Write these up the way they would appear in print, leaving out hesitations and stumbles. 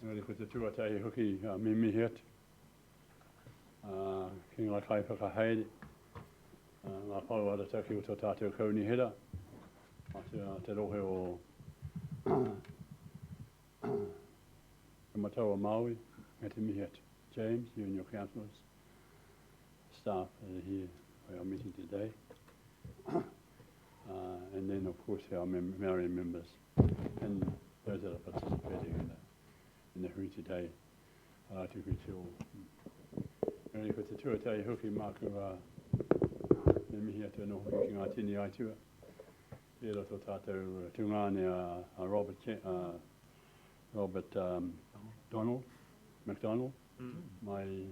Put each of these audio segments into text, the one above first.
Ngari ko te tuatai hoki me mihi atu. Ki ngā kai whakahaere. Ngā pauara taki o tō tātou kauni hera. Te rohe o Komatura Maori, ngā te mihi atu. James, you and your councillors, staff that are here for our meeting today. And then of course our Maori members and those that are participating in the hui today. Te hui te o. Ngari ko te tuatai hoki māku me mihi atu anō hoki ki ngā tini aitua. E roto tātou tungane a Robert McDonald, mai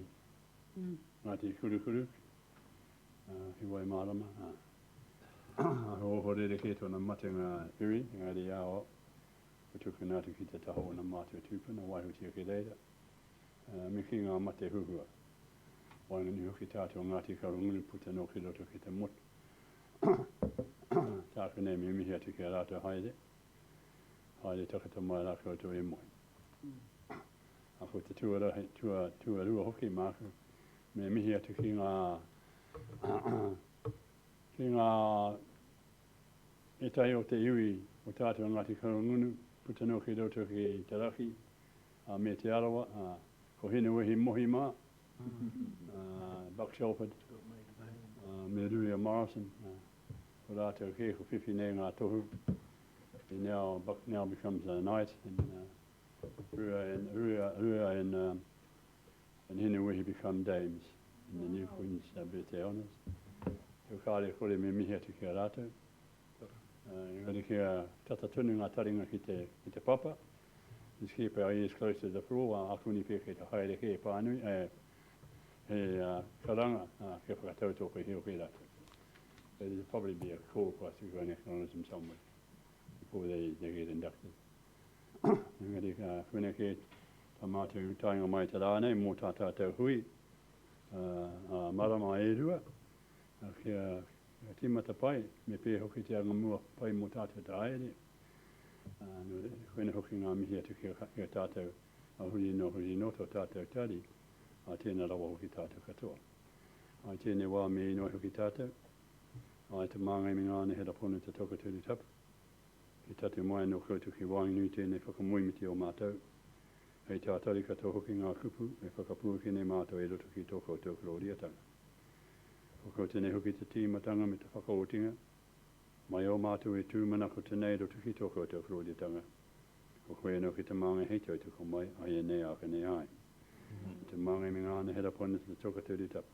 Ngāti Kurukuru, ki wai marama. Ho rere ke tōna matenga iri, ngā ri ao, ko tuku nātu ki te taho o na mātua tūpuna, waihutia ke reira. Me ki ngā mate huhua. Waingani hoki tātou Ngāti Karunguru puta no ki roto ki te motu. Tāku nei me mihi atu ki a rātou haere. Haere takata mai rākau tō e moi. A ko te tuarua hoki māku, me mihi atu ki ngā e tai o te iwi o tātou Ngāti Karungunu, puta no ki roto ki te raki, me te arawa, ko Whenua hi mohi mā, Buck Shelford, me Ruia Morrison, ko rātou ke ko whiwhi nei ngā tohu. Buck now becomes a knight, and Ruia and Whenua he become dames in the new Queen's birthday honours. Ko kāre kore me mihi atu ki a rātou. Ngari ki a tata tunu ngā taringa ki te papa. Just keep our ears close to the floor, akuni pia ki te haere ke pānui, karanga, ke whakatautoko hi o ki rātou. So there'll probably be a call for us to go and acknowledge them somewhere before they get inducted. Ngari whena ke ta mātou tainga mai te rānei, mō tā tātou hui, marama e rua, kia timata pai, me pē hoki te anga mua pai mō tātou te aere. Whena hoki ngā mihi atu ki a tātou a huri no tō tātou tari, a tēnā rawa hoki tātou katoa. Ai tēnei wā me ino hoki tātou, ai te māngai mi ngāne hera ponu te toka tūri tapu. Ki tatu mai no koutu ki wānginui tēnei whakamuimiti o mātou. Hei tā tari katoa hoki ngā kupu, e whakapua ki nei mātou e roto ki tō koutou kororiatanga. Ko tēnei hoki te tīmatanga me te whakaotinga, mai o mātou e tūmana ko tēnei roto ki tō koutou kororiatanga. Ko koe no ki te māngai hei tautuko mai, ai e nei aka nei ai. Te māngai mi ngāne hera ponu te toka tūri tapu.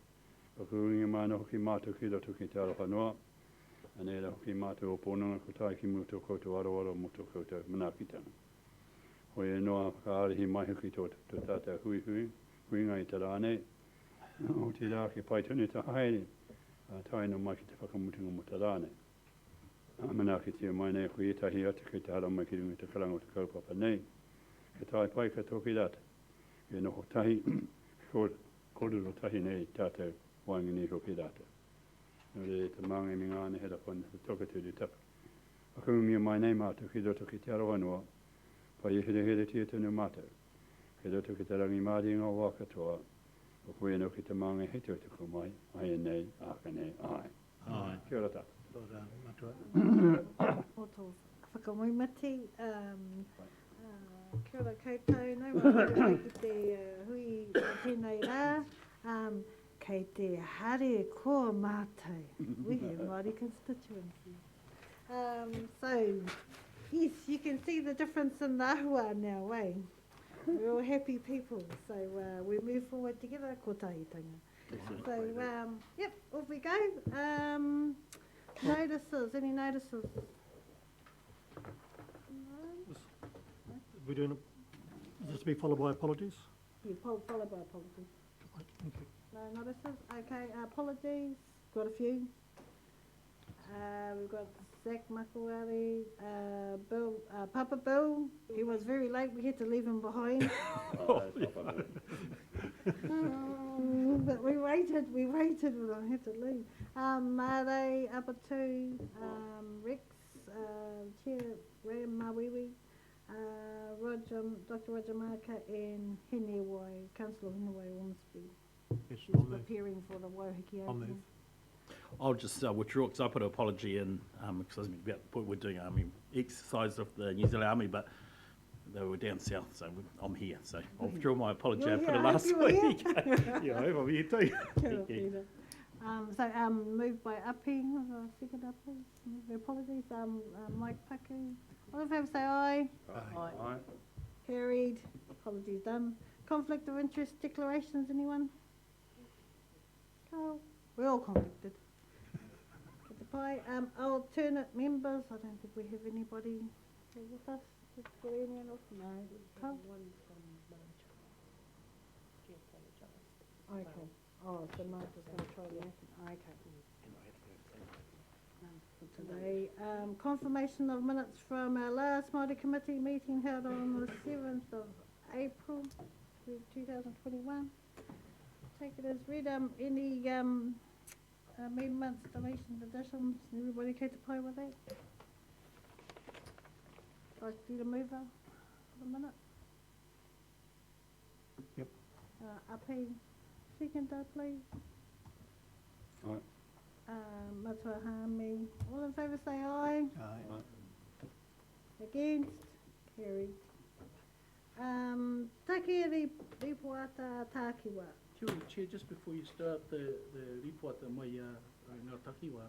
Whakaunga mana hoki mātou ki roto ki te aroha noa, anera hoki mātou o pōnanga ko tai ki mūtou koutou aroaro mo tō koutou manakitanga. Hoi e noa whakaarihi mai hoki tō tātou huinga i te rānei. O te rā ki pai tunu te haere, tai no mai ki te whakamutunga mo te rānei. Manakitia mai nei ko i tahi atu ki te hara mai ki runga te karanga o te kaupapa nei. Ke tai pai ka tōki rata. E noho tahi, koruro tahi nei tātou waingani hoki rata. Nore te māngai mi ngāne hera pona te toka tūri tapu. Whakaungia mai nei mātou ki roto ki te aroha noa, pai e here tia tunu mātou. Ki roto ki te rangi māri ngā wā katoa, o koe no ki te māngai hei tūtuko mai, ai e nei, aka nei, ai. Ai. Kia ora tātou. Kia ora, matua. O tō whakamuimati, kia ora koutou, nau mai ki te hui tēnei rā, kei te hare ko mātou. We have Māori constituency. So, yes, you can see the difference in the ahua now, eh? We're all happy people, so we move forward together, ko tahitanga. So, yep, off we go. Notices, any notices? We're doing is this to be followed by apologies? Yeah, followed by apologies. Thank you. No notices? Okay, apologies. Got a few. We've got Zach Makawari, Bill, Papa Bill. He was very late. We had to leave him behind. But we waited when I had to leave. Mare, Apatu, Rex, Chair, Ram Mawiwi, Dr. Roger Marker and Hene Councillor Whenua Ormsby. Yes, She's I'll move. preparing for the Waiuhiki I'll opening. move. I'll just withdraw because I put an apology in because about the point we're doing army exercise of the New Zealand Army, but they were down south, so I'm here. So I'll withdraw my apology. You're I put here, it I hope last you were week. Yeah, I hope I'm here too. Kia ora, Thank you. Peter. Moved by Upping, second Upping, apologies. Mike Paku. All in favour say aye. Aye. Carried. Apologies done. Conflict of interest declarations, anyone? Carl? We're all conflicted. Get the pie. Alternate members, I don't think we have anybody here with us. Is there anyone else? No. Carl? Okay. Oh, so Mark is going to try the okay. For today, confirmation of minutes from our last Māori committee meeting held on the 7th of April 2021. Take it as read. Any amendments, deletions, additions? Everybody okay to play with that? Like do the mover for the minute? Yep. Api, seconder, please. Aye. Matuahami. All in favour say aye. Aye. Against? Carried. Takiwā Ripoata Takiwā. Kia ora, Chair, just before you start the Ripoata mai ngā Takiwā,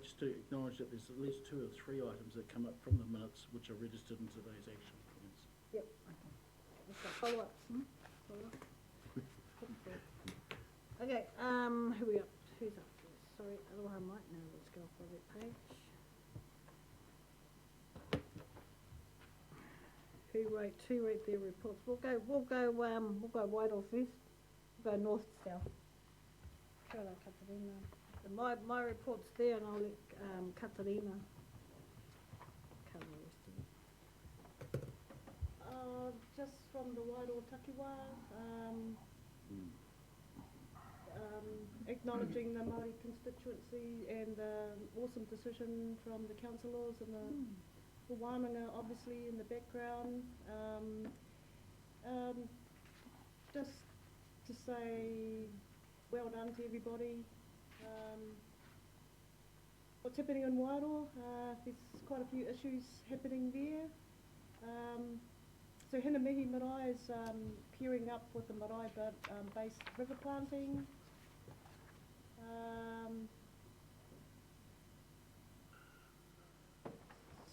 just to acknowledge that there's at least 2 or 3 items that come up from the minutes which are registered in today's action points. Yep, okay. Let's go follow-ups, Follow-up. Okay, who we up? Who's up first? Sorry, otherwise I might know. Let's go for that page. Who wrote their reports? We'll go Wairoa first. We'll go north to south. Kia ora, Katarina. And my report's there, and I'll let Katarina cover the rest of it. Just from the Wairoa Takiwā, acknowledging the Māori constituency and the awesome decision from the councillors and the wānanga obviously in the background. Just to say well done to everybody. What's happening in Wairoa, there's quite a few issues happening there. So Hinamihi Marae is pairing up with the Marae based river planting.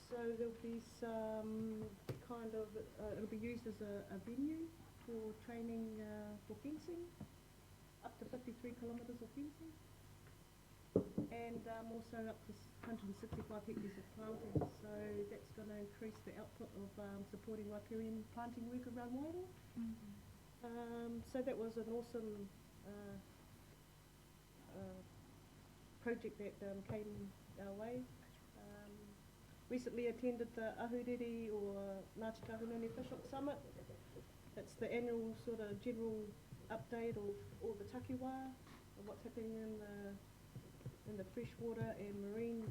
So there'll be some kind of, it'll be used as a venue for training for fencing, up to 53 kilometres of fencing, and also up to 165 hectares of planting. So that's going to increase the output of supporting riparian planting work around Wairoa. So that was an awesome project that came our way. Recently attended the Ahuriri or Ngāti Kahunguni Fishhook Summit. It's the annual sort of general update of all the Takiwā, of what's happening in the freshwater and marine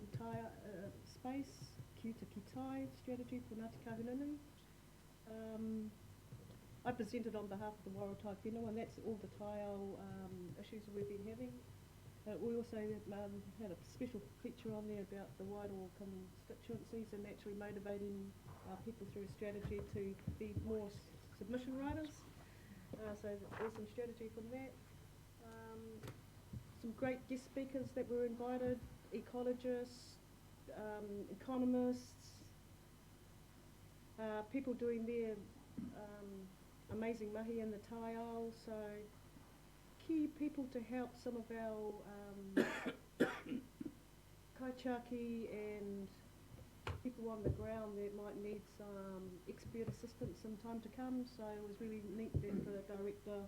space, Ki Taki Tai strategy for Ngāti Kahunguni. I presented on behalf of the Wairau Taiwhenua, and that's all the taiao issues that we've been having. We also had a special feature on there about the Wairoa constituencies and actually motivating people through a strategy to be more submission writers. So there's some strategy from that. Some great guest speakers that were invited, ecologists, economists, people doing their amazing mahi in the taiao. So key people to help some of our kaitiaki and people on the ground that might need some expert assistance in time to come. So it was really neat that the Director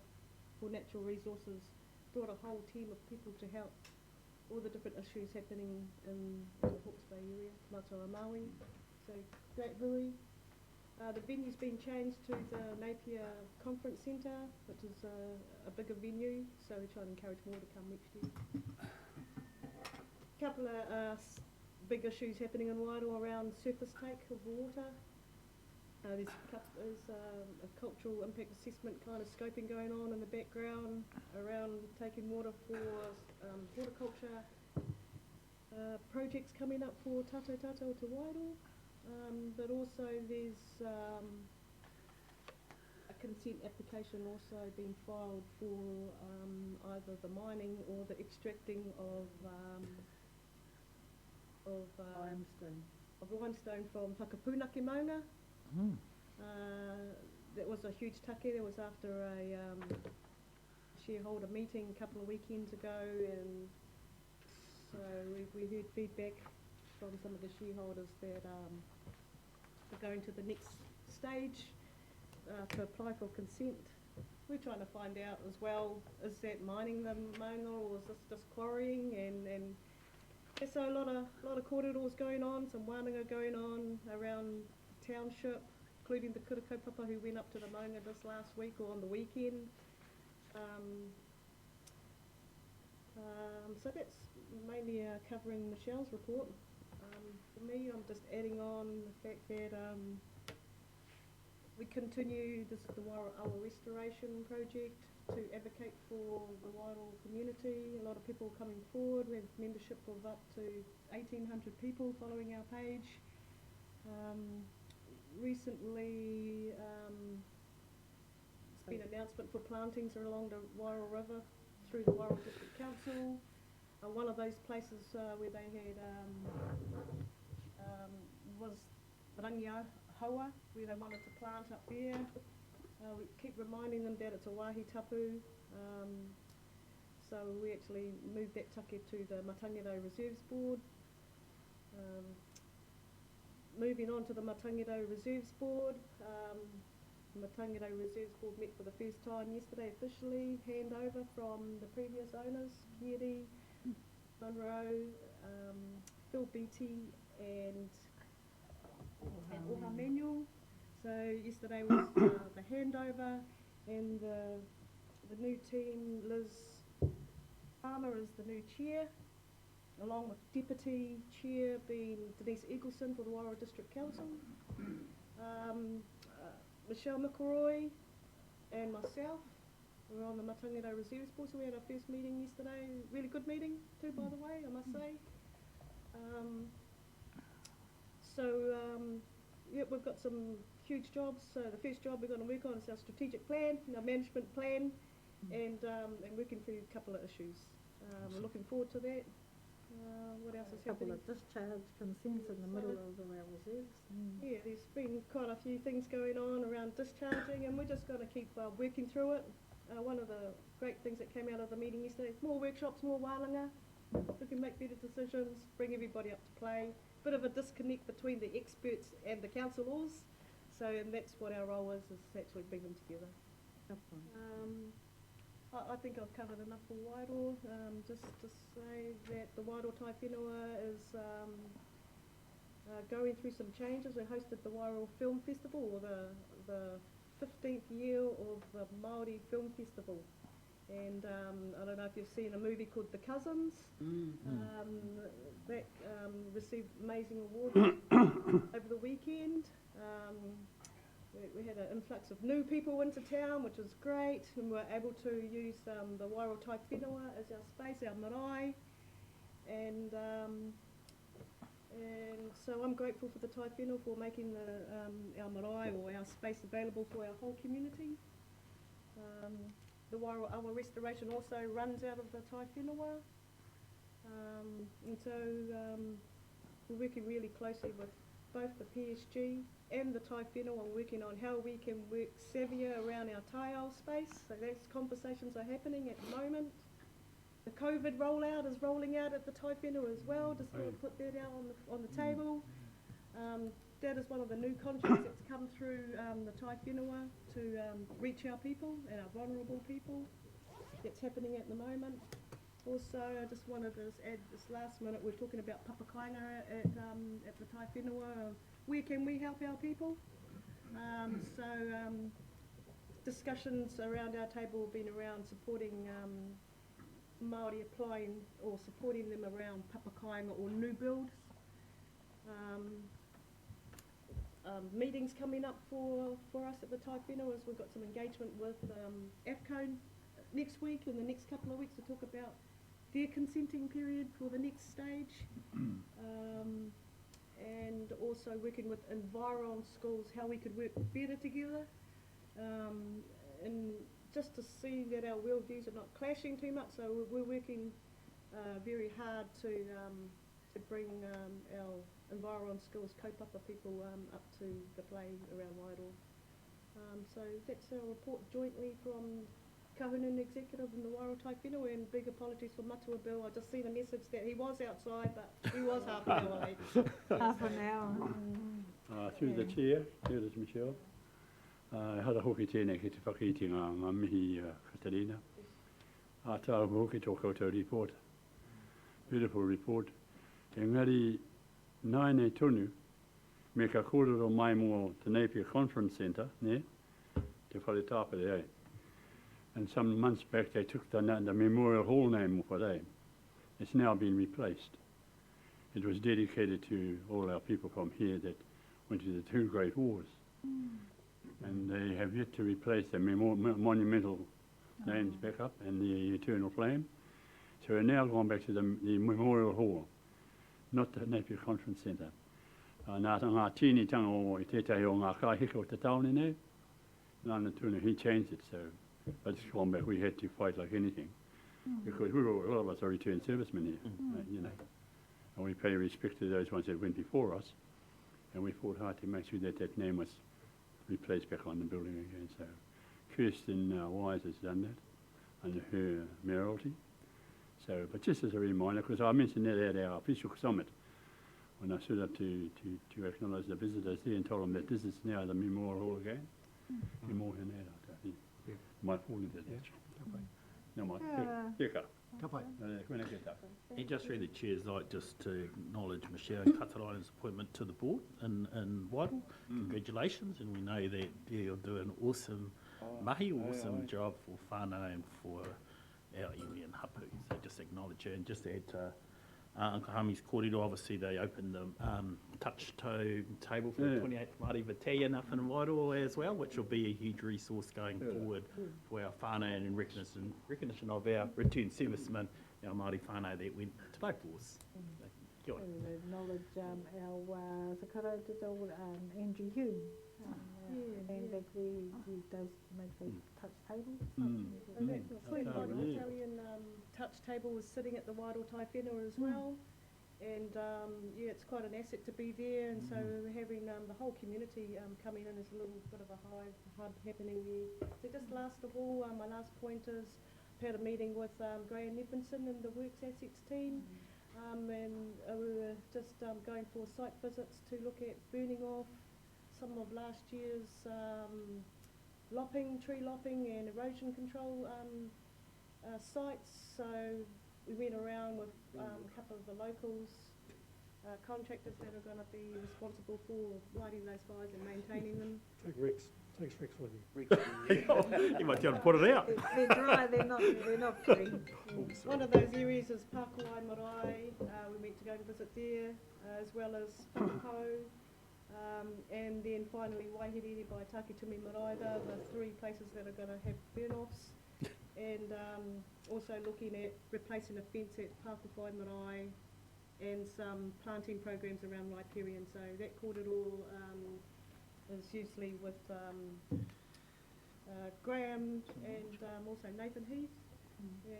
for Natural Resources brought a whole team of people to help all the different issues happening in the Hawke's Bay area, Matua Maui. So great hui. The venue's been changed to the Napier Conference Centre, which is a bigger venue, so we try and encourage more to come next year. A couple of big issues happening in Wairoa around surface take of water. There's a cultural impact assessment kind of scoping going on in the background around taking water for horticulture projects coming up for Tato to Waido. But also there's a consent application also being filed for either the mining or the extracting of limestone from Whakapunaki Maunga. That was a huge take. That was after a shareholder meeting a couple of weekends ago, and so we heard feedback from some of the shareholders that are going to the next stage to apply for consent. We're trying to find out as well, is that mining the maunga or is this just quarrying? And so a lot of corridors going on, some wānanga going on around the township, including the kura kaupapa who went up to the maunga this last week or on the weekend. So that's mainly covering Michelle's report. For me, I'm just adding on the fact that we continue the Wairoawa restoration project to advocate for the Wairoa community. A lot of people coming forward. We have membership of up to 1,800 people following our page. Recently, there's been an announcement for plantings along the Wairoa River through the Wairoa District Council. One of those places where they had was Rangiahoa, where they wanted to plant up there. We keep reminding them that it's a wāhi tapu, so we actually moved that take to the Matangido Reserves Board. Moving on to the Matangido Reserves Board, the Matangido Reserves Board met for the first time yesterday officially, handover from the previous owners, Kieri, Monroe, Phil Beattie and Oha Manuel. So yesterday was the handover, and the new team, Liz Palmer is the new chair, along with deputy chair being Denise Eagleson for the Wairoa District Council. Michelle McElroy and myself were on the Matangido Reserves Board, so we had our first meeting yesterday. Really good meeting too, by the way, I must say. Yeah, we've got some huge jobs. So the first job we're going to work on is our strategic plan, our management plan, and working through a couple of issues. We're looking forward to that. What else is happening? A couple of discharge consents in the middle of our reserves. Yeah, there's been quite a few things going on around discharging, and we're just going to keep working through it. One of the great things that came out of the meeting yesterday is more workshops, more wānanga. We can make better decisions, bring everybody up to play. Bit of a disconnect between the experts and the councillors, and that's what our role is actually bring them together. I think I've covered enough for Wairoa. Just to say that the Wairoa Taiwhenua is going through some changes. We hosted the Wairoa Film Festival, or the 15th year of the Maori Film Festival. And I don't know if you've seen a movie called The Cousins. That received amazing awards over the weekend. We had an influx of new people into town, which was great, and we were able to use the Wairoa Taiwhenua as our space, our marae, and so I'm grateful for the Taiwhenua for making our marae or our space available for our whole community. The Wairoawa restoration also runs out of the Taiwhenua, and so we're working really closely with both the PSG and the Taiwhenua, working on how we can work savvier around our taiao space. So those conversations are happening at the moment. The COVID rollout is rolling out at the Taiwhenua as well, just want to put that out on the table. That is one of the new contracts that's come through the Taiwhenua to reach our people and our vulnerable people. That's happening at the moment. Also, I just wanted to add this last minute, we're talking about papakainga at the Taiwhenua. Where can we help our people? Discussions around our table have been around supporting Māori applying or supporting them around papakainga or new builds. meetings coming up for us at the Taiwhenua, as we've got some engagement with AFCO next week and the next couple of weeks to talk about their consenting period for the next stage. And also working with Environ schools, how we could work better together, and just to see that our worldviews are not clashing too much. So we're working very hard to bring our Environ schools, kaupapa people up to the play around Wairoa. So that's our report jointly from Kahunun Executive and the Wairoa Taiwhenua, and big apologies for Matua Bill. I just seen a message that he was outside, but he was half an hour late. Half an hour. Through the chair, here is Michelle. Hara hoki tēnei ki te whakaiti ngā mihi Katarina. Tā hoki tō koutou report. Beautiful report. Engari, nai nei tonu, me ka kōrero mai mō te Napier Conference Centre, ne? Te whare tāpere, eh? And some months back they took the Memorial Hall name off it, eh? It's now been replaced. It was dedicated to all our people from here that went to the two great wars. And they have yet to replace the monumental names back up and the eternal flame. So we're now gone back to the Memorial Hall, not the Napier Conference Centre. Ngā tīnitanga o I tētahi o ngā kāhika o te taone nei, Nāna Tuna, he changed it, so but it's gone back. We had to fight like anything, because we were, a lot of us are returned servicemen here, you know, and we pay respect to those ones that went before us, and we fought hard to make sure that that name was replaced back on the building again. So Kirsten Wise has done that under her mayoralty. So, but just as a reminder, because I mentioned that at our official summit, when I stood up to acknowledge the visitors there and told them that this is now the Memorial Hall again. Might fall into that. No, might. And just through the chair's like just to acknowledge Michelle Katarainen's appointment to the board in Wairoa. Congratulations, and we know that you'll do an awesome mahi, awesome job for whānau and for our iwi and hapu. So just acknowledge her, and just to add to Uncle Hami's kōrero, obviously they opened the touch toe table for the 28th Māori Battalion up in Wairoa as well, which will be a huge resource going forward for our whānau and in recognition of our returned servicemen, our Māori whānau that went to both wars. So, We acknowledge our whakarautito, Andrew Hume, and that he does make the touch table. And that Fleet Battalion touch table was sitting at the Wairoa Taiwhenua as well. And yeah, it's quite an asset to be there, and so having the whole community coming in is a little bit of a hub happening there. So just last of all, my last point is I had a meeting with Graham Nippenson and the Works Assets team, and we were just going for site visits to look at burning off some of last year's tree lopping and erosion control sites. So we went around with a couple of the locals, contractors that are going to be responsible for lighting those fires and maintaining them. Take Rex with you. you might be able to put it out. They're dry, they're not green. One of those areas is Pakawai Marae. We went to go and visit there, as well as Whakapau. And then finally Waihiriri by Takitumi Marae, the three places that are going to have burn-offs. And also looking at replacing a fence at Pakawai Marae and some planting programs around riparian. So that kōrero is usually with Graham and also Nathan Heath.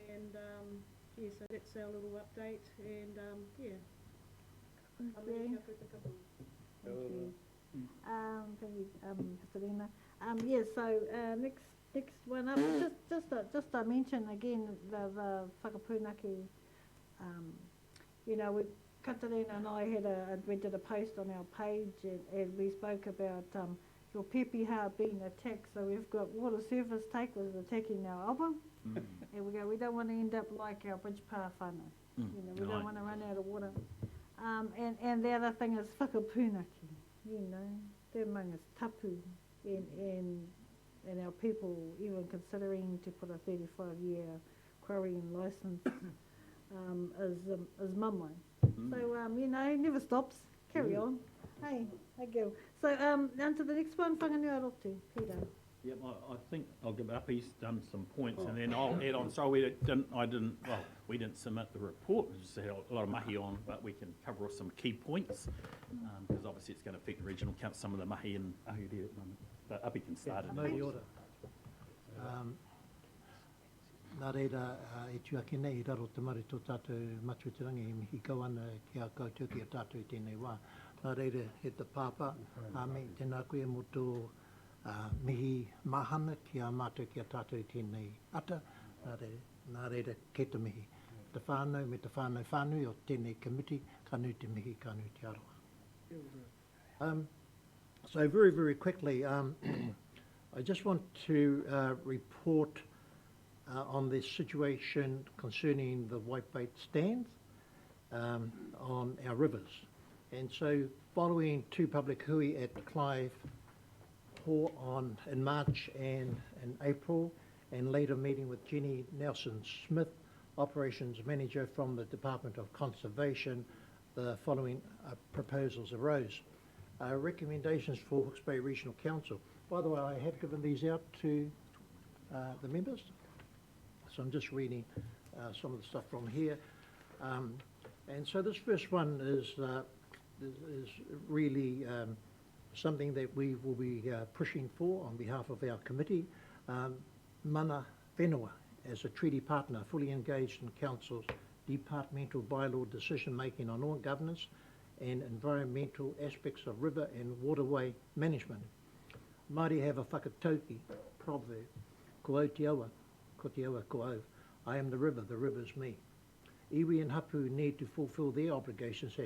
And yeah, so that's our little update. And yeah, I'm really happy with the couple. Thank you, Katarina. Yeah, so next one up, just to mention again the whakapūnaki. You know, Katarina and I we did a post on our page, and we spoke about your pepeha being attacked. So we've got water surface take was attacking our album, and we don't want to end up like our bridge pa whānau. You know, we don't want to run out of water. And the other thing is whakapūnaki. You know, te mangas tapu, and our people even considering to put a 35-year quarrying licence is mamai. So, you know, it never stops. carry on. Hey, go. So, on to the next one, whanganui rotu, Peter. Yep, I think I'll give up. He's done some points, and then I'll add on. So we didn't submit the report. We just had a lot of mahi on, but we can cover off some key points because obviously it's going to affect the regional council, some of the mahi and ahuri at the moment. But Api can start it. Know the order. Nā reira, e tuake nei, I raro te mare tō tātou matuitirangi, e mihi kau ana ki a koutou ki a tātou i tēnei wā. Nā reira, he te pāpā, me tēnā koe mo tō mihi mahana ki a mātou ki a tātou i tēnei ata. Nā reira, kei te mihi. Te whānau me te whānau whānui o tēnei committee, ka nui te mihi, ka nui te aroha. So very, very quickly, I just want to report on this situation concerning the whitebait stands on our rivers. And so following two public hui at Clive Hall in March and in April, and later meeting with Jenny Nelson-Smith, Operations Manager from the Department of Conservation, the following proposals arose. Recommendations for Hawke's Bay Regional Council. By the way, I have given these out to the members. So I'm just reading some of the stuff from here. And so this first one is really something that we will be pushing for on behalf of our committee. Mana Whenua, as a treaty partner, fully engaged in Council's departmental bylaw decision-making on all governance and environmental aspects of river and waterway management. Māori have a whakatauki proverb, ko au te awa, ko te awa ko au. I am the river's me. Iwi and Hapu need to fulfil their obligations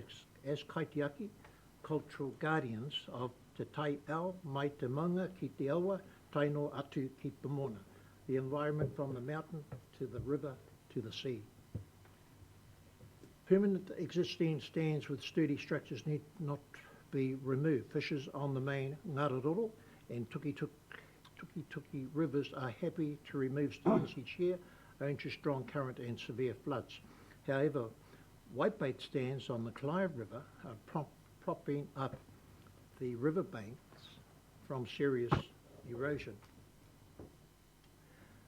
as kaitiaki, cultural guardians of te tai ao, mai te maunga ki te awa, taino atu ki Pomona, the environment from the mountain to the river to the sea. Permanent existing stands with sturdy structures need not be removed. Fishers on the main Ngararoro and Tuki rivers are happy to remove stands each year owing to strong current and severe floods. However, whitebait stands on the Clive River are propping up the riverbanks from serious erosion.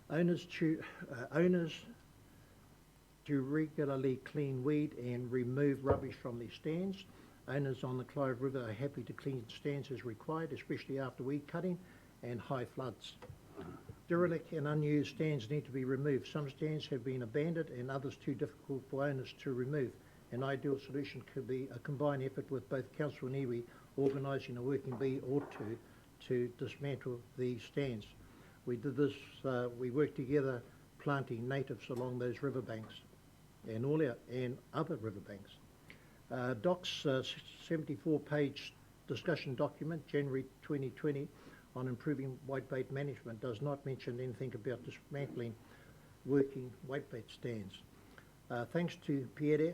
Owners to regularly clean weed and remove rubbish from these stands. Owners on the Clive River are happy to clean stands as required, especially after weed cutting and high floods. Derelict and unused stands need to be removed. Some stands have been abandoned and others too difficult for owners to remove. An ideal solution could be a combined effort with both Council and iwi organising a working bee or two to dismantle these stands. We did this, we worked together planting natives along those riverbanks and other riverbanks. Doc's 74-page discussion document, January 2020, on improving whitebait management does not mention anything about dismantling working whitebait stands. Thanks to Pierre,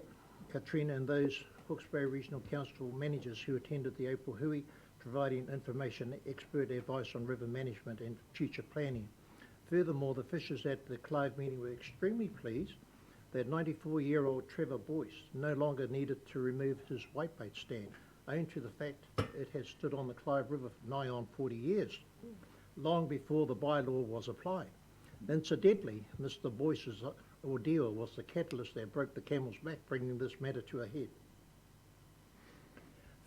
Katrina and those Hawke's Bay Regional Council managers who attended the April hui, providing information, expert advice on river management and future planning. Furthermore, the fishers at the Clive meeting were extremely pleased that 94-year-old Trevor Boyce no longer needed to remove his whitebait stand, owing to the fact it has stood on the Clive River for nigh on 40 years, long before the bylaw was applied. Incidentally, Mr. Boyce's ordeal was the catalyst that broke the camel's back, bringing this matter to a head.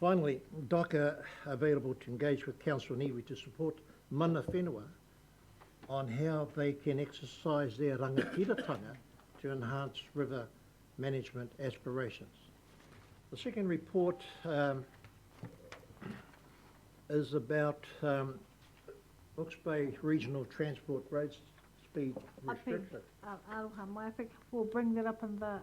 Finally, DOCA available to engage with Council and iwi to support Mana Whenua on how they can exercise their rangatiratanga to enhance river management aspirations. The second report is about Hawke's Bay Regional Transport Road Speed Restriction. Aroha mai, I think we'll bring that up in the,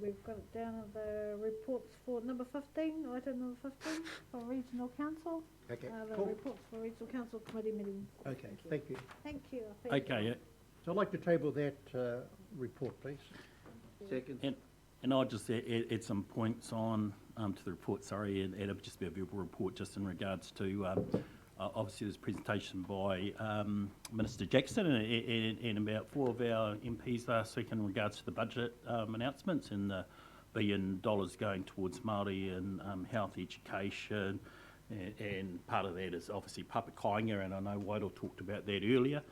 we've got it down in the reports for number 15, item number 15, for Regional Council. Okay, The cool. reports for Regional Council Committee meetings. Okay, thank you. Thank you. I think- Okay, So I'd like to table that report, please. Second. and I'll just add some points on to the report, sorry, and it'll just be a verbal report just in regards to obviously this presentation by Minister Jackson and about 4 of our MPs last week in regards to the budget announcements and the billion going towards Māori and health education, and part of that is obviously papakainga, and I know Wairo talked about that earlier.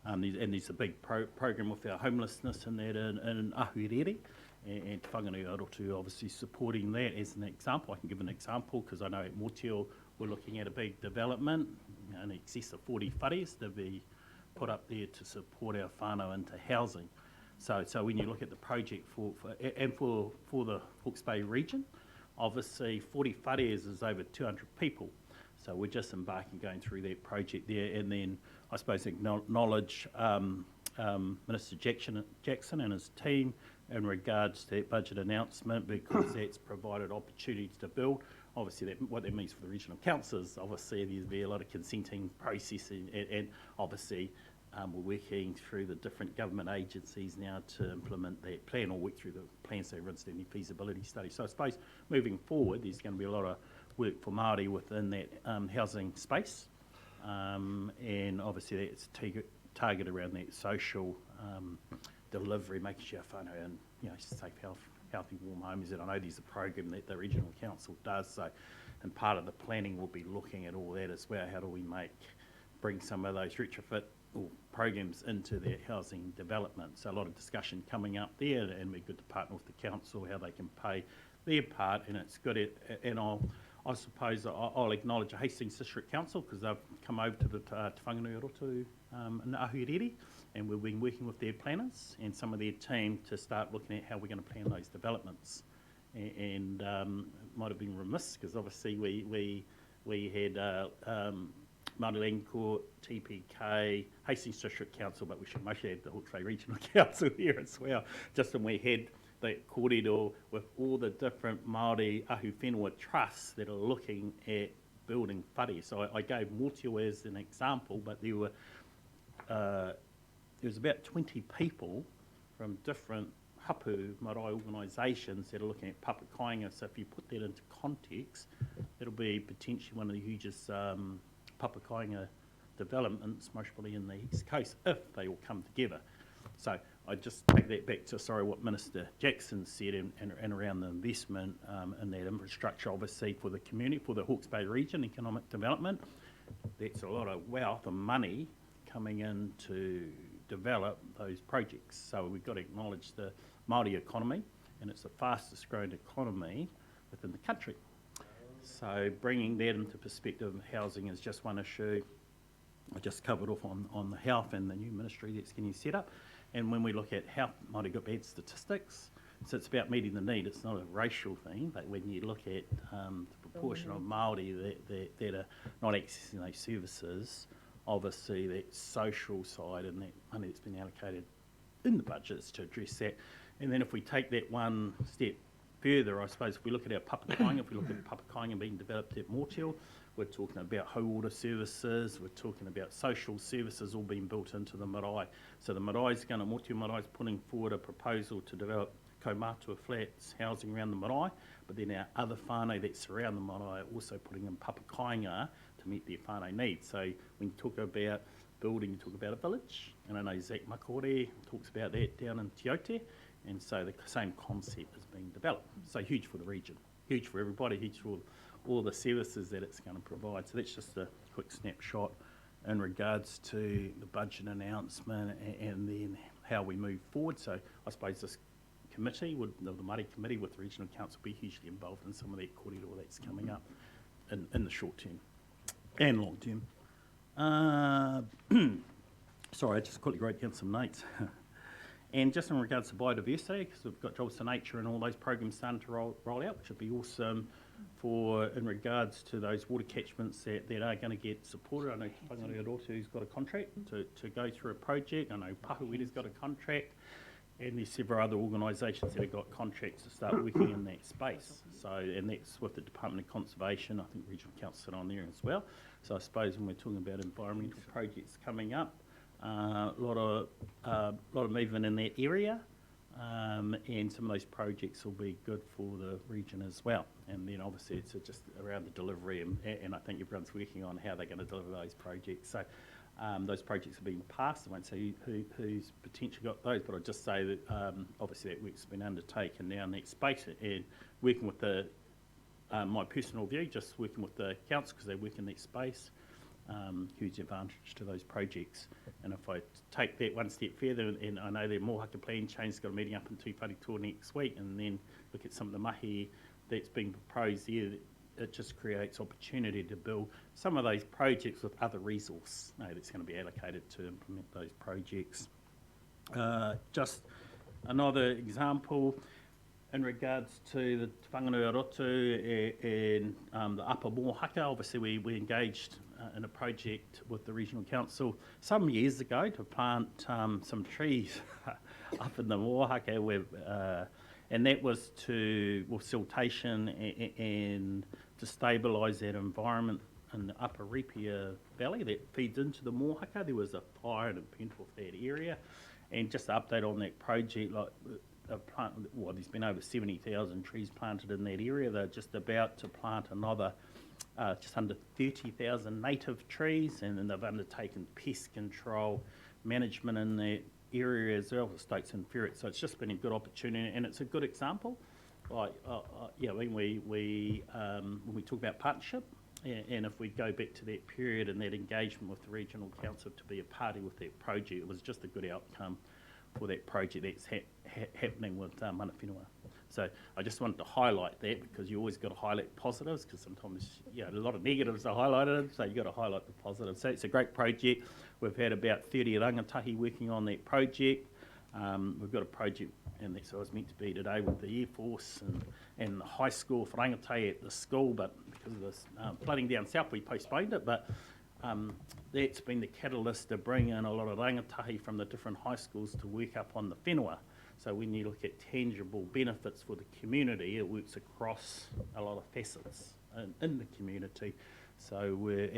And there's a big program with our homelessness and that in Ahuirere, and Whanganui-Orotu obviously supporting that as an example. I can give an example because I know at Motio we're looking at a big development, in excess of 40 whares to be put up there to support our whānau into housing. So when you look at the project for the Hawke's Bay region, obviously 40 whares is over 200 people. So we're just embarking, going through that project there, and then I suppose acknowledge Minister Jackson and his team in regards to that budget announcement, because that's provided opportunities to build. Obviously, what that means for the regional councils, obviously there'll be a lot of consenting processing, and obviously we're working through the different government agencies now to implement that plan, or work through the plan so everyone's doing the feasibility study. So I suppose moving forward, there's going to be a lot of work for Māori within that housing space, and obviously that's targeted around that social delivery, making sure our whānau and safe, healthy, warm homes. And I know there's a program that the regional council does. So, and part of the planning will be looking at all that as well. How do we bring some of those retrofit or programs into their housing development? So a lot of discussion coming up there, and we're good to partner with the council how they can pay their part, and it's good. And I suppose I'll acknowledge the Hastings District Council, because they've come over to the Whanganui-Orotu in Ahuirere, and we've been working with their planners and some of their team to start looking at how we're going to plan those developments. And might have been remiss, because obviously we had Māori Land Court, TPK, Hastings District Council, but we should mostly have the Hawke's Bay Regional Council here as well, just when we had that corridor with all the different Māori Whenua trusts that are looking at building whare. So I gave Motio as an example, but there was about 20 people from different hapu marae organisations that are looking at papakainga. So if you put that into context, it'll be potentially one of the hugest papakainga developments, most probably in the East Coast, if they all come together. So I just take that back to, what Minister Jackson said, and around the investment in that infrastructure, obviously for the community, for the Hawke's Bay region, economic development. That's a lot of wealth and money coming in to develop those projects. So we've got to acknowledge the Māori economy, and it's the fastest growing economy within the country. So bringing that into perspective, housing is just one issue. I just covered off on the health and the new ministry that's getting set up. And when we look at health, Māori got bad statistics, so it's about meeting the need. It's not a racial thing, but when you look at the proportion of Māori that are not accessing those services, obviously that social side and that money that's been allocated in the budgets to address that. And then if we take that one step further, I suppose if we look at our papakainga, if we look at papakainga being developed at Motio, we're talking about high water services, we're talking about social services all being built into the marae. So the Motio marae is putting forward a proposal to develop Komatura flats, housing around the marae, but then our other whānau that surround the marae are also putting in papakainga to meet their whānau needs. So when you talk about building, you talk about a village, and I know Zach Maori talks about that down in Tiote, and so the same concept is being developed. So huge for the region, huge for everybody, huge for all the services that it's going to provide. So that's just a quick snapshot in regards to the budget announcement and then how we move forward. So I suppose this committee, the Māori committee with the regional council, will be hugely involved in some of that corridor that's coming up in the short term and long term. Sorry, I just quickly wrote down some notes. And just in regards to biodiversity, because we've got Jobs to Nature and all those programs starting to roll out, which would be awesome in regards to those water catchments that are going to get supported. I know Whanganui-Orotu's got a contract to go through a project. I know Pahueta's got a contract, and there's several other organisations that have got contracts to start working in that space. So, and that's with the Department of Conservation. I think Regional Council sit on there as well. So I suppose when we're talking about environmental projects coming up, a lot of movement in that area, and some of those projects will be good for the region as well. And then obviously it's just around the delivery, and I think everyone's working on how they're going to deliver those projects. So Those projects have been passed. I won't say who's potentially got those, but I'll just say that obviously that work's been undertaken now in that space, and working with the my personal view, just working with the council because they work in that space, huge advantage to those projects. And if I take that one step further, and I know the Mohaka Plan Change's got a meeting up in Tūwharetoa next week, and then look at some of the mahi that's being proposed there, it just creates opportunity to build some of those projects with other resource that's going to be allocated to implement those projects. Just another example in regards to the Whanganui Rotu and the Upper Mohaka. Obviously we engaged in a project with the Regional Council some years ago to plant some trees up in the Mohaka, and that was with siltation and to stabilise that environment in the Upper Ripia Valley that feeds into the Mohaka. There was a fire and it went off that area, and just to update on that project, like there's been over 70,000 trees planted in that area. They're just about to plant another just under 30,000 native trees, and then they've undertaken pest control management in that area as well, the states and ferrets. So it's just been a good opportunity, and it's a good example. Like, when we talk about partnership, and if we go back to that period and that engagement with the Regional Council to be a party with that project, it was just a good outcome for that project that's happening with Mana Whenua. So I just wanted to highlight that, because you always got to highlight positives, because sometimes a lot of negatives are highlighted, so you've got to highlight the positives. So it's a great project. We've had about 30 rangatahi working on that project. We've got a project, and that's what I was meant to be today, with the Air Force and the high school for rangatai at the school, but because of this flooding down south, we postponed it. But that's been the catalyst to bring in a lot of rangatahi from the different high schools to work up on the whenua. So when you look at tangible benefits for the community, it works across a lot of facets in the community. So we're,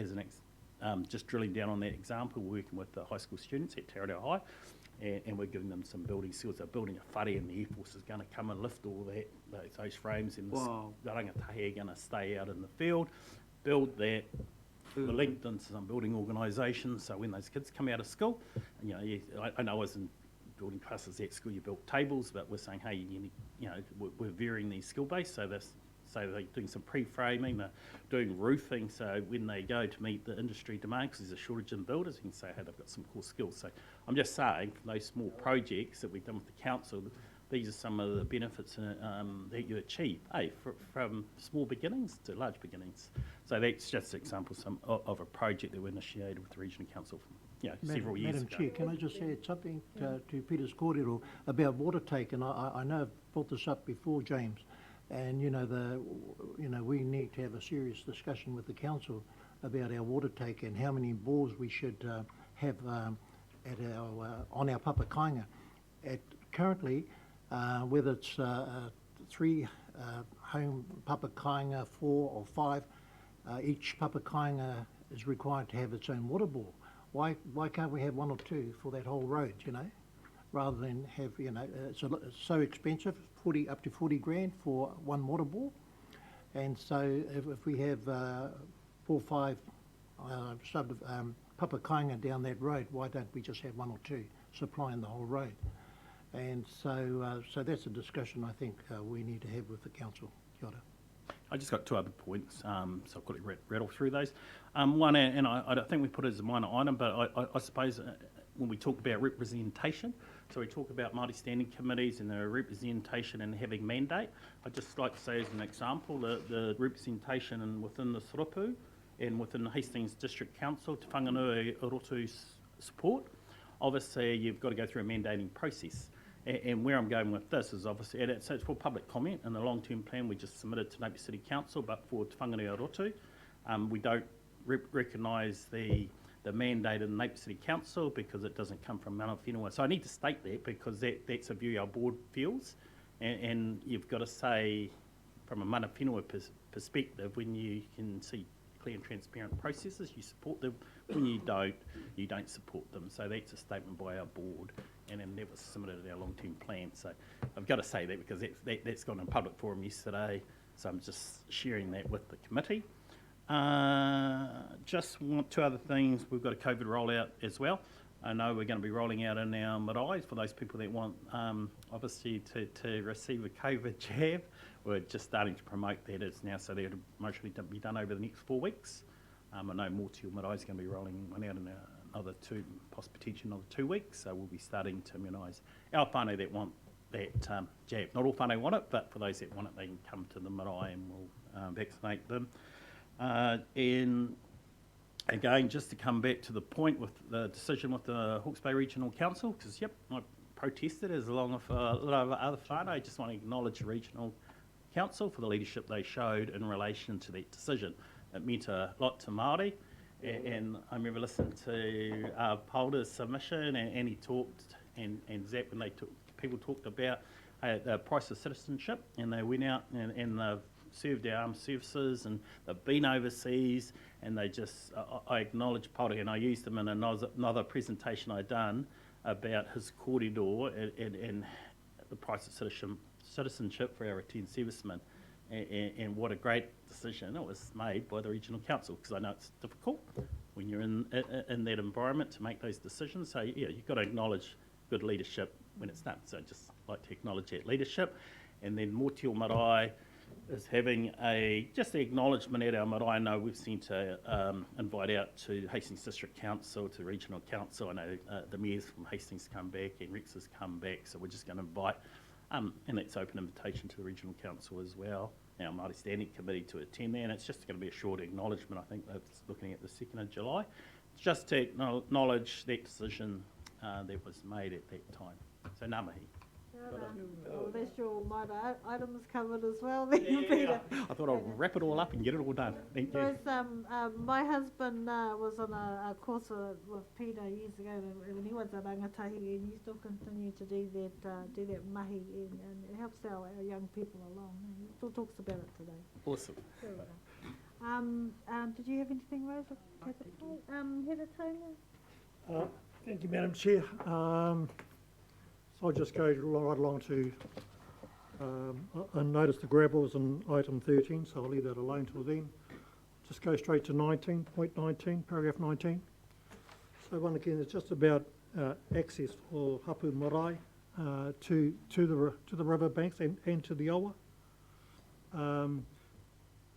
just drilling down on that example, working with the high school students at Takiwā High, and we're giving them some building skills. They're building a whare, and the Air Force is going to come and lift all those frames, and the rangatahi are going to stay out in the field, build that. We're linked into some building organisations, so when those kids come out of school, I know I was in building classes at school, you built tables, but we're saying, hey, we're varying these skill base, so they're doing some pre-framing, they're doing roofing, so when they go to meet the industry demand, because there's a shortage in builders, you can say, hey, they've got some core skills. So I'm just saying, from those small projects that we've done with the council, these are some of the benefits that you achieve, from small beginnings to large beginnings. So that's just an example of a project that we initiated with the Regional Council several years ago. Madam Chair, can I just add something to Peter's kōrero about water take? And I know I've brought this up before, James, and we need to have a serious discussion with the council about our water take and how many bores we should have at on our papakainga. Currently, whether it's 3 home papakainga, 4 or 5, each papakainga is required to have its own water bore. Why can't we have 1 or 2 for that whole road, rather than have, it's so expensive, up to 40 grand for 1 water bore. And so if we have 4 or 5 papakainga down that road, why don't we just have 1 or 2 supplying the whole road? And so that's a discussion I think we need to have with the council. Kia ora. I just got 2 other points, so I've got to rattle through those. One, and I don't think we put it as a minor item, but I suppose when we talk about representation, so we talk about Māori standing committees and their representation and having mandate. I'd just like to say as an example, the representation within the Soropu and within the Hastings District Council, Te Whanganui Rotu support, obviously you've got to go through a mandating process. And where I'm going with this is obviously, and it's for public comment, and the long-term plan we just submitted to Napier City Council, but for Te Whanganui Rotu, we don't recognise the mandate in the Napier City Council because it doesn't come from Mana Whenua. So I need to state that because that's a view our board feels, and you've got to say from a Mana Whenua perspective, when you can see clear and transparent processes, you support them. When you don't support them. So that's a statement by our board, and then that was submitted in our long-term plan. So I've got to say that because that's gone in public forum yesterday, so I'm just sharing that with the committee. Just want two other things. We've got a COVID rollout as well. I know we're going to be rolling out in our marae for those people that want, obviously, to receive a COVID jab. We're just starting to promote that as now, so that'll mostly be done over the next 4 weeks. I know Mōtio Marae is going to be rolling one out in another 2, possibly potentially another 2 weeks. So we'll be starting to immunise our whānau that want that jab. Not all whānau want it, but for those that want it, they can come to the marae and we'll vaccinate them. And again, just to come back to the point with the decision with the Hawke's Bay Regional Council, because, yep, I protested as along with a lot of other whānau. I just want to acknowledge the Regional Council for the leadership they showed in relation to that decision. It meant a lot to Māori, and I remember listening to Paula's submission, and he talked, and Zach, when people talked about the price of citizenship, and they went out and they've served our armed services, and they've been overseas, and they just, I acknowledge Paula, and I used him in another presentation I'd done about his kōrero and the price of citizenship for our retained servicemen, and what a great decision it was made by the Regional Council, because I know it's difficult when you're in that environment to make those decisions. So yeah, you've got to acknowledge good leadership when it's done. So I just like to acknowledge that leadership. And then Mōtio Marae is having just the acknowledgement at our marae. I know we've seen to invite out to Hastings District Council, to Regional Council. I know the mayors from Hastings come back and Rex has come back, so we're just going to invite, and that's open invitation to the Regional Council as well, our Māori Standing Committee to attend there, and it's just going to be a short acknowledgement. I think that's looking at the 2nd of July, just to acknowledge that decision that was made at that time. So ngā mihi. Well, that's your minor items covered as well, then, Peter. I thought I'd wrap it all up and get it all done. Thank you. My husband was on a course with Peter years ago when he was a rangatahi, and he still continue to do that mahi, and it helps our young people along. He still talks about it today. Awesome. Did you have anything, Rose? Heather Taylor? Thank you, Madam Chair. So I'll just go right along to, I noticed the gravel was in item 13, so I'll leave that alone till then. Just go straight to 19.19, paragraph 19. So one again, it's just about access for hapu marae to the river banks and to the awa.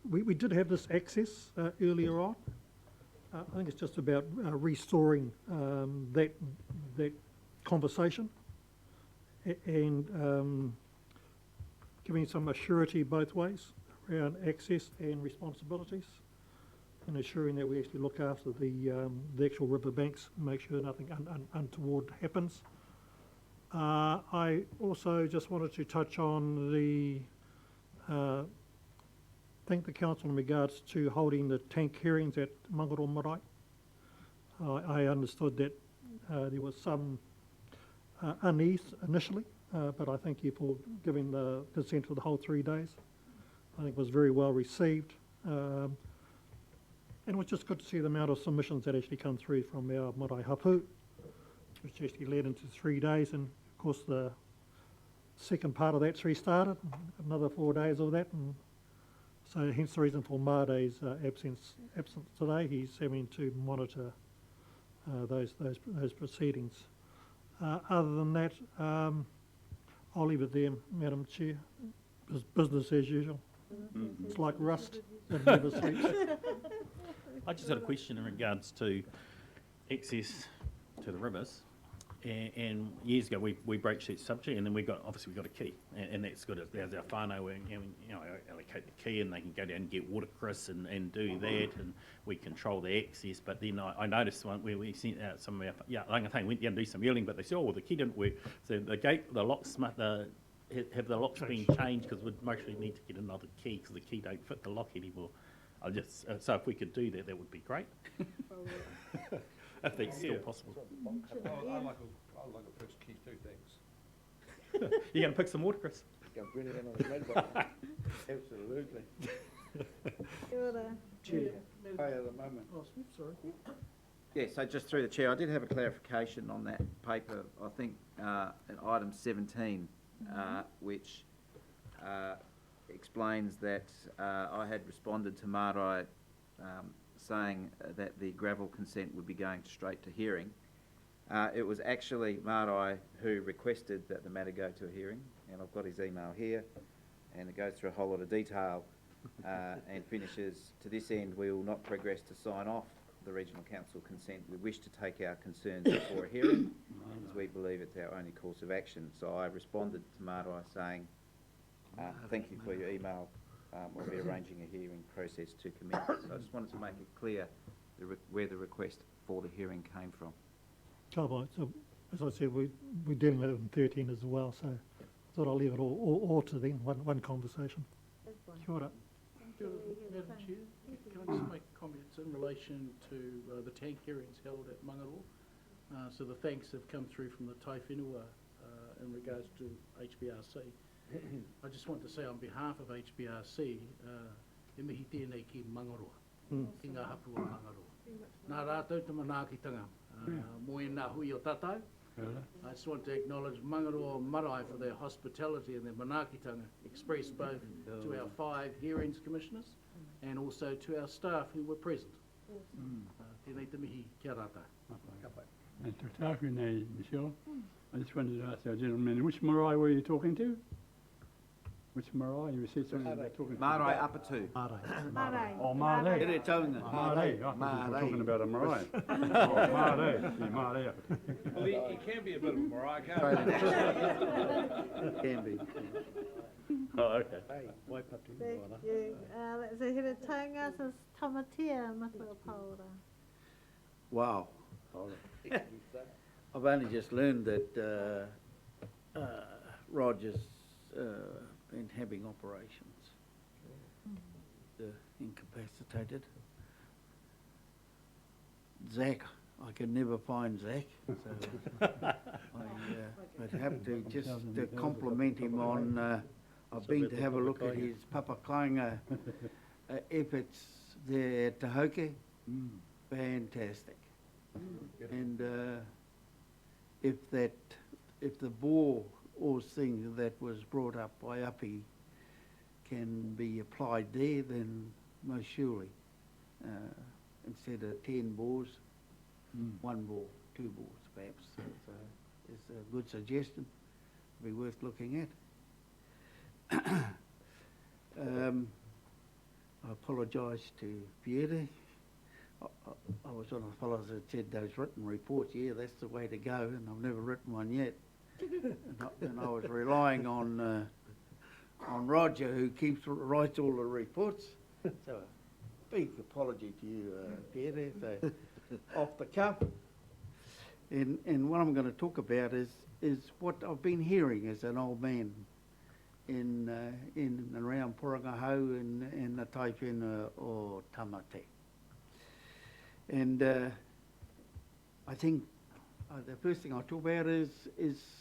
We did have this access earlier on. I think it's just about restoring that conversation and giving some assurity both ways around access and responsibilities, and assuring that we actually look after the actual river banks and make sure nothing untoward happens. I also just wanted to touch on thank the council in regards to holding the tank hearings at Mangaro Marae. I understood that there was some unease initially, but I thank you for giving the consent for the whole 3 days. I think it was very well received. And it was just good to see the amount of submissions that actually come through from our marae hapu, which actually led into 3 days. And of course the second part of that's restarted, another 4 days of that. And so hence the reason for Māre's absence today. He's having to monitor those proceedings. Other than that, I'll leave it there, Madam Chair. Business as usual. It's like rust that never sleeps. I just had a question in regards to access to the rivers. And years ago we broached that subject, and then we got a key, and that's good as our whānau, and allocate the key, and they can go down and get watercress and do that, and we control the access. But then I noticed one where we sent out some of our rangatahi went down and do some yelling, but they said, well, the key didn't work. So the gate, the locksmith, have the locks been changed, because we'd mostly need to get another key because the key don't fit the lock anymore. So if we could do that, that would be great. If that's still possible. I like a first key, 2 things. You're going to pick some water, Chris? Go bring it in on the red button. Absolutely. Chair. Hey, at the moment. Oh, sorry. Yeah, so just through the chair, I did have a clarification on that paper, I think, at item 17, which explains that I had responded to Māori saying that the gravel consent would be going straight to hearing. It was actually Maori who requested that the matter go to a hearing, and I've got his email here, and it goes through a whole lot of detail and finishes, to this end, we will not progress to sign off the Regional Council consent. We wish to take our concerns before a hearing, as we believe it's our only course of action. So I responded to Maori saying, thank you for your email. We'll be arranging a hearing process to commence. So I just wanted to make it clear where the request for the hearing came from. So as I said, we're dealing with it in 13 as well, so I thought I'll leave it all to then, one conversation. Kia ora. Madam Chair, can I just make comments in relation to the tank hearings held at Mangaro? So the thanks have come through from the Taiwhenua in regards to HBRC. I just want to say on behalf of HBRC, e mihi tēnei ki Mangaro, ki ngā hapua Mangaro. Nā rātou te manaakitanga, mo e nā hui o tātou. I just want to acknowledge Mangaro Marae for their hospitality and their manaakitanga expressed both to our 5 hearings commissioners and also to our staff who were present. Tēnei te mihi, kia rātou. And to tāwhenua, Michelle, I just wanted to ask our gentleman, which marae were you talking to? Which marae? You said something about talking to... Marae Apatu. Marae. Oh, Marae. Ere taunga. Marae. I thought you were talking about a marae. Oh, Marae. Yeah, Marae. Well, he can be a bit of a Mariah, can't he? Can be. Oh, okay. Thank you. Let's say here tanga says tamatia matua paura. Wow. I've only just learned that Roger's been having operations. Incapacitated. Zach, I can never find Zach, so I'd have to just compliment him on. I've been to have a look at his papakainga efforts there at Hawke. Fantastic. And if the bore or thing that was brought up by Uppy can be applied there, then most surely, instead of 10 bores, 1 bore, 2 bores perhaps. So it's a good suggestion, be worth looking at. I apologise to Pierre. I was one of the fellows that said those written reports, yeah, that's the way to go, and I've never written one yet. And I was relying on Roger, who writes all the reports. So a big apology to you, Pierre, so off the cuff. And what I'm going to talk about is what I've been hearing as an old man in and around Porangahau and the Taiwhenua or Tamate. And I think the first thing I'll talk about is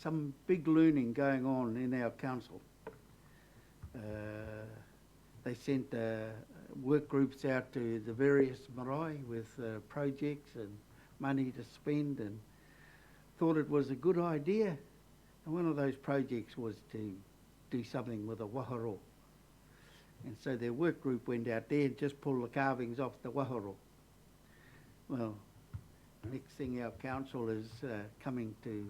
some big learning going on in our council. They sent work groups out to the various marae with projects and money to spend, and thought it was a good idea. And one of those projects was to do something with a waharo. And so their work group went out there and just pulled the carvings off the waharo. Well, next thing our council is coming to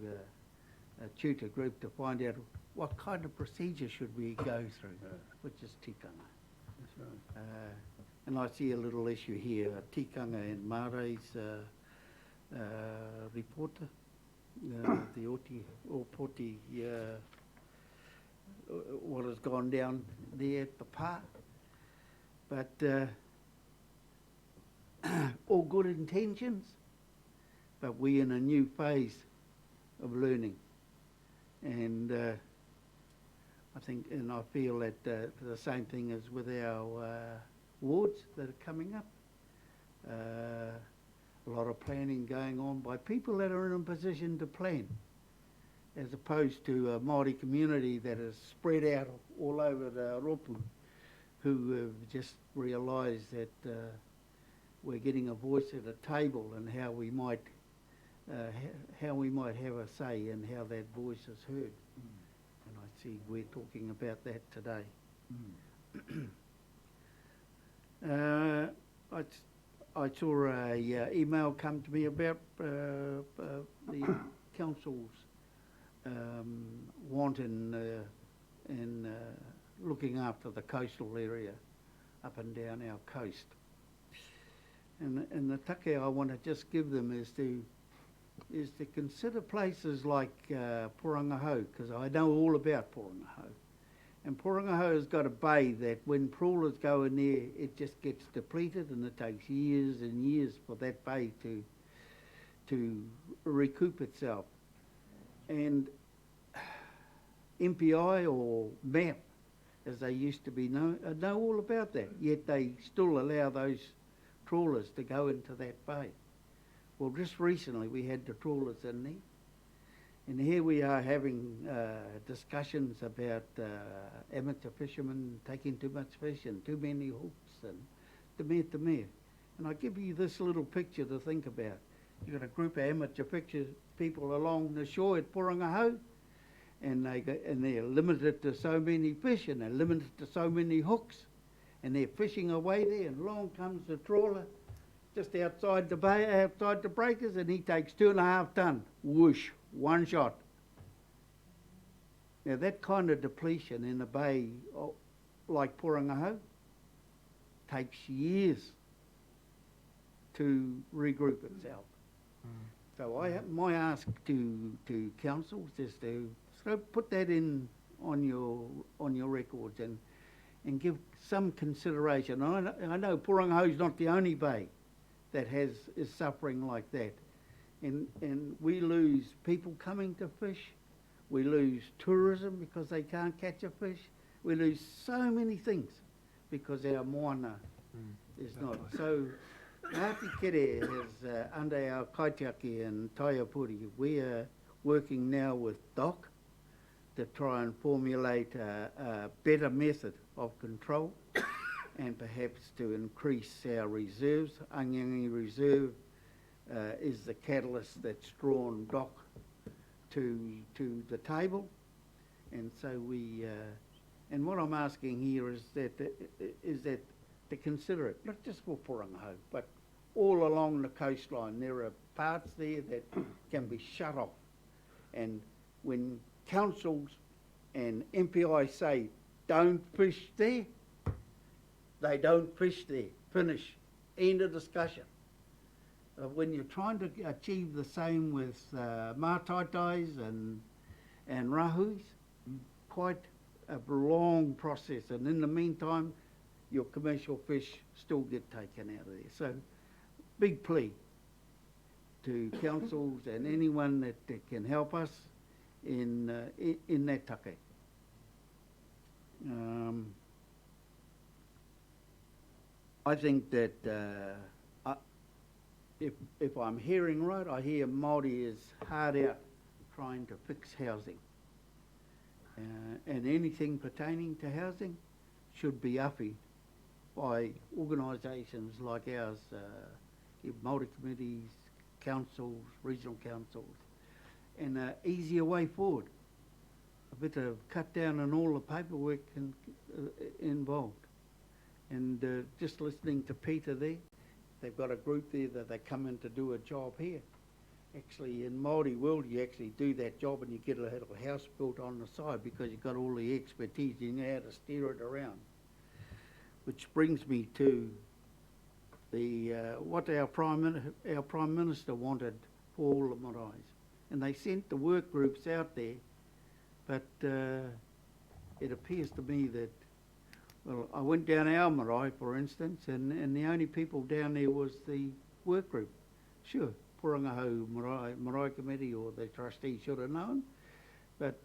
a tutor group to find out what kind of procedure should we go through, which is tikanga. That's right. And I see a little issue here, tikanga and Māoris Ripoata, the Opoti, what has gone down there at the park. But all good intentions, but we're in a new phase of learning. And I think, and I feel that the same thing is with our wards that are coming up. A lot of planning going on by people that are in a position to plan, as opposed to a Māori community that is spread out all over the Ropu, who have just realised that we're getting a voice at a table, and how we might have a say in how that voice is heard. And I see we're talking about that today. I saw a email come to me about the council's want in looking after the coastal area up and down our coast. And the take I want to just give them is to consider places like Porangahau, because I know all about Porangahau. And Porangahau has got a bay that when trawlers go in there, it just gets depleted, and it takes years and years for that bay to recoup itself. And MPI or MAP, as they used to be known, know all about that, yet they still allow those trawlers to go into that bay. Well, just recently we had the trawlers in there, and here we are having discussions about amateur fishermen taking too much fish and too many hooks and the mere. And I give you this little picture to think about. You've got a group of amateur people along the shore at Porangahau, and they're limited to so many fish, and they're limited to so many hooks, and they're fishing away there, and along comes the trawler just outside the bay, outside the breakers, and he takes 2.5 ton, whoosh, one shot. Now that kind of depletion in a bay like Porangahau takes years to regroup itself. So my ask to councils is to sort of put that in on your records and give some consideration. I know Porangahau is not the only bay that is suffering like that, and we lose people coming to fish, we lose tourism because they can't catch a fish, we lose so many things because our moana is not. So Ngāti Kere is under our kaitiaki and Taiapuri. We are working now with DOC to try and formulate a better method of control and perhaps to increase our reserves. Angiangi Reserve is the catalyst that's drawn DOC to the table. And so and what I'm asking here is that to consider it, not just for Porangahau, but all along the coastline. There are parts there that can be shut off. And when councils and MPI say, don't fish there, they don't fish there. Finish. End of discussion. When you're trying to achieve the same with mātaitais and rahuis, quite a long process. And in the meantime, your commercial fish still get taken out of there. So, big plea to councils and anyone that can help us in that take. I think that if I'm hearing right, I hear Māori is hard out trying to fix housing. And anything pertaining to housing should be upped by organisations like ours, Māori committees, councils, regional councils, and an easier way forward. A bit of cut down on all the paperwork involved. And just listening to Peter there, they've got a group there that they come in to do a job here. Actually, in Māori world, you actually do that job and you get a little house built on the side because you've got all the expertise, you know how to steer it around. Which brings me to the what our Prime Minister wanted for all the maraes. And they sent the work groups out there, but it appears to me that, well, I went down our marae, for instance, and the only people down there was the work group. Sure, Porangahau Marae Committee or the trustees should have known, but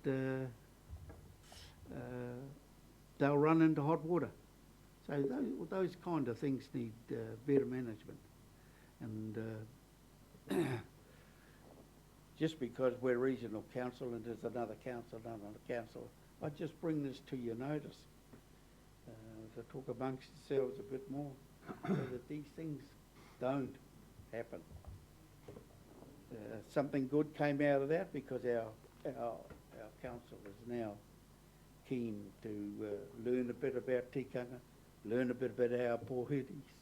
they'll run into hot water. So those kind of things need better management. And just because we're regional council and there's another council, I just bring this to your notice. To talk amongst yourselves a bit more so that these things don't happen. Something good came out of that because our council is now keen to learn a bit about tikanga, learn a bit about our pōheri's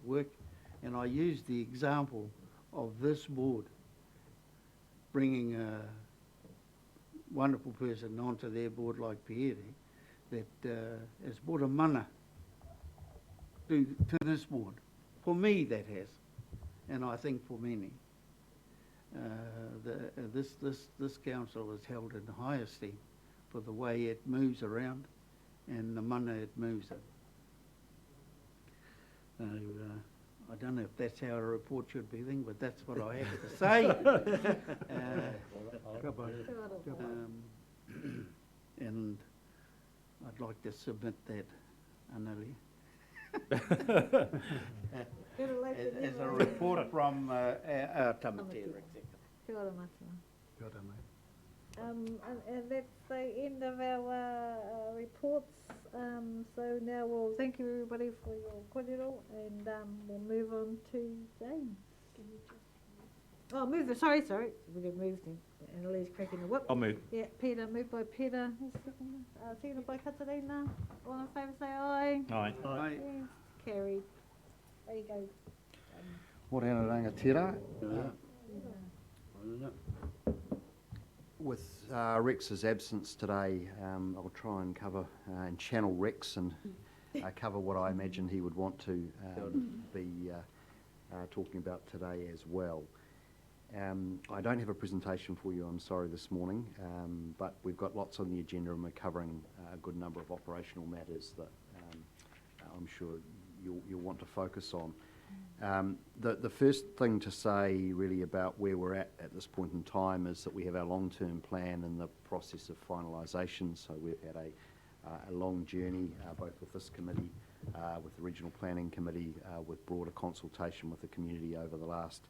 work, and I used the example of this board bringing a wonderful person onto their board like Pehere that has brought a mana to this board. For me, that has, and I think for many. This council is held in high esteem for the way it moves around and the mana it moves in. So, I don't know if that's how a report should be thing, but that's what I have to say. And I'd like to submit that, Annalie, as a report from our Tamatera executive. Kia ora mātua. Kia ora, mate. And that's the end of our reports. So now we'll thank you everybody for your kōrero, and we'll move on to James. Oh, move the, sorry, we can move then. Annalie's cracking the whip. I'll move. Yeah, Peter, moved by Peter. Seconded by Katarina. All in favour say aye. Aye. Aye. Yes, carried. There you go. Morena rangatira. With Rex's absence today, I'll try and cover and channel Rex and cover what I imagine he would want to be talking about today as well. I don't have a presentation for you, I'm sorry, this morning, but we've got lots on the agenda and we're covering a good number of operational matters that I'm sure you'll want to focus on. The first thing to say really about where we're at this point in time is that we have our long-term plan in the process of finalisation. So we've had a long journey both with this committee, with the Regional Planning Committee, with broader consultation with the community over the last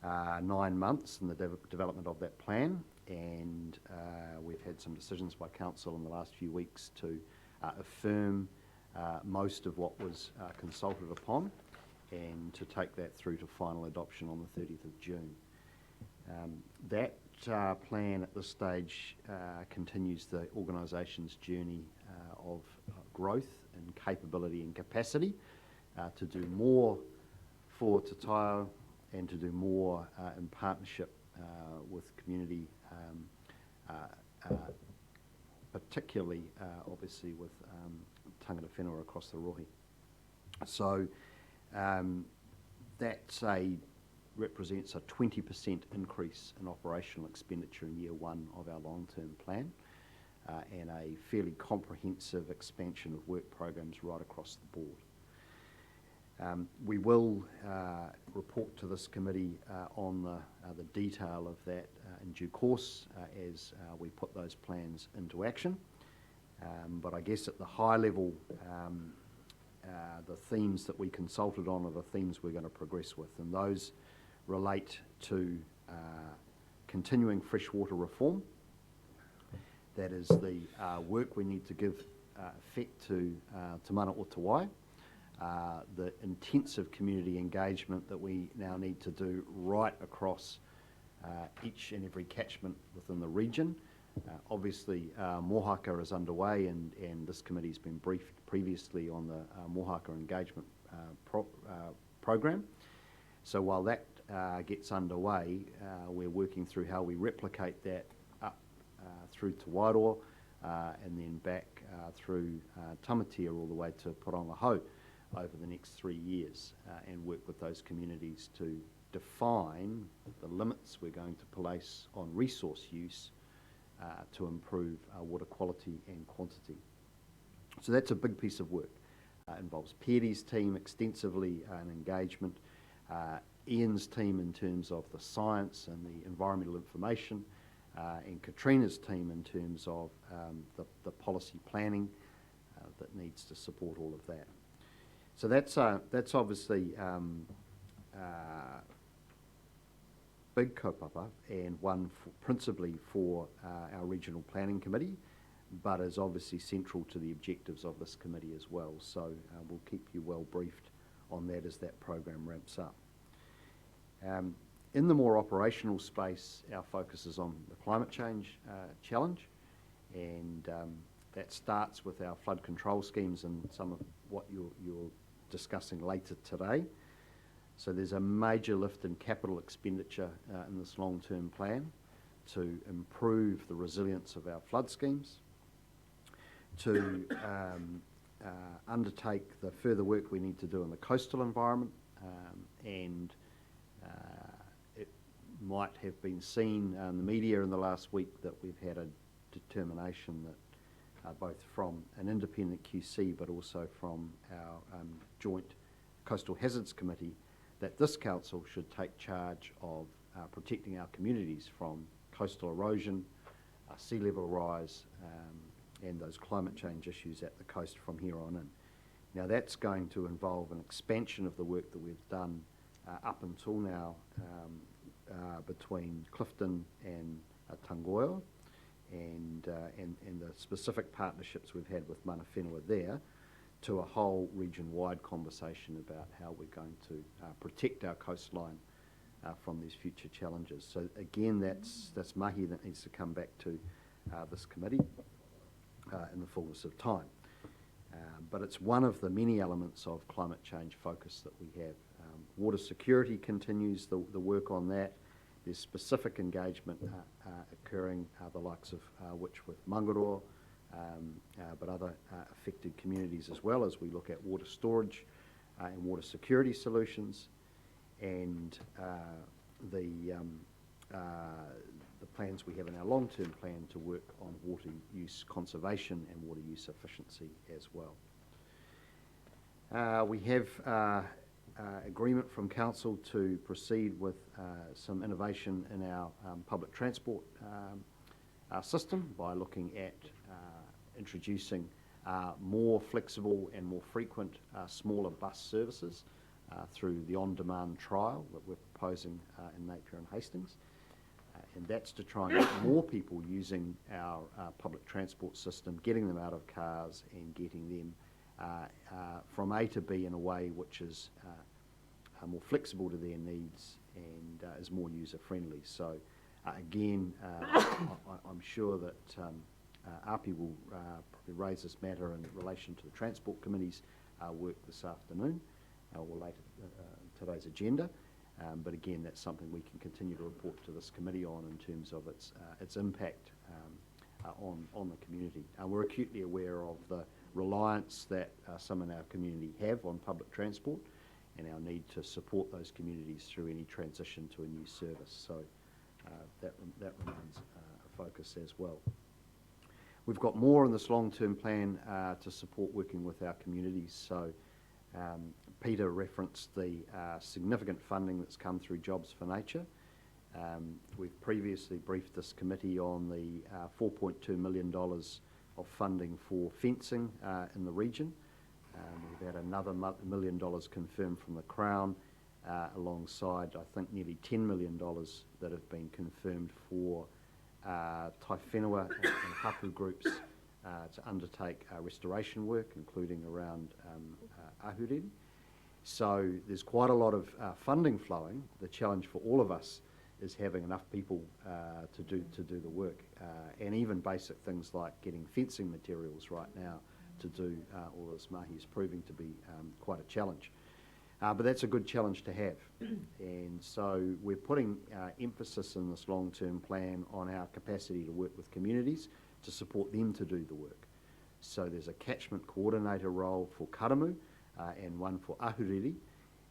9 months in the development of that plan, and we've had some decisions by Council in the last few weeks to affirm most of what was consulted upon, and to take that through to final adoption on the 30th of June. That plan at this stage continues the organisation's journey of growth and capability and capacity to do more for Te Taio and to do more in partnership with community, particularly obviously with Tangata Whenua across the Rohi. So that represents a 20% increase in operational expenditure in year one of our long-term plan, and a fairly comprehensive expansion of work programs right across the board. We will report to this committee on the detail of that in due course as we put those plans into action. But I guess at the high level, the themes that we consulted on are the themes we're going to progress with, and those relate to continuing freshwater reform. That is the work we need to give effect to Te Mana o Te Wai, the intensive community engagement that we now need to do right across each and every catchment within the region. Obviously, Mohaka is underway, and this committee's been briefed previously on the Mohaka engagement program. So while that gets underway, we're working through how we replicate that up through to Wairoa and then back through Tamatea all the way to Porongaho over the next 3 years, and work with those communities to define the limits we're going to place on resource use to improve water quality and quantity. So that's a big piece of work. Involves Peary's team extensively in engagement, Ian's team in terms of the science and the environmental information, and Katrina's team in terms of the policy planning that needs to support all of that. So that's obviously big kaupapa, and one principally for our Regional Planning Committee, but is obviously central to the objectives of this committee as well. So we'll keep you well briefed on that as that program ramps up. In the more operational space, our focus is on the climate change challenge, and That starts with our flood control schemes and some of what you're discussing later today. So there's a major lift in capital expenditure in this long-term plan to improve the resilience of our flood schemes, to undertake the further work we need to do in the coastal environment, and it might have been seen in the media in the last week that we've had a determination that both from an independent QC but also from our joint Coastal Hazards Committee, that this council should take charge of protecting our communities from coastal erosion, sea level rise, and those climate change issues at the coast from here on in. Now that's going to involve an expansion of the work that we've done up until now between Clifton and Takiwā, and the specific partnerships we've had with mana whenua there, to a whole region-wide conversation about how we're going to protect our coastline from these future challenges. So again, that's mahi that needs to come back to this committee in the fullness of time. But it's one of the many elements of climate change focus that we have. Water security continues the work on that. There's specific engagement occurring, the likes of which with Māori, but other affected communities as well, as we look at water storage and water security solutions, and the plans we have in our long-term plan to work on water use conservation and water use efficiency as well. We have agreement from Council to proceed with some innovation in our public transport system by looking at introducing more flexible and more frequent smaller bus services through the on-demand trial that we're proposing in Napier and Hastings. And that's to try and get more people using our public transport system, getting them out of cars and getting them from A to B in a way which is more flexible to their needs and is more user-friendly. So again, I'm sure that Api will probably raise this matter in relation to the Transport Committee's work this afternoon, or later today's agenda. But again, that's something we can continue to report to this committee on in terms of its impact on the community. We're acutely aware of the reliance that some in our community have on public transport, and our need to support those communities through any transition to a new service. So that remains a focus as well. We've got more in this long-term plan to support working with our communities. So Peter referenced the significant funding that's come through Jobs for Nature. We've previously briefed this committee on the $4.2 million of funding for fencing in the region. We've had another $1 million confirmed from the Crown, alongside I think nearly $10 million that have been confirmed for Taiwhenua and hapu groups to undertake restoration work, including around ahuriri. So there's quite a lot of funding flowing. The challenge for all of us is having enough people to do the work, and even basic things like getting fencing materials right now to do all this mahi is proving to be quite a challenge. But that's a good challenge to have. And so we're putting emphasis in this long-term plan on our capacity to work with communities to support them to do the work. So there's a Catchment Coordinator role for karamu and one for ahuriri,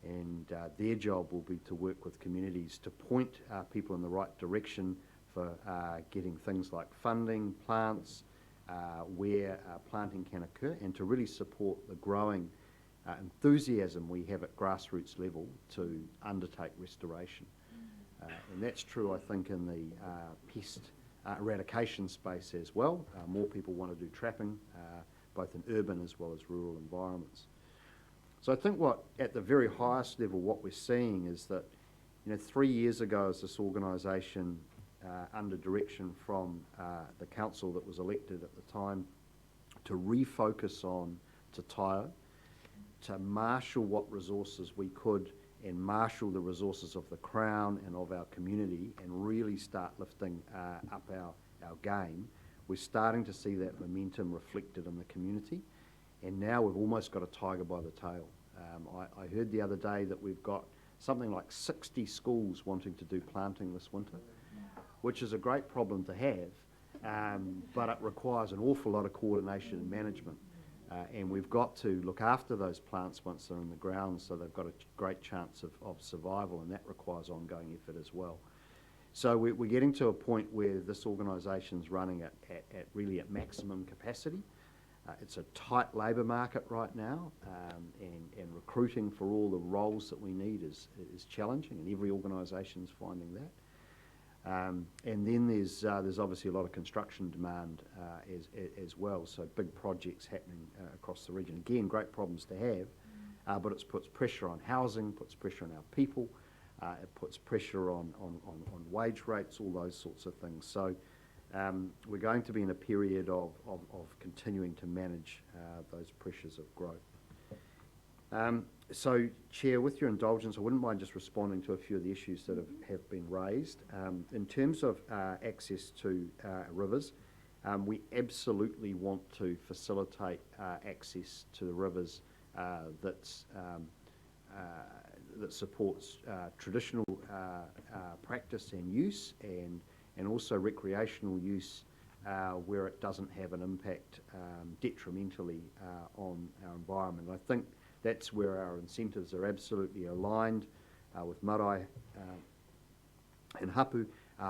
and their job will be to work with communities to point people in the right direction for getting things like funding, plants, where planting can occur, and to really support the growing enthusiasm we have at grassroots level to undertake restoration. And that's true, I think, in the pest eradication space as well. More people want to do trapping, both in urban as well as rural environments. So I think at the very highest level, what we're seeing is that, 3 years ago, as this organisation, under direction from the council that was elected at the time, to refocus on Te Taio, to marshal what resources we could and marshal the resources of the Crown and of our community, and really start lifting up our game. we're starting to see that momentum reflected in the community, and now we've almost got a tiger by the tail. I heard the other day that we've got something like 60 schools wanting to do planting this winter, which is a great problem to have, but it requires an awful lot of coordination and management. And we've got to look after those plants once they're in the ground so they've got a great chance of survival, and that requires ongoing effort as well. So we're getting to a point where this organisation's running at really at maximum capacity. It's a tight labour market right now, and recruiting for all the roles that we need is challenging, and every organisation's finding that. And then there's obviously a lot of construction demand as well, so big projects happening across the region. Again, great problems to have, but it puts pressure on housing, puts pressure on our people, it puts pressure on wage rates, all those sorts of things. So we're going to be in a period of continuing to manage those pressures of growth. So, Chair, with your indulgence, I wouldn't mind just responding to a few of the issues that have been raised. In terms of access to rivers, we absolutely want to facilitate access to the rivers that supports traditional practice and use, and also recreational use where it doesn't have an impact detrimentally on our environment. I think that's where our incentives are absolutely aligned with marae and hapu,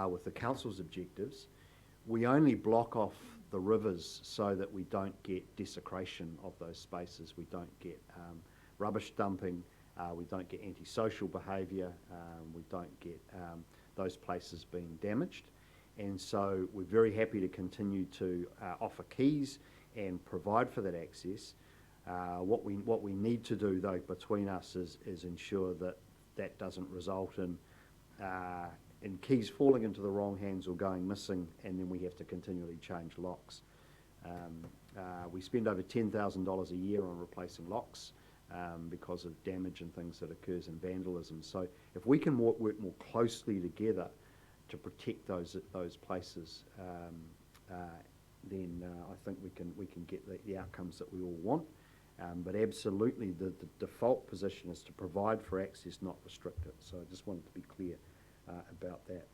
with the council's objectives. We only block off the rivers so that we don't get desecration of those spaces, we don't get rubbish dumping, we don't get antisocial behaviour, we don't get those places being damaged. And so we're very happy to continue to offer keys and provide for that access. What we need to do, though, between us is ensure that that doesn't result in keys falling into the wrong hands or going missing, and then we have to continually change locks. We spend over $10,000 a year on replacing locks because of damage and things that occurs in vandalism. So if we can work more closely together to protect those places, then I think we can get the outcomes that we all want. But absolutely, the default position is to provide for access, not restrict it. So I just wanted to be clear about that.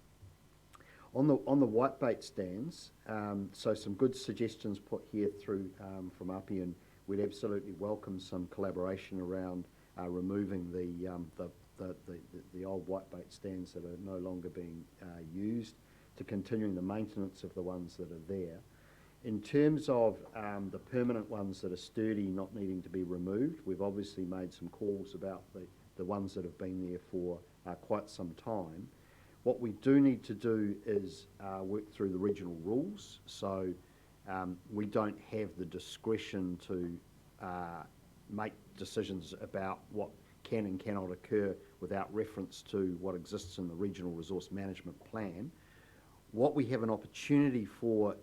On the whitebait stands, so some good suggestions put here through from Api, and we'd absolutely welcome some collaboration around removing the old whitebait stands that are no longer being used, to continuing the maintenance of the ones that are there. In terms of the permanent ones that are sturdy, not needing to be removed, we've obviously made some calls about the ones that have been there for quite some time. What we do need to do is work through the regional rules, so we don't have the discretion to make decisions about what can and cannot occur without reference to what exists in the Regional Resource Management Plan. What we have an opportunity for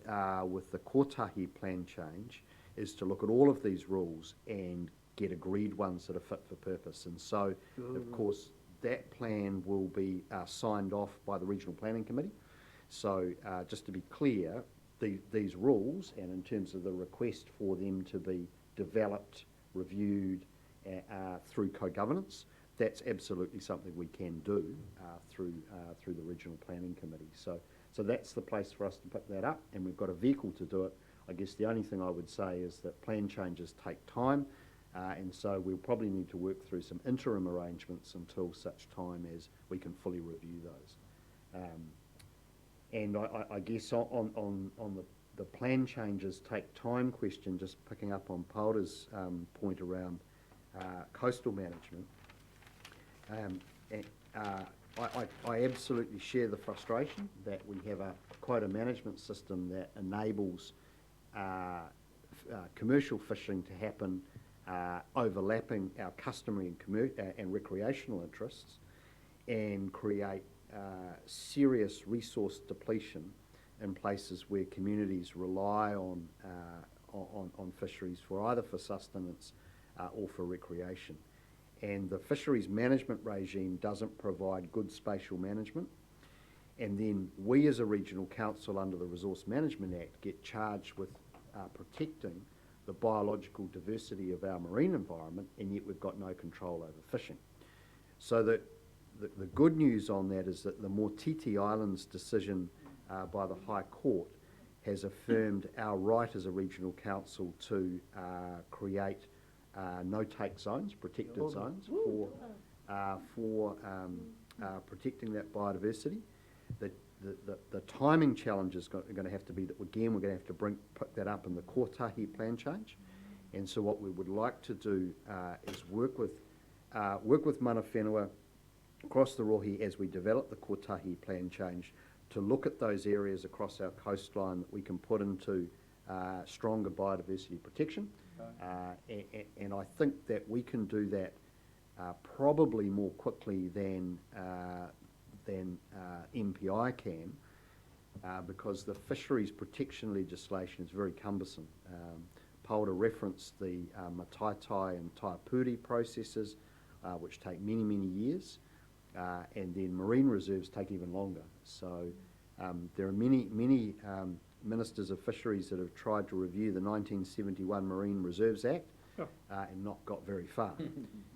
with the Kotahi plan change is to look at all of these rules and get agreed ones that are fit for purpose. And so, of course, that plan will be signed off by the Regional Planning Committee. So just to be clear, these rules, and in terms of the request for them to be developed, reviewed through co-governance, that's absolutely something we can do through the Regional Planning Committee. So that's the place for us to pick that up, and we've got a vehicle to do it. I guess the only thing I would say is that plan changes take time, and so we'll probably need to work through some interim arrangements until such time as we can fully review those. And I guess on the plan changes take time question, just picking up on Paula's point around coastal management, I absolutely share the frustration that we have a quota management system that enables commercial fishing to happen overlapping our customary and recreational interests, and create serious resource depletion in places where communities rely on fisheries either for sustenance or for recreation. And the fisheries management regime doesn't provide good spatial management, And then we as a regional council under the Resource Management Act get charged with protecting the biological diversity of our marine environment, and yet we've got no control over fishing. So the good news on that is that the Motiti Islands decision by the High Court has affirmed our right as a regional council to create no-take zones, protected zones, for protecting that biodiversity. The timing challenge is going to have to be that, again, we're going to have to put that up in the Kotahi plan change. And so what we would like to do is work with mana whenua across the rohe as we develop the Kotahi plan change to look at those areas across our coastline that we can put into stronger biodiversity protection. And I think that we can do that probably more quickly than MPI can, because the fisheries protection legislation is very cumbersome. Paula referenced the Mataitai and Taipuri processes, which take many, many years, and then marine reserves take even longer. So there are many ministers of fisheries that have tried to review the 1971 Marine Reserves Act and not got very far.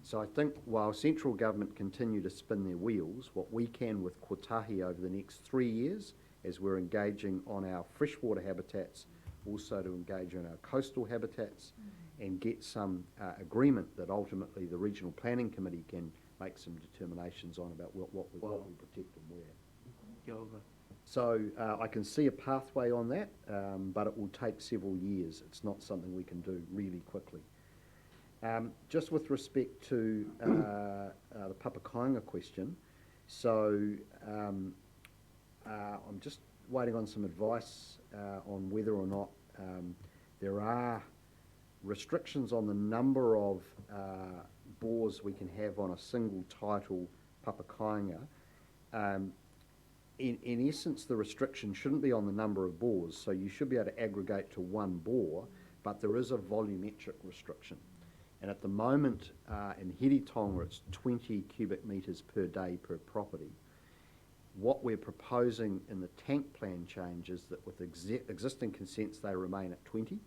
So I think while central government continue to spin their wheels, what we can with Kotahi over the next 3 years, as we're engaging on our freshwater habitats, also to engage on our coastal habitats, and get some agreement that ultimately the Regional Planning Committee can make some determinations on about what we protect and where. So I can see a pathway on that, but it will take several years. It's not something we can do really quickly. Just with respect to the Papakainga question, so I'm just waiting on some advice on whether or not there are restrictions on the number of bores we can have on a single title Papakainga. In essence, the restriction shouldn't be on the number of bores, so you should be able to aggregate to one bore, but there is a volumetric restriction. And at the moment, in Hiritonga, it's 20 cubic metres per day per property. What we're proposing in the tank plan change is that with existing consents, they remain at 20.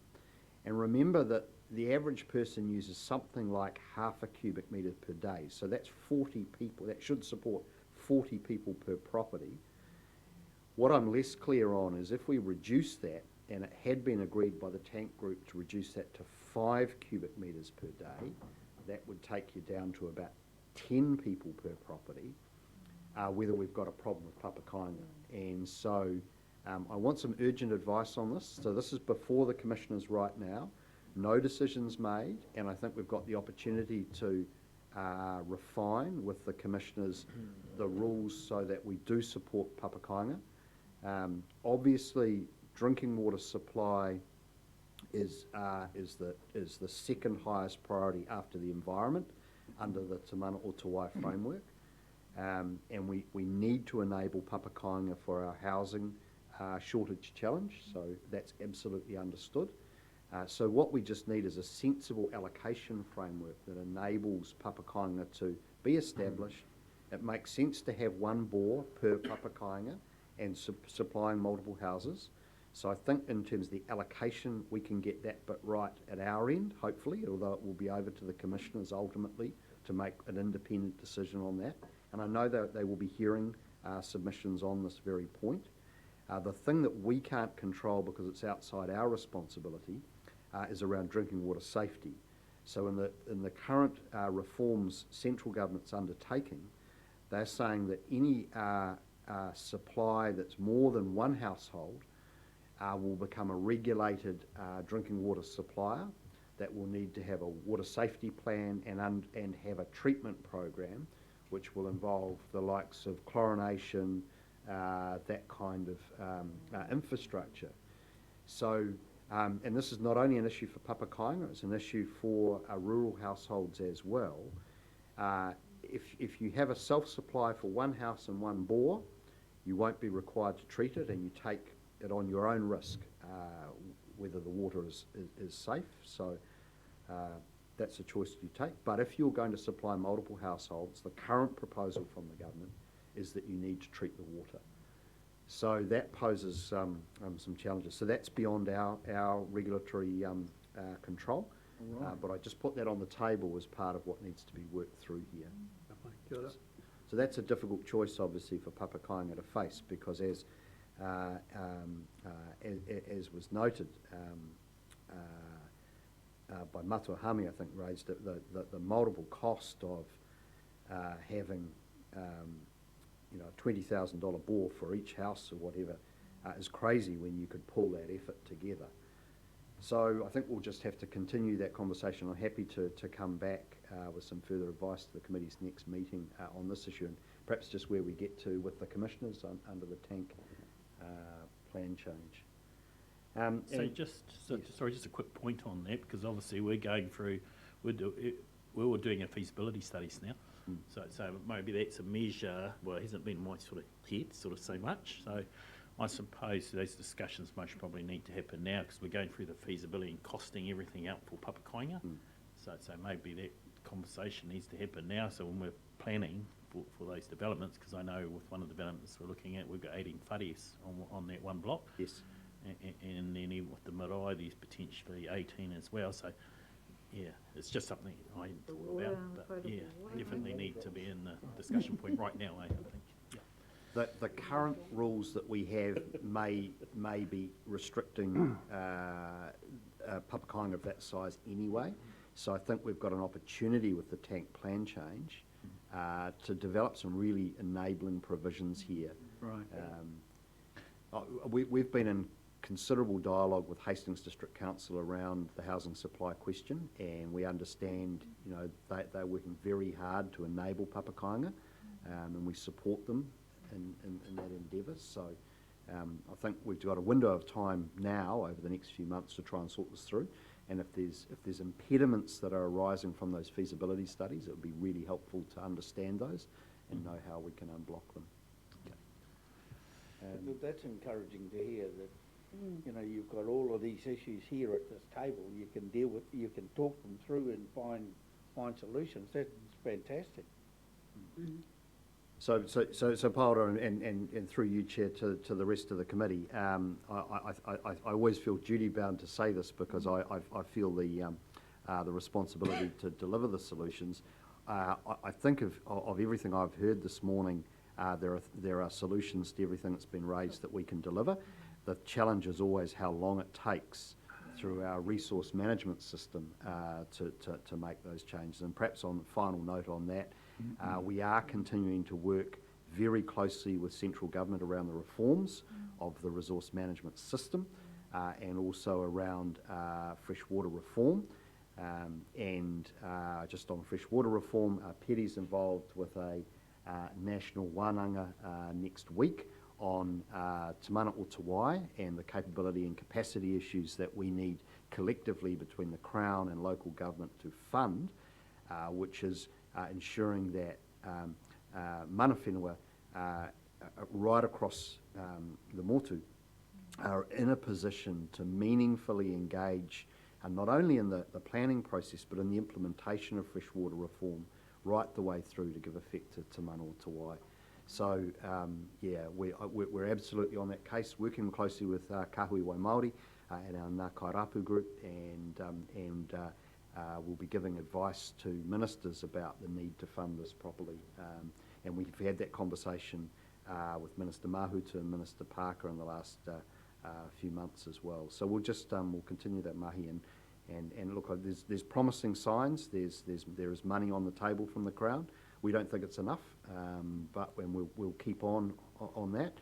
And remember that the average person uses something like half a cubic metre per day. So that's 40 people. That should support 40 people per property. What I'm less clear on is if we reduce that, and it had been agreed by the tank group to reduce that to 5 cubic metres per day, that would take you down to about 10 people per property, whether we've got a problem with Papakainga. And so I want some urgent advice on this. So this is before the commissioners right now. No decisions made, and I think we've got the opportunity to refine with the commissioners the rules so that we do support Papakainga. Obviously, drinking water supply is the second highest priority after the environment under the Te Mana o Te Wai framework. And we need to enable Papakainga for our housing shortage challenge, so that's absolutely understood. So what we just need is a sensible allocation framework that enables Papakainga to be established. It makes sense to have one bore per Papakainga and supplying multiple houses. So I think in terms of the allocation, we can get that bit right at our end, hopefully, although it will be over to the commissioners ultimately to make an independent decision on that. And I know that they will be hearing submissions on this very point. The thing that we can't control because it's outside our responsibility is around drinking water safety. So in the current reforms central government's undertaking, they're saying that any supply that's more than one household will become a regulated drinking water supplier that will need to have a water safety plan and have a treatment program which will involve the likes of chlorination, that kind of infrastructure. So, and this is not only an issue for Papakainga, it's an issue for rural households as well. If you have a self-supply for one house and one bore, you won't be required to treat it, and you take it on your own risk whether the water is safe. So that's a choice you take. But if you're going to supply multiple households, the current proposal from the government is that you need to treat the water. So that poses some challenges. So that's beyond our regulatory control. But I just put that on the table as part of what needs to be worked through here. Kia ora. So that's a difficult choice, obviously, for Papakainga to face, because as was noted by Matua Hami, I think, raised it, the multiple cost of having a $20,000 bore for each house or whatever is crazy when you could pull that effort together. So I think we'll just have to continue that conversation. I'm happy to come back with some further advice to the committee's next meeting on this issue, and perhaps just where we get to with the commissioners under the tank plan change. Sorry, just a quick point on that, because obviously we're going through, we're doing our feasibility studies now. So maybe that's a measure. Well, it hasn't been my sort of head so much. So I suppose those discussions most probably need to happen now, because we're going through the feasibility and costing everything out for Papakainga. So maybe that conversation needs to happen now. So when we're planning for those developments, because I know with one of the developments we're looking at, we've got 18 whares on that one block. Yes. And then even with the marae, there's potentially 18 as well. So yeah, it's just something I hadn't thought about, but yeah, definitely need to be in the discussion point right now, I think. Yeah. The current rules that we have may be restricting Papakainga of that size anyway. So I think we've got an opportunity with the tank plan change to develop some really enabling provisions here. Right. We've been in considerable dialogue with Hastings District Council around the housing supply question, and we understand, they're working very hard to enable Papakainga, and we support them in that endeavour. So I think we've got a window of time now over the next few months to try and sort this through. And if there's impediments that are arising from those feasibility studies, it would be really helpful to understand those and know how we can unblock them. That's encouraging to hear that, you've got all of these issues here at this table. You can deal with, you can talk them through and find solutions. That's fantastic. So Paula, and through you, Chair, to the rest of the committee, I always feel duty bound to say this, because I feel the responsibility to deliver the solutions. I think of everything I've heard this morning, there are solutions to everything that's been raised that we can deliver. The challenge is always how long it takes through our resource management system to make those changes. And perhaps on the final note on that, we are continuing to work very closely with central government around the reforms of the resource management system, and also around freshwater reform. Just on freshwater reform, Peri's involved with a national wānanga next week on Te Mana o Te Wai and the capability and capacity issues that we need collectively between the Crown and local government to fund, which is ensuring that mana whenua right across the motu are in a position to meaningfully engage not only in the planning process but in the implementation of freshwater reform right the way through to give effect to Te Mana o Te Wai. So we're absolutely on that case, working closely with Kahui Wai Māori and our Ngā Kairapu group, and we'll be giving advice to ministers about the need to fund this properly. And we've had that conversation with Minister Mahuta and Minister Parker in the last few months as well. So we'll just we'll continue that mahi, and look, there's promising signs. There is money on the table from the Crown. We don't think it's enough, but we'll keep on that.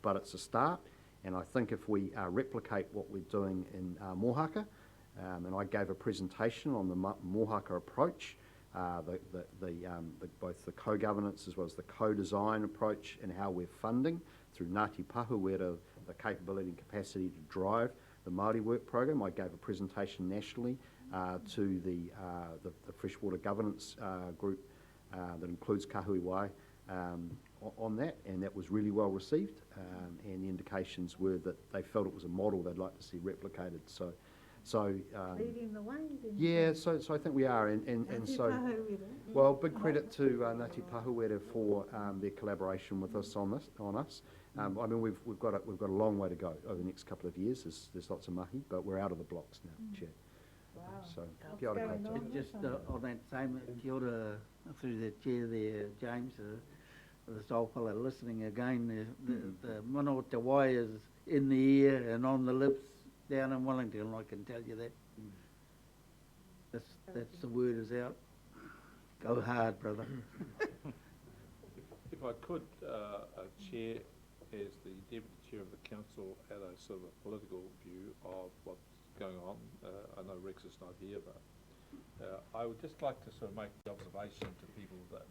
But it's a start, and I think if we replicate what we're doing in Mohaka, and I gave a presentation on the Mohaka approach, both the co-governance as well as the co-design approach, and how we're funding through Ngāti Pahuera the capability and capacity to drive the Māori work program. I gave a presentation nationally to the freshwater governance group that includes Kahui Wai on that, and that was really well received, and the indications were that they felt it was a model they'd like to see replicated. So leading the way, then. yeah, so I think we are, and so well, big credit to Ngāti Pahuera for their collaboration with us on us, I mean, we've got a long way to go over the next couple of years. There's lots of mahi, but we're out of the blocks now, Chair. Wow. So, What's kia ora going koutou. on? And just on that same, kia ora, through the chair there, James, this old fella listening again, the mana o te wai is in the ear and on the lips down in Wellington, I can tell you that. That's the word is out. Go hard, brother. If I could, Chair, as the Deputy Chair of the Council, add a sort of a political view of what's going on. I know Rex is not here, but I would just like to sort of make the observation to people that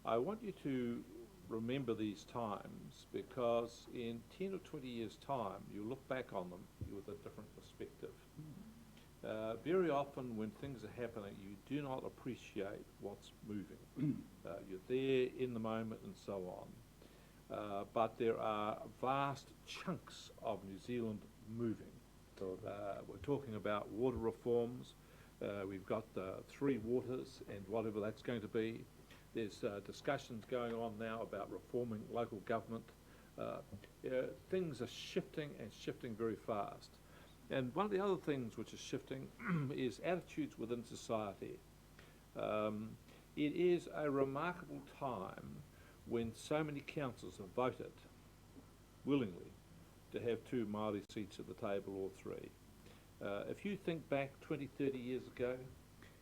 I want you to remember these times, because in 10 or 20 years' time, you look back on them with a different perspective. Very often when things are happening, you do not appreciate what's moving. You're there in the moment and so on. But there are vast chunks of New Zealand moving. We're talking about water reforms. We've got the 3 waters and whatever that's going to be. There's discussions going on now about reforming local government. Things are shifting and shifting very fast. And one of the other things which is shifting is attitudes within society. It is a remarkable time when so many councils have voted willingly to have 2 Māori seats at the table or 3. If you think back 20, 30 years ago,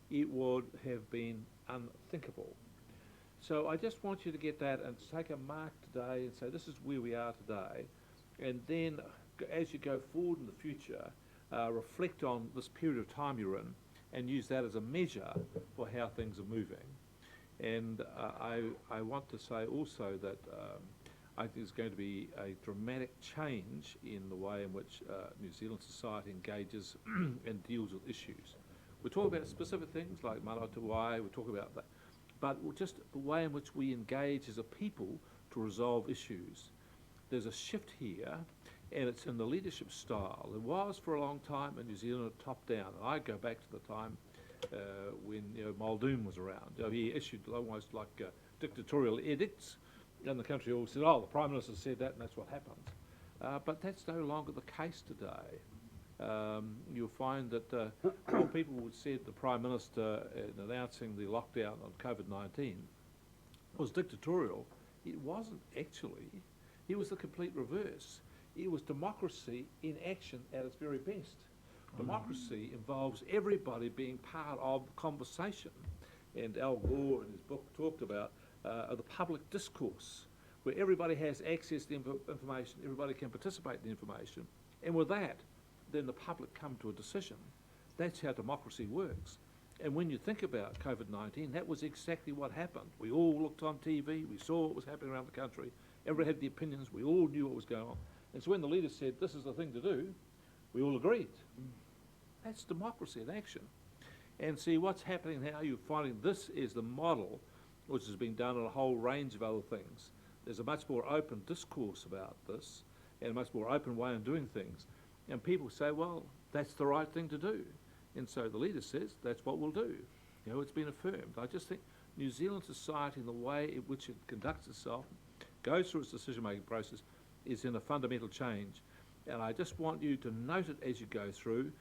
it would have been unthinkable. So I just want you to get that and take a mark today and say this is where we are today, and then as you go forward in the future, reflect on this period of time you're in and use that as a measure for how things are moving. And I want to say also that I think there's going to be a dramatic change in the way in which New Zealand society engages and deals with issues. We talk about specific things like mana o te wai, we talk about that, but just the way in which we engage as a people to resolve issues. There's a shift here, and it's in the leadership style. It was for a long time in New Zealand top-down, and I go back to the time when Muldoon was around. He issued almost like dictatorial edicts, and the country all said, oh, the Prime Minister said that, and that's what happened. But that's no longer the case today. You'll find that while people would said the Prime Minister in announcing the lockdown on COVID-19 was dictatorial, it wasn't actually. It was the complete reverse. It was democracy in action at its very best. Democracy involves everybody being part of the conversation. And Al Gore in his book talked about the public discourse, where everybody has access to information, everybody can participate in the information, and with that, then the public come to a decision. That's how democracy works. And when you think about COVID-19, that was exactly what happened. We all looked on TV, we saw what was happening around the country, everybody had the opinions, we all knew what was going on. And so when the leaders said, this is the thing to do, we all agreed. That's democracy in action. And see, what's happening now, you're finding this is the model which has been done on a whole range of other things. There's a much more open discourse about this and a much more open way of doing things. And people say, well, that's the right thing to do. And so the leader says, that's what we'll do. You know, it's been affirmed. I just think New Zealand society, in the way in which it conducts itself, goes through its decision-making process, is in a fundamental change. And I just want you to note it as you go through,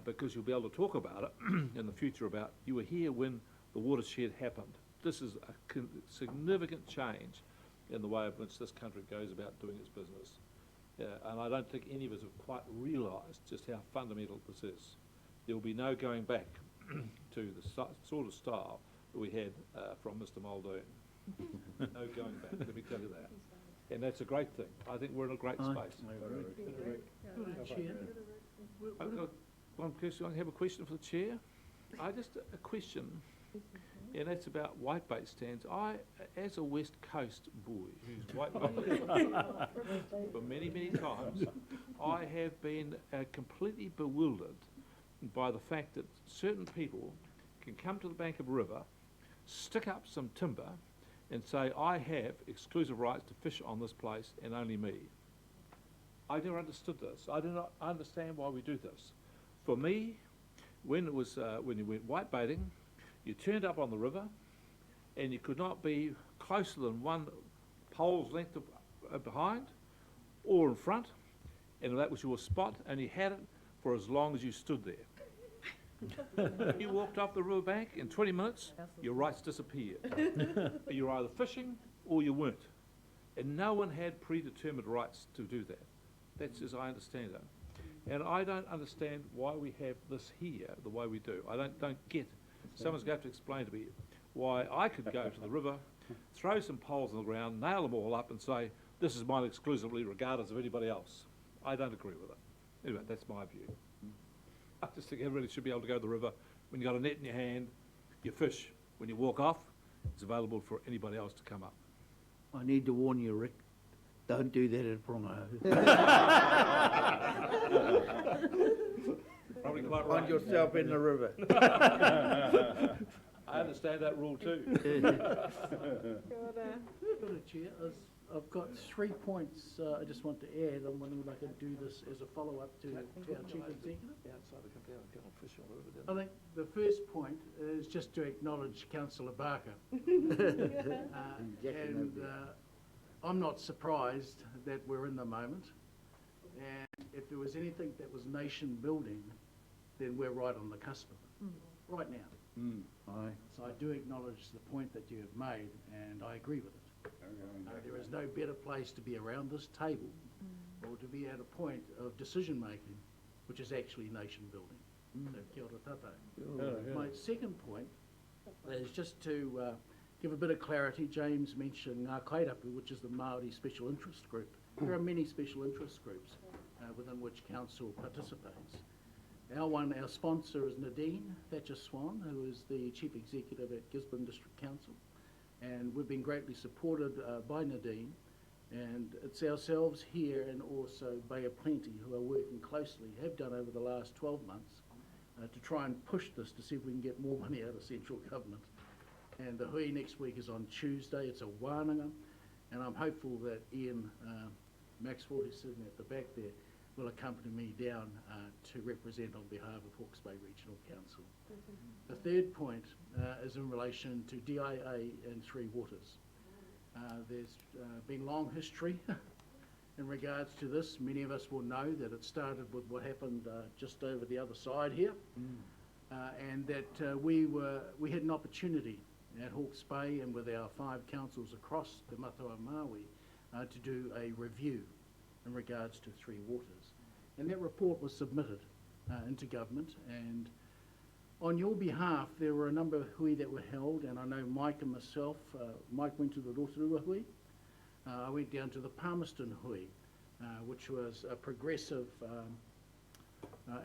because you'll be able to talk about it in the future about, you were here when the watershed happened. This is a significant change in the way in which this country goes about doing its business. And I don't think any of us have quite realised just how fundamental this is. There will be no going back to the sort of style that we had from Mr. Muldoon. No going back, let me tell you that. And that's a great thing. I think we're in a great space. Chair. I've got one question. I have a question for the chair. A question, and that's about whitebait stands. As a West Coast boy who's whitebait for many, many times, I have been completely bewildered by the fact that certain people can come to the bank of a river, stick up some timber, and say, I have exclusive rights to fish on this place and only me. I never understood this. I do not understand why we do this. For me, when you went whitebaiting, you turned up on the river and you could not be closer than one pole's length behind, or in front, and that was your spot, and you had it for as long as you stood there. You walked off the riverbank, in 20 minutes, your rights disappeared. You're either fishing or you weren't. And no one had predetermined rights to do that. That's as I understand it. And I don't understand why we have this here the way we do. I don't get. Someone's going to have to explain to me why I could go to the river, throw some poles on the ground, nail them all up and say, this is mine exclusively regardless of anybody else. I don't agree with it. Anyway, that's my view. I just think everybody should be able to go to the river. When you've got a net in your hand, you fish. When you walk off, it's available for anybody else to come up. I need to warn you, Rick, don't do that at Prongo. Probably quite right. Find yourself in the river. I understand that rule too. Chair, I've got 3 points I just want to add. I'm wondering if I can do this as a follow-up to our Chief Executive. I think the first point is just to acknowledge Councillor Barker. I'm not surprised that we're in the moment. And if there was anything that was nation building, then we're right on the cusp of it, right now. Aye. So I do acknowledge the point that you have made, and I agree with it. There is no better place to be around this table or to be at a point of decision making, which is actually nation building. So kia ora tātou. My second point is just to give a bit of clarity. James mentioned Ngā Kairapu, which is the Maori special interest group. There are many special interest groups within which council participates. Our sponsor is Nadine Thatcher-Swan, who is the Chief Executive at Gisborne District Council. And we've been greatly supported by Nadine, and it's ourselves here and also Bay of Plenty who are working closely, have done over the last 12 months, to try and push this to see if we can get more money out of central government. And the hui next week is on Tuesday. It's a wānanga, and I'm hopeful that Ian Maxwell, who's sitting at the back there, will accompany me down to represent on behalf of Hawke's Bay Regional Council. The third point is in relation to DIA and Three Waters. There's been long history in regards to this. Many of us will know that it started with what happened just over the other side here, and that we had an opportunity at Hawke's Bay and with our 5 councils across the Matawa Maui to do a review in regards to Three Waters. And that report was submitted into government, and on your behalf there were a number of hui that were held, and I know Mike and myself, Mike went to the Rotorua hui, I went down to the Palmerston hui, which was a progressive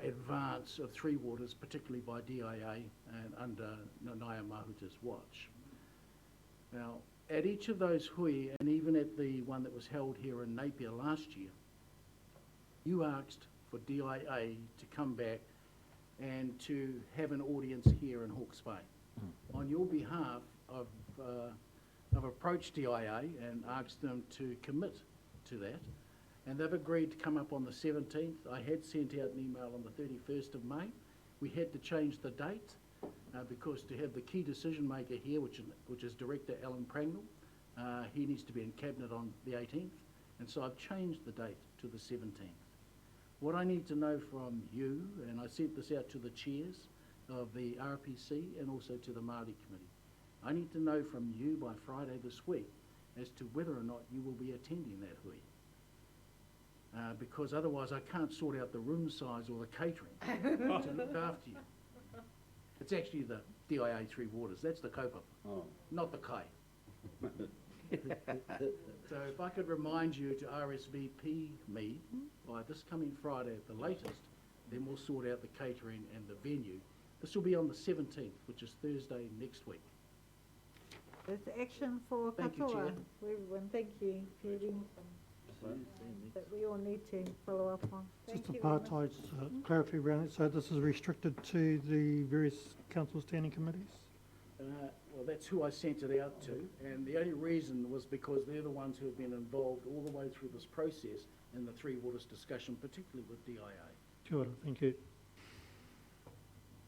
advance of Three Waters, particularly by DIA and under Nanaia Mahuta's watch. Now, at each of those hui, and even at the one that was held here in Napier last year, you asked for DIA to come back and to have an audience here in Hawke's Bay. On your behalf, I've approached DIA and asked them to commit to that, and they've agreed to come up on the 17th. I had sent out an email on the 31st of May. We had to change the date because to have the key decision maker here, which is Director Alan Prangnell, he needs to be in Cabinet on the 18th, and so I've changed the date to the 17th. What I need to know from you, and I sent this out to the chairs of the RPC and also to the Māori Committee, I need to know from you by Friday this week as to whether or not you will be attending that hui. Because otherwise I can't sort out the room size or the catering to look after you. It's actually the DIA Three Waters, that's the kaupapa, not the kai. So if I could remind you to RSVP me by this coming Friday at the latest, then we'll sort out the catering and the venue. This will be on the 17th, which is Thursday next week. There's action for Thank you, katoa Chair. for everyone. Thank you for having that we all need to follow up on. Just Thank you. apartheid clarity around it, so this is restricted to the various council standing committees? Well, that's who I sent it out to, and the only reason was because they're the ones who have been involved all the way through this process in the Three Waters discussion, particularly with DIA. Kia ora, thank you.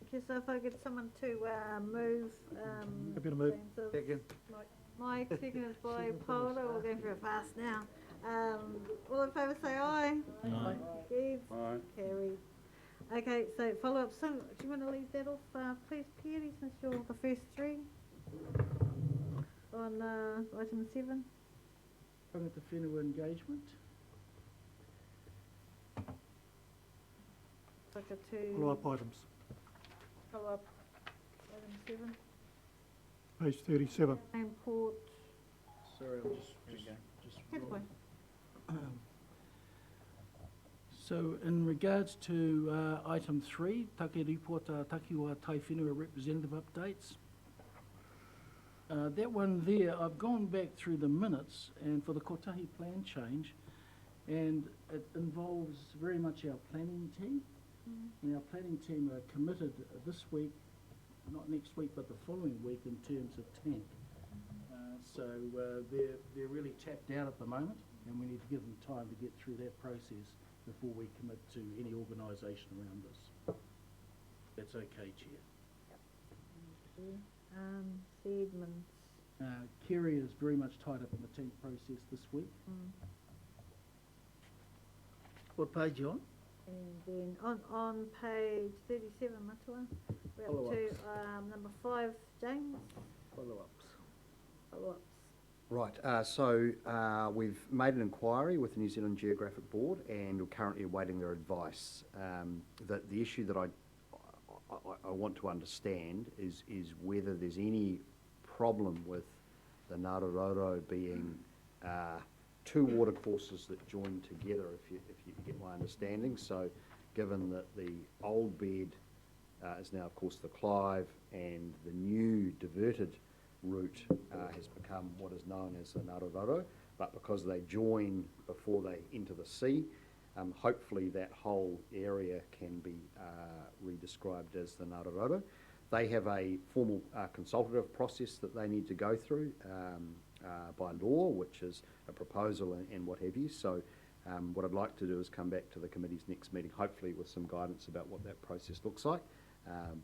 Okay, so if I get someone to move. Happy to move. plans of Second. Mike, seconded by Paula. We're going very fast now. All in favour say aye. Aye. Against? Aye. Carried. Okay, so follow up. So, do you want to leave that off, please, Pierre, since you're the first three? On item 7. Tangata Whenua engagement. Follow-up items, Follow up. Item 7. page 37. And port. Sorry, I'm just Here's one. So in regards to item 3, Ripoata Takiwā Taiwhenua representative updates. That one there, I've gone back through the minutes and for the Kotahi plan change, and it involves very much our planning team. And our planning team are committed this week, not next week, but the following week in terms of tank. So they're really tapped out at the moment, and we need to give them time to get through that process before we commit to any organisation around this. That's okay, Chair. Sedmans. Kerry is very much tied up in the tank process this week. What page you on? And then on page 37, Matua, we're up to number 5, James. Follow-ups. Follow-ups. Right, so we've made an inquiry with the New Zealand Geographic Board and we're currently awaiting their advice. The issue that I want to understand is whether there's any problem with the Ngārororo being two watercourses that join together, if you get my understanding. So given that the old bed is now of course the Clive and the new diverted route has become what is known as the Ngārororo, but because they join before they enter the sea, hopefully that whole area can be re-described as the Ngārororo. They have a formal consultative process that they need to go through by law, which is a proposal and what have you. So what I'd like to do is come back to the committee's next meeting, hopefully with some guidance about what that process looks like.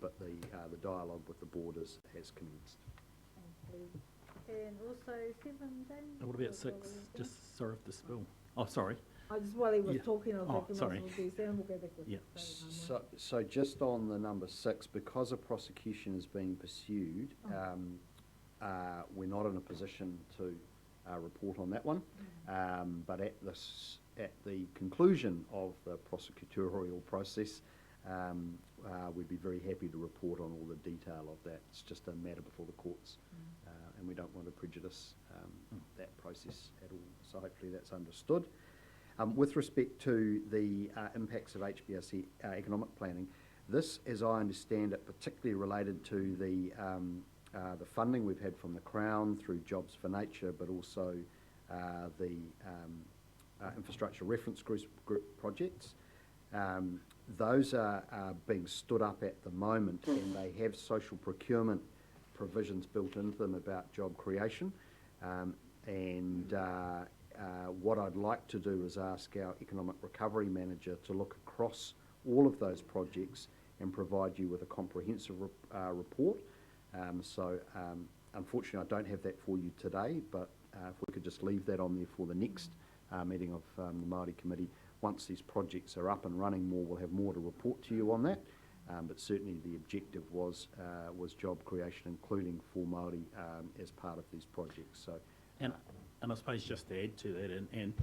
But the dialogue with the board has commenced. And also 7, James. What about 6? Just sorry if the spill. Oh, sorry. I just, while he was talking, I was Oh, thinking, sorry. we'll go back with Yeah. So just on the number 6, because a prosecution is being pursued, we're not in a position to report on that one. But at the conclusion of the prosecutorial process, we'd be very happy to report on all the detail of that. It's just a matter before the courts, and we don't want to prejudice that process at all. So hopefully that's understood. With respect to the impacts of HBRC economic planning, this, as I understand it, particularly related to the funding we've had from the Crown through Jobs for Nature, but also the infrastructure reference group projects. Those are being stood up at the moment, and they have social procurement provisions built into them about job creation. What I'd like to do is ask our economic recovery manager to look across all of those projects and provide you with a comprehensive report. Unfortunately, I don't have that for you today, but if we could just leave that on there for the next meeting of the Māori Committee. Once these projects are up and running more, we'll have more to report to you on that. But certainly the objective was job creation, including for Māori as part of these projects. So, And I suppose just to add to that, and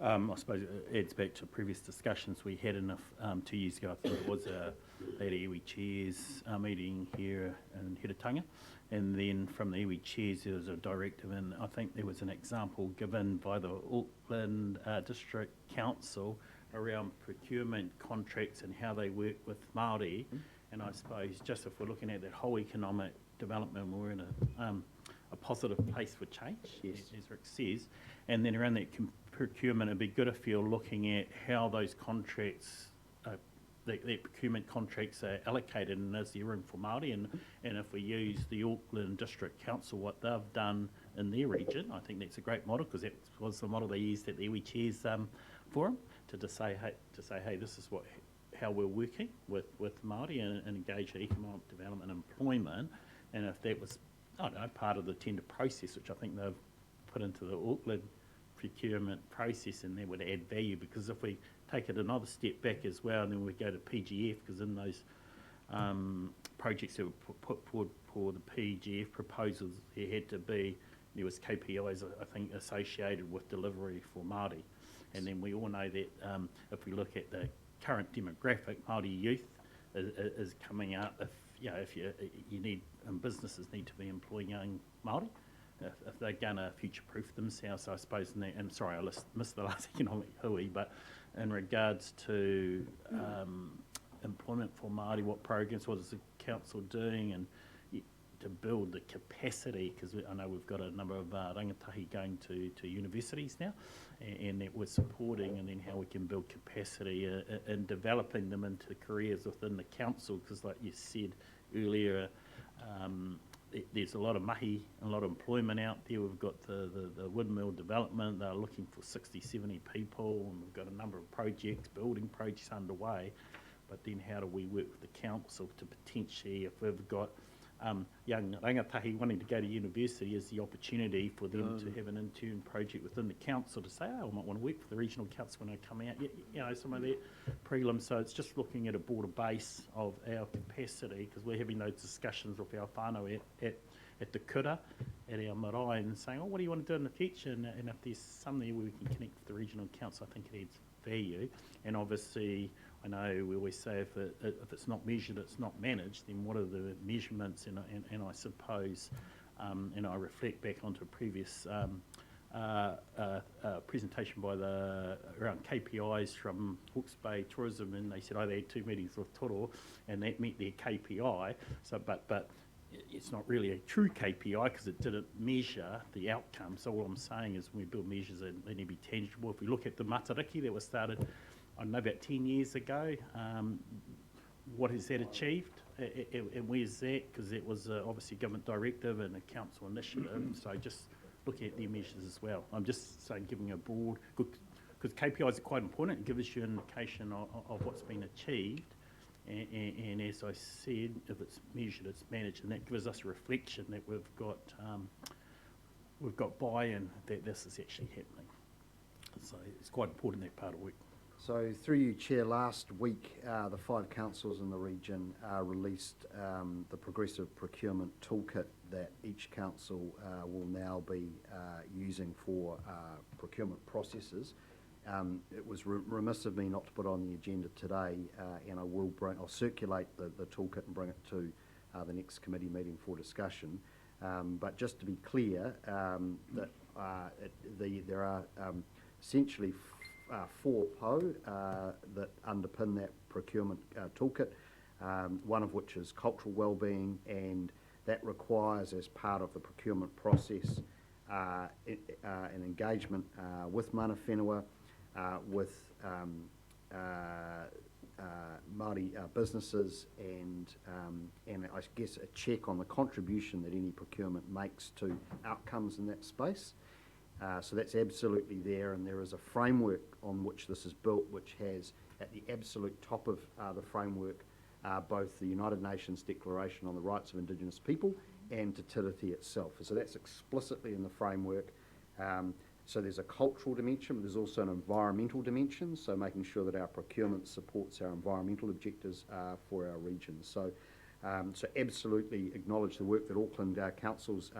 I suppose it adds back to previous discussions we had 2 years ago. I think it was the iwi chairs meeting here in Heratanga, and then from the iwi chairs there was a directive, and I think there was an example given by the Auckland District Council around procurement contracts and how they work with Māori. And I suppose just if we're looking at that whole economic development, we're in a positive place for change, as Rick says. And then around that procurement, it'd be good if you're looking at how those contracts, the procurement contracts are allocated, and is there room for Māori? And if we use the Auckland District Council, what they've done in their region, I think that's a great model, because that was the model they used at the iwi chairs forum, to say, hey, this is how we're working with Māori and engage in economic development and employment. And if that was, I don't know, part of the tender process, which I think they've put into the Auckland procurement process, and that would add value, because if we take it another step back as well, and then we go to PGF, because in those projects that were put forward for the PGF proposals, there was KPIs, I think, associated with delivery for Māori. And then we all know that if we look at the current demographic, Māori youth is coming up. If you need, and businesses need to be employing young Māori, if they're going to future-proof themselves, I suppose. And sorry, I missed the last economic hui, but in regards to employment for Māori, what programs, what is the council doing, and to build the capacity, because I know we've got a number of rangatahi going to universities now, and that we're supporting, and then how we can build capacity in developing them into careers within the council, because like you said earlier, there's a lot of mahi, a lot of employment out there. We've got the windmill development, they're looking for 60, 70 people, and we've got a number of projects, building projects underway, but then how do we work with the council to potentially, if we've got young rangatahi wanting to go to university, is the opportunity for them to have an intern project within the council to say, oh, I might want to work for the regional council when I come out, some of that prelim. So it's just looking at a broader base of our capacity, because we're having those discussions with our whānau at the kura, at our marae, and saying, oh, what do you want to do in the future? And if there's something where we can connect with the regional council, I think it adds value. And obviously, I know we always say if it's not measured, it's not managed, then what are the measurements? And I suppose, and I reflect back onto a previous presentation around KPIs from Hawke's Bay Tourism, and they said, they had 2 meetings with Toro, and that met their KPI. So, but it's not really a true KPI because it didn't measure the outcome. So all I'm saying is when we build measures, they need to be tangible. If we look at the matariki that was started, I don't know, about 10 years ago, what has that achieved? And where's that? Because it was obviously a government directive and a council initiative. So just looking at their measures as well. I'm just saying, giving a broad, because KPIs are quite important. It gives you an indication of what's been achieved. And as I said, if it's measured, it's managed, and that gives us a reflection that we've got buy-in that this is actually happening. So it's quite important, that part of work. So through you, Chair, last week the 5 councils in the region released the progressive procurement toolkit that each council will now be using for procurement processes. It was remiss of me not to put on the agenda today, and I'll circulate the toolkit and bring it to the next committee meeting for discussion. But just to be clear, that there are essentially 4 PO that underpin that procurement toolkit, one of which is cultural wellbeing, and that requires, as part of the procurement process, an engagement with mana whenua, with Māori businesses, and I guess a check on the contribution that any procurement makes to outcomes in that space. So that's absolutely there, and there is a framework on which this is built, which has at the absolute top of the framework both the United Nations Declaration on the Rights of Indigenous People and Te Tiriti itself. So that's explicitly in the framework. So there's a cultural dimension, but there's also an environmental dimension, so making sure that our procurement supports our environmental objectives for our region. So absolutely acknowledge the work that Auckland councils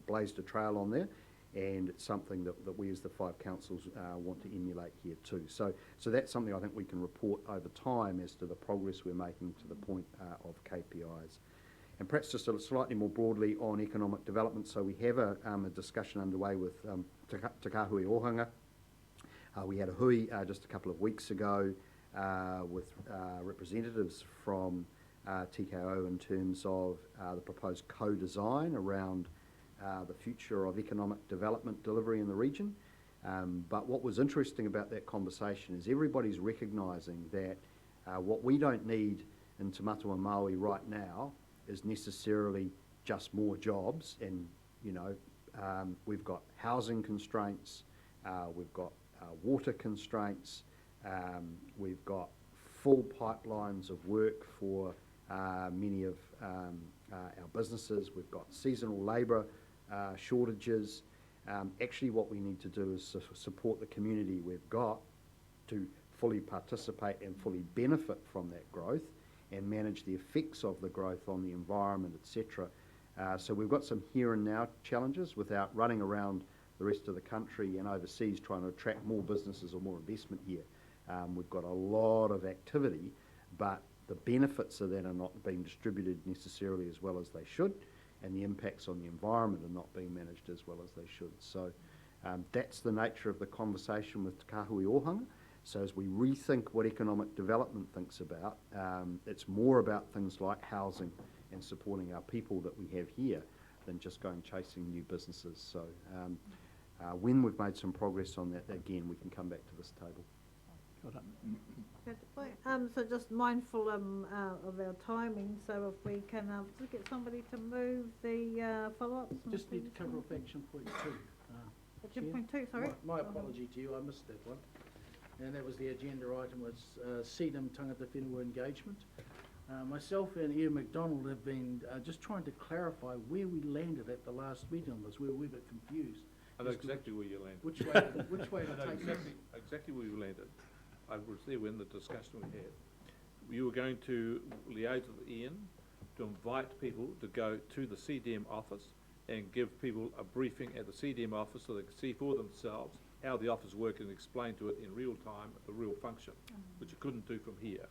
blazed a trail on there, and it's something that we as the 5 councils want to emulate here too. So that's something I think we can report over time as to the progress we're making to the point of KPIs. And perhaps just slightly more broadly on economic development, so we have a discussion underway with Te Kahui Ohanga. We had a hui just a couple of weeks ago with representatives from TKO in terms of the proposed co-design around the future of economic development delivery in the region. But what was interesting about that conversation is everybody's recognising that what we don't need in Te Matua Māui right now is necessarily just more jobs, and we've got housing constraints, we've got water constraints, we've got full pipelines of work for many of our businesses, we've got seasonal labour shortages, Actually, what we need to do is support the community we've got to fully participate and fully benefit from that growth and manage the effects of the growth on the environment, etc. So we've got some here and now challenges without running around the rest of the country and overseas trying to attract more businesses or more investment here. We've got a lot of activity, but the benefits of that are not being distributed necessarily as well as they should, and the impacts on the environment are not being managed as well as they should. So that's the nature of the conversation with Te Kahui Ohanga. So as we rethink what economic development thinks about, it's more about things like housing and supporting our people that we have here than just going chasing new businesses. So when we've made some progress on that, again, we can come back to this table. So just mindful of our timing, so if we can just get somebody to move the follow-ups. Just need to cover off action point 2. Action Chair. point 2, sorry. My apology to you, I missed that one. And that was the agenda item, was CDM Tangata Whenua engagement. Myself and Ian McDonald have been just trying to clarify where we landed at the last meeting on this. We were a wee bit confused. I know exactly where you landed. Which way to I know take this? exactly where you landed. I was there when the discussion we had. You were going to liaise with Ian to invite people to go to the CDM office and give people a briefing at the CDM office so they could see for themselves how the office worked and explain to it in real time the real function, which you couldn't do from here.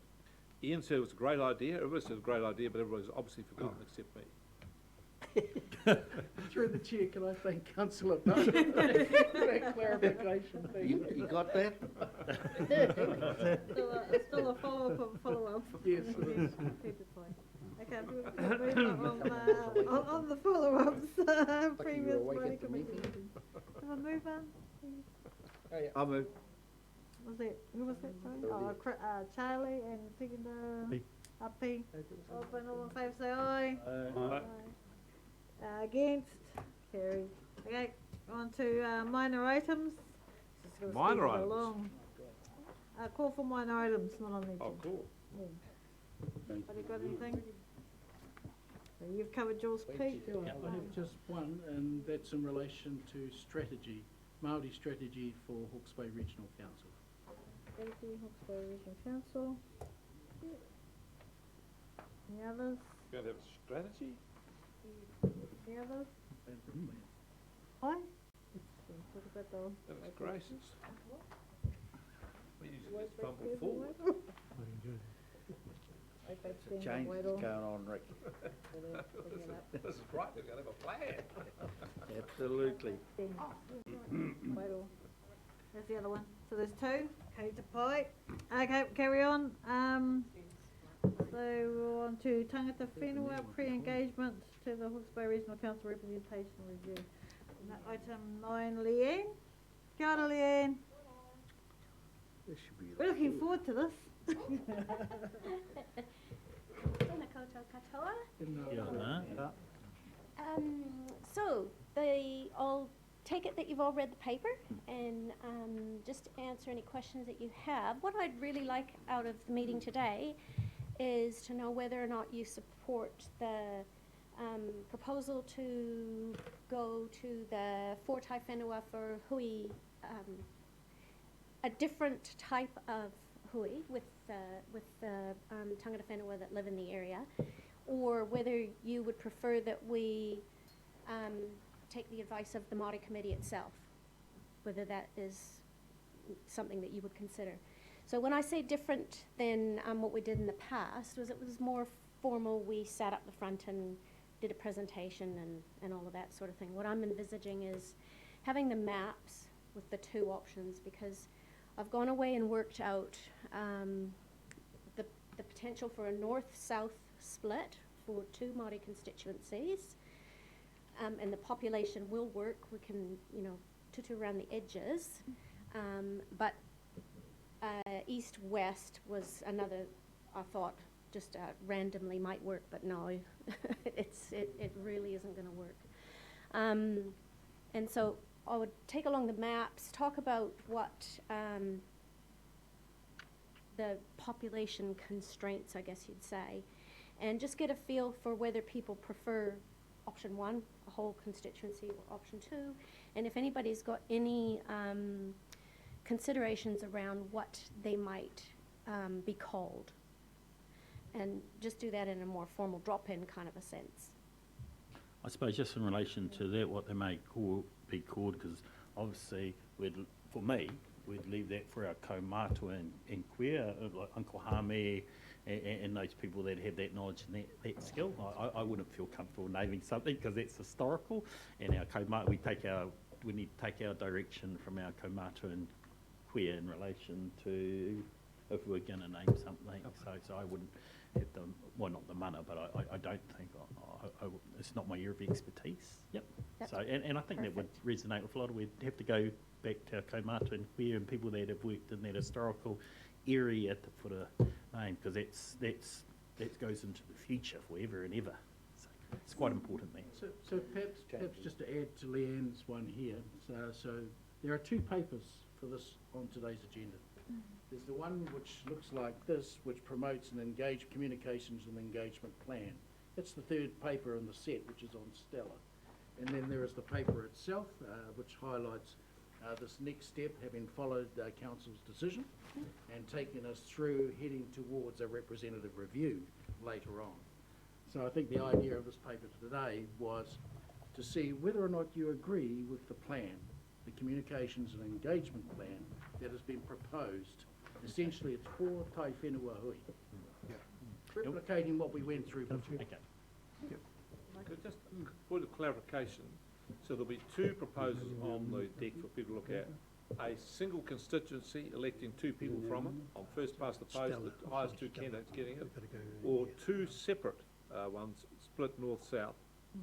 Ian said it was a great idea. Everybody said it was a great idea, but everybody's obviously forgotten except me. Through the chair, can I thank Councillor Dunn for that clarification? Thank You got that? Still a follow-up. Yes, it is. Keep it fine. Okay, move on the follow-ups, previous planning committee meetings. Have a mover, please? I'll move. Was it, who was that, sorry? Charlie and taking the, P. Open, all in favour, say aye. Aye. Against, carried. Okay, on to minor items. Just gonna Minor speed it items? along. Call for minor items, not on the agenda. Oh, cool. Anybody got anything? So you've covered yours, Pete. Yeah, I have just one, and that's in relation to strategy, Māori strategy for Hawke's Bay Regional Council. Strategy, Hawke's Bay Regional Council. Any others? You're going to have a strategy? Any others? And Hi? Talk about the... Goodness gracious. We usually just bumble forward. It's a change that's going on, Rick. This is right, we're going to have a plan. Absolutely. There's the other one. So there's two. Okay, to pie. Okay, carry on. So we're on to Tangata Whenua pre-engagement to the Hawke's Bay Regional Council representation review. Item 9, Leanne. Kia ora, Leanne. This should be We're looking forward to this. Tēnā koutou katoa. Yeah, So, I'll take it that you've all read the paper, and just to answer any questions that you have, what I'd really like out of the meeting today is to know whether or not you support the proposal to go to the for Taiwhenua for hui, a different type of hui with the Tangata Whenua that live in the area, or whether you would prefer that we take the advice of the Māori committee itself, whether that is something that you would consider. So when I say different than what we did in the past, it was more formal. We sat up the front and did a presentation and all of that sort of thing. What I'm envisaging is having the maps with the two options, because I've gone away and worked out the potential for a north-south split for 2 Māori constituencies, and the population will work. We can, tutu around the edges, but east-west was another, I thought, just randomly might work, but no, it really isn't going to work. And so I would take along the maps, talk about what the population constraints, I guess you'd say, and just get a feel for whether people prefer option 1, a whole constituency, or option 2, and if anybody's got any considerations around what they might be called, and just do that in a more formal drop-in kind of a sense. I suppose just in relation to that, what they may be called, because obviously, for me, we'd leave that for our Komatura and queer, like Uncle Hame and those people that have that knowledge and that skill. I wouldn't feel comfortable naming something because that's historical, and our Komatura, we need to take our direction from our Komatura and queer in relation to if we're going to name something. So I wouldn't have the, well, not the mana, but I don't think, it's not my area of expertise. Yep. That's So, and I think that would resonate with a lot of, we'd have to go back to our Komatura and queer and people that have worked in that historical area to put a name, because that goes into the future forever and ever. So it's quite important there. So perhaps just to add to Leanne's one here, so there are 2 papers for this on today's agenda. There's the one which looks like this, which promotes an engaged communications and engagement plan. That's the 3rd paper in the set, which is on Stella. And then there is the paper itself, which highlights this next step, having followed Council's decision and taken us through heading towards a representative review later on. So I think the idea of this paper today was to see whether or not you agree with the plan, the communications and engagement plan that has been proposed. Essentially, it's for Taiwhenua hui. Replicating what we went through before. Okay. Just a point of clarification, so there'll be 2 proposals on the deck for people to look at. A single constituency electing 2 people from it, on first past the post, the highest 2 candidates getting it, or 2 separate ones, split north-south.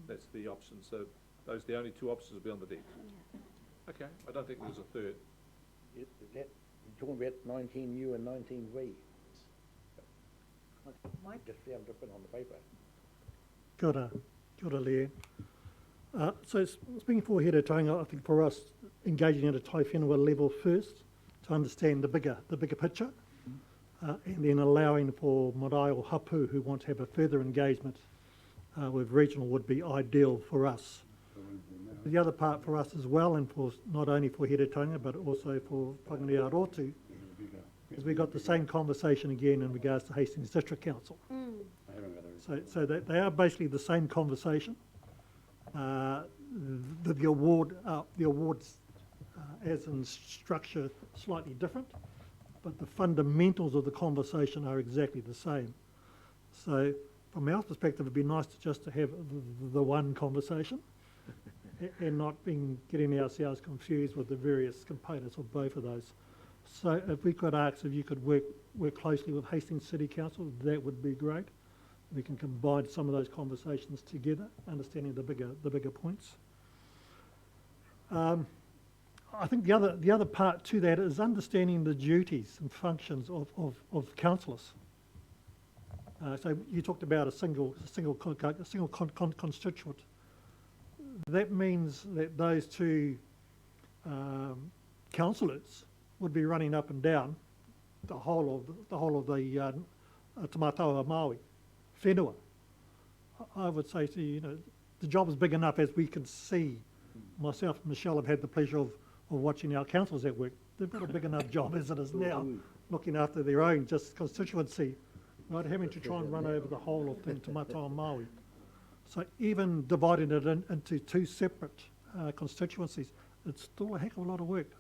That's the option. So those are the only 2 options will be on the deck. Okay, I don't think there's a 3rd. Is that, you're talking about 19U and 19V? Might just be able to put on the paper. Kia ora, Leanne. So speaking for Heretaunga, I think for us, engaging at a Taiwhenua level first to understand the bigger picture, and then allowing for marae or hapu who want to have a further engagement with regional would be ideal for us. The other part for us as well, and for not only for Heretaunga but also for Whanganui Rotu, is we got the same conversation again in regards to Hastings District Council. So they are basically the same conversation. The awards as in structure slightly different, but the fundamentals of the conversation are exactly the same. So from our perspective, it'd be nice to have the one conversation and not getting ourselves confused with the various components of both of those. So if we could ask if you could work closely with Hastings City Council, that would be great. We can combine some of those conversations together, understanding the bigger points. I think the other part to that is understanding the duties and functions of councillors. So you talked about a single constituent. That means that those 2 councillors would be running up and down the whole of the Tamataua Maori, Whenua. I would say to you, the job is big enough as we can see. Myself and Michelle have had the pleasure of watching our councillors at work. They've got a big enough job as it is now, looking after their own just constituency, right? Having to try and run over the whole of the Tamataua Maori. So even dividing it into 2 separate constituencies, it's still a heck of a lot of work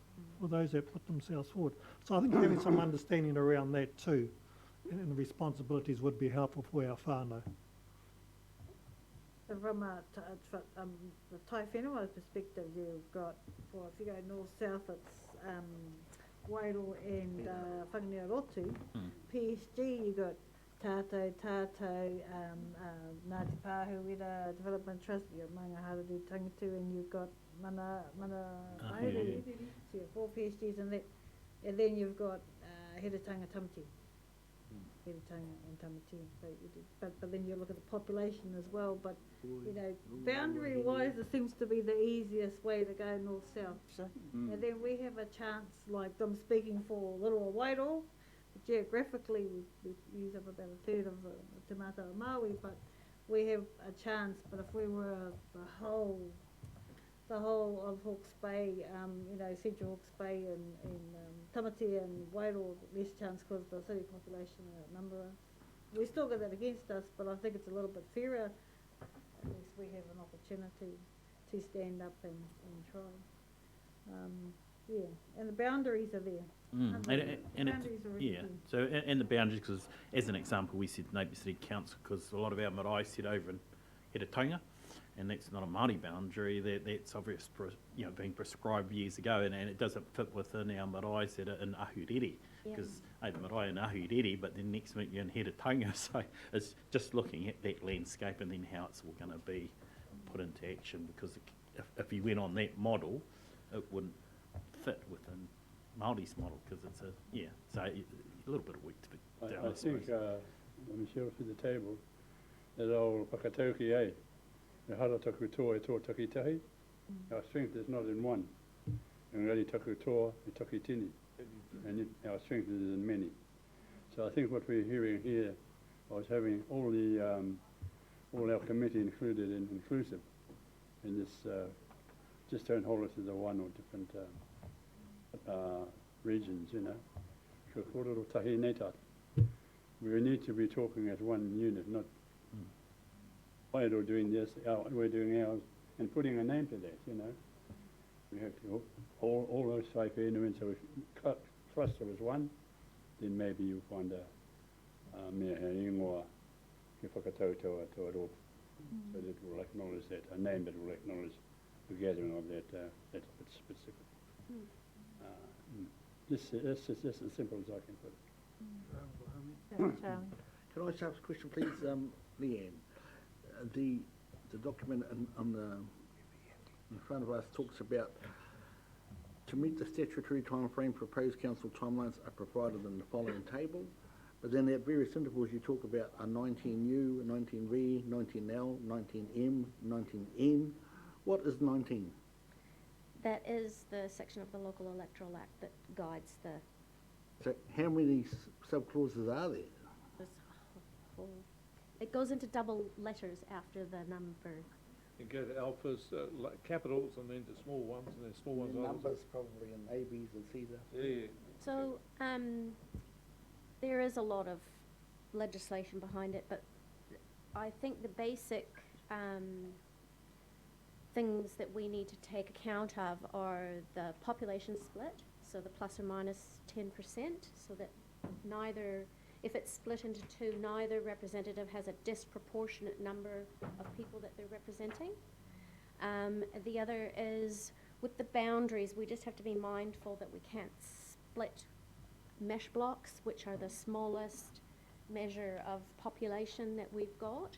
for those that put themselves forward. So I think having some understanding around that too, and the responsibilities would be helpful for our whānau. From the Taiwhenua perspective, you've got, well, if you go north-south, it's Wairau and Whanganui Rotu. PSG, you've got Tātou, Ngāti Pāhuwera Development Trust, you've got Maungahararu Tangatu, and you've got Mana Maori. So you've 4 PSGs and then you've got Heretaunga Tamati. Heretaunga and Tamati. But then you look at the population as well, but boundary-wise, it seems to be the easiest way to go north-south. And then we have a chance, like I'm speaking for Little Wairau, geographically we use up about 1/3 of the Tamataua Maui, but we have a chance, but if we were the whole of Hawke's Bay, Central Hawke's Bay and Tamati and Wairoa, less chance because the city population outnumber us. We still got that against us, but I think it's a little bit fairer. At least we have an opportunity to stand up and try. And the boundaries are there. And Boundaries are already there. so and the boundaries, because as an example, we said Napier City Council, because a lot of our marae sit over in Hiratonga, and that's not a Māori boundary. That's obvious, being prescribed years ago, and it doesn't fit within our marae that are in Ahuriri, because the marae in Ahuriri, but then next week you're in Hiratonga, so it's just looking at that landscape and then how it's all going to be put into action, because if you went on that model, it wouldn't fit within Māori's model, because it's so a little bit of work to be done. I think, Michelle, to the table, that old Pakatauki, the hara taku toa e tō takitahi, our strength is not in one. And really taku toa e takitini, and our strength is in many. So I think what we're hearing here was having all our committee included and inclusive in this. Just don't hold it to the one or different regions, Ka kōrero tahi nei tātou. We need to be talking as one unit, not Wairoa doing this, we're doing ours, and putting a name to that, We have to, all those Taiwhenua, so if you cluster as one, then maybe you'll find a mea he ingoa ki whakatautoa to it all. So that will acknowledge that, a name that will acknowledge the gathering of that bit specific. This is just as simple as I can put it. Can I just ask a question, please, Leanne? The document in front of us talks about to meet the statutory timeframe, proposed council timelines are provided in the following table. But then at various intervals you talk about a 19U, a 19V, 19L, 19M, 19N. What is 19? That is the section of the Local Electoral Act that guides the... So how many sub-clauses are there? this whole... It goes into double letters after the number. You go to alphas, like capitals, and then to small ones, and then small ones. Numbers probably in A, B's and C's. Yeah. So there is a lot of legislation behind it, but I think the basic things that we need to take account of are the population split, so the plus or minus 10%, so that neither, if it's split into two, neither representative has a disproportionate number of people that they're representing. The other is with the boundaries, we just have to be mindful that we can't split mesh blocks, which are the smallest measure of population that we've got,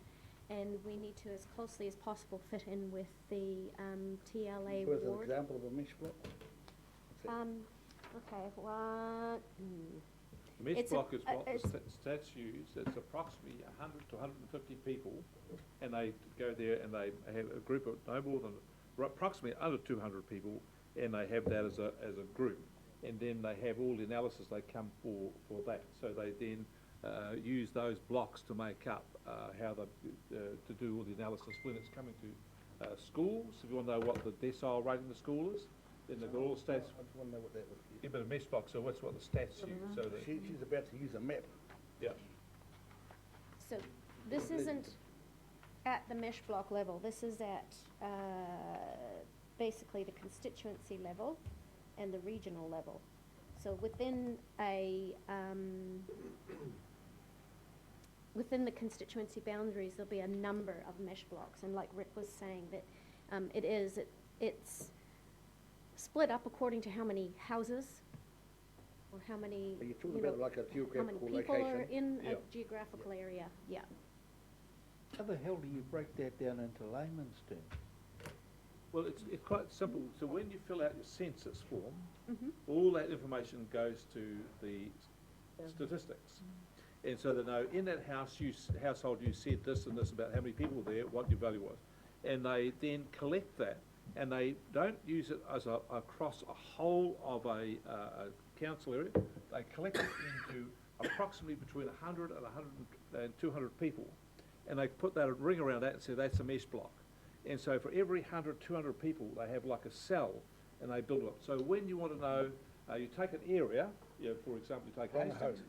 and we need to, as closely as possible, fit in with the TLA So as an ward. example of a mesh block? Okay, what? The mesh It's block is a- what it's- the stats use. It's approximately 100 to 150 people, and they go there and they have a group of no more than approximately under 200 people, and they have that as a group. And then they have all the analysis they come for that. So they then use those blocks to make up how to do all the analysis when it's coming to schools. If you want to know what the decile rating the school is, then they've got all the stats. I just want to know what that was. Yeah, but a mesh block, so what's what the stats use. So that, She's about to use a map. yeah. So this isn't at the mesh block level. This is at basically the constituency level and the regional level. So within within the constituency boundaries, there'll be a number of mesh blocks, and like Rick was saying, that it's split up according to how many houses or how many, Are you talking about like a how many geographical people are location? in Yeah. a geographical area. Yeah. How the hell do you break that down into layman's terms? Well, it's quite simple. So when you fill out your census form, Mhm. all that information goes to the statistics. And so they know in that household you said this and this about how many people were there, what your value was. And they then collect that, and they don't use it as across a whole of a council area. They collect it into approximately between 100 and 200 people. and they put that ring around that and say that's a mesh block. And so for every 100, 200 people, they have like a cell, and they build it up. So when you want to know, you take an area, you know, for example, you take Hastings,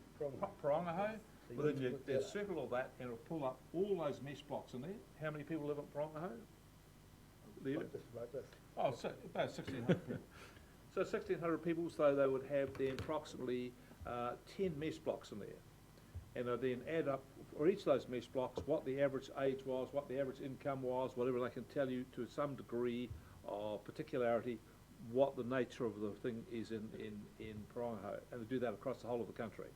Parongaho, well, then you circle all that, and it'll pull up all those mesh blocks in there. How many people live in Parongaho? Like this. Oh, so about 1,600 people. So 1,600 people, so they would have then approximately 10 mesh blocks in there. And they'll then add up for each of those mesh blocks what the average age was, what the average income was, whatever they can tell you to some degree of particularity what the nature of the thing is in Parongaho. And they do that across the whole of the country.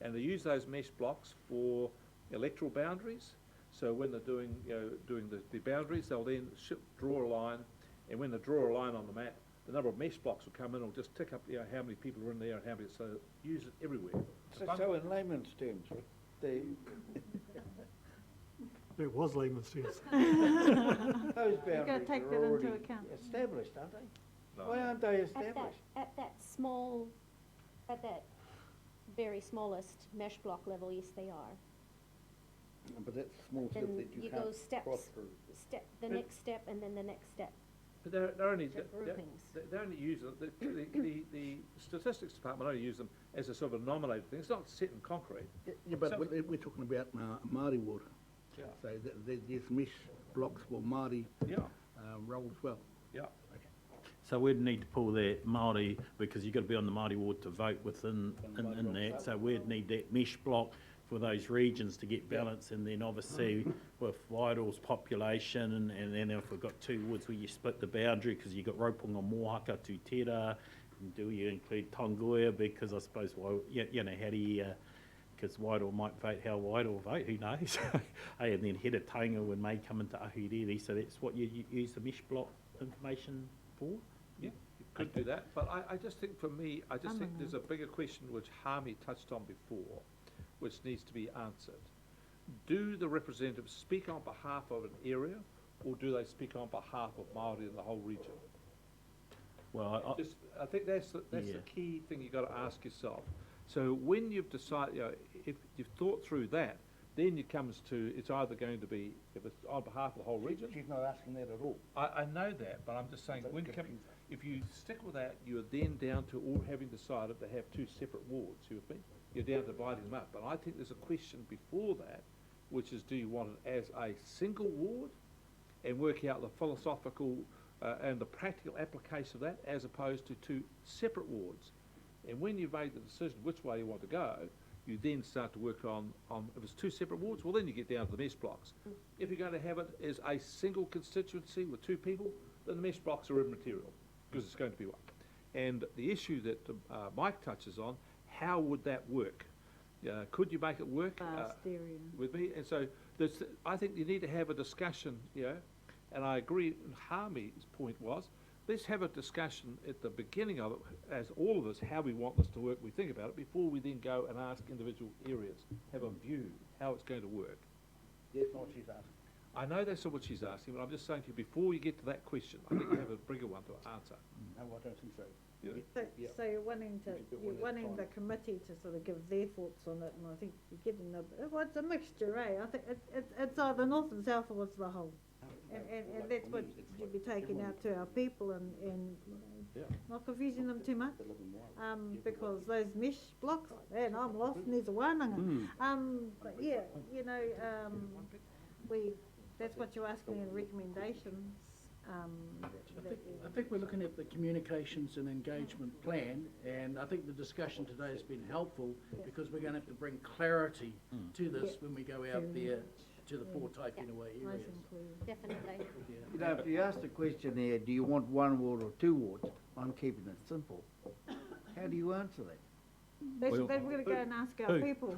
And they use those mesh blocks for electoral boundaries. So when they're doing, doing the boundaries, they'll then draw a line, and when they draw a line on the map, the number of mesh blocks will come in, and will just tick up, how many people are in there and how many, so use it everywhere. So in layman's terms, Rick, It was layman's terms. those You've got to boundaries take are that into already account. established, aren't they? No. Why aren't they At that, established? at that small, at that very smallest mesh block level, yes, they are. But that's small stuff Then that you you can't go cross steps, through. the next step, and then the next step. But they're only, Different groupings. they only use it, the statistics department only use them as a sort of a nominated thing. It's not set in concrete. Yeah, but So- we're talking about Māori water. Yeah. So there's mesh blocks for Māori Yeah, role as well. yeah. So we'd need to pull that Māori, because you've got to be on the Māori ward to vote within, in that, so we'd need that mesh block for those regions to get balance, and then obviously with Wairo's population, and then if we've got two wards where you split the boundary, because you've got Raupunga, Mohaka, Tutera, and do you include Tongoia, because I suppose, well, how do you, because Wairo might vote how Wairo vote, who knows? And then Heretaunga may come into Ahuriri, so that's what you use the mesh block information for? Yeah, you could do that, but I just think for me, I just think there's a bigger question which Harmy touched on before, which needs to be answered. Do the representatives speak on behalf of an area, or do they speak on behalf of Māori in the whole region? Well, I think that's the key thing you've got to ask yourself. So when you've decided, if you've thought through that, then it comes to, it's either going to be, if it's on behalf of the whole region. She's not asking that at all. I know that, but I'm just saying, if you stick with that, you're then down to all having decided to have two separate wards, you with me? You're down to dividing them up. But I think there's a question before that, which is, do you want it as a single ward and work out the philosophical and the practical application of that, as opposed to two separate wards? And when you've made the decision which way you want to go, you then start to work on if it's two separate wards, well then you get down to the mesh blocks. If you're going to have it as a single constituency with two people, then the mesh blocks are immaterial, because it's going to be one. And the issue that Mike touches on, how would that work? Could you make it work with me? And so I think you need to have a discussion, and I agree, Harmy's point was, let's have a discussion at the beginning of it, as all of us, how we want this to work, we think about it, before we then go and ask individual areas, have a view, how it's going to work. That's not what she's asking. I know that's not what she's asking, but I'm just saying to you, before you get to that question, I think you have a bigger one to answer. No, I don't think so. So you're wanting the committee to sort of give their thoughts on it, and I think you're getting it's a mixture, eh? I think it's either north and south, or it's the whole. And that's what you'd be taking out to our people, and not confusing them too much, because those mesh blocks, and I'm lost, and there's a wānanga. But yeah, that's what you're asking in recommendations. I think we're looking at the communications and engagement plan, and I think the discussion today has been helpful, because we're going to have to bring clarity to this when we go out there to the four Taiwhenua areas. Definitely. If you ask the question there, do you want one ward or two wards? I'm keeping it simple. How do you answer that? Then we're going to go and ask our people.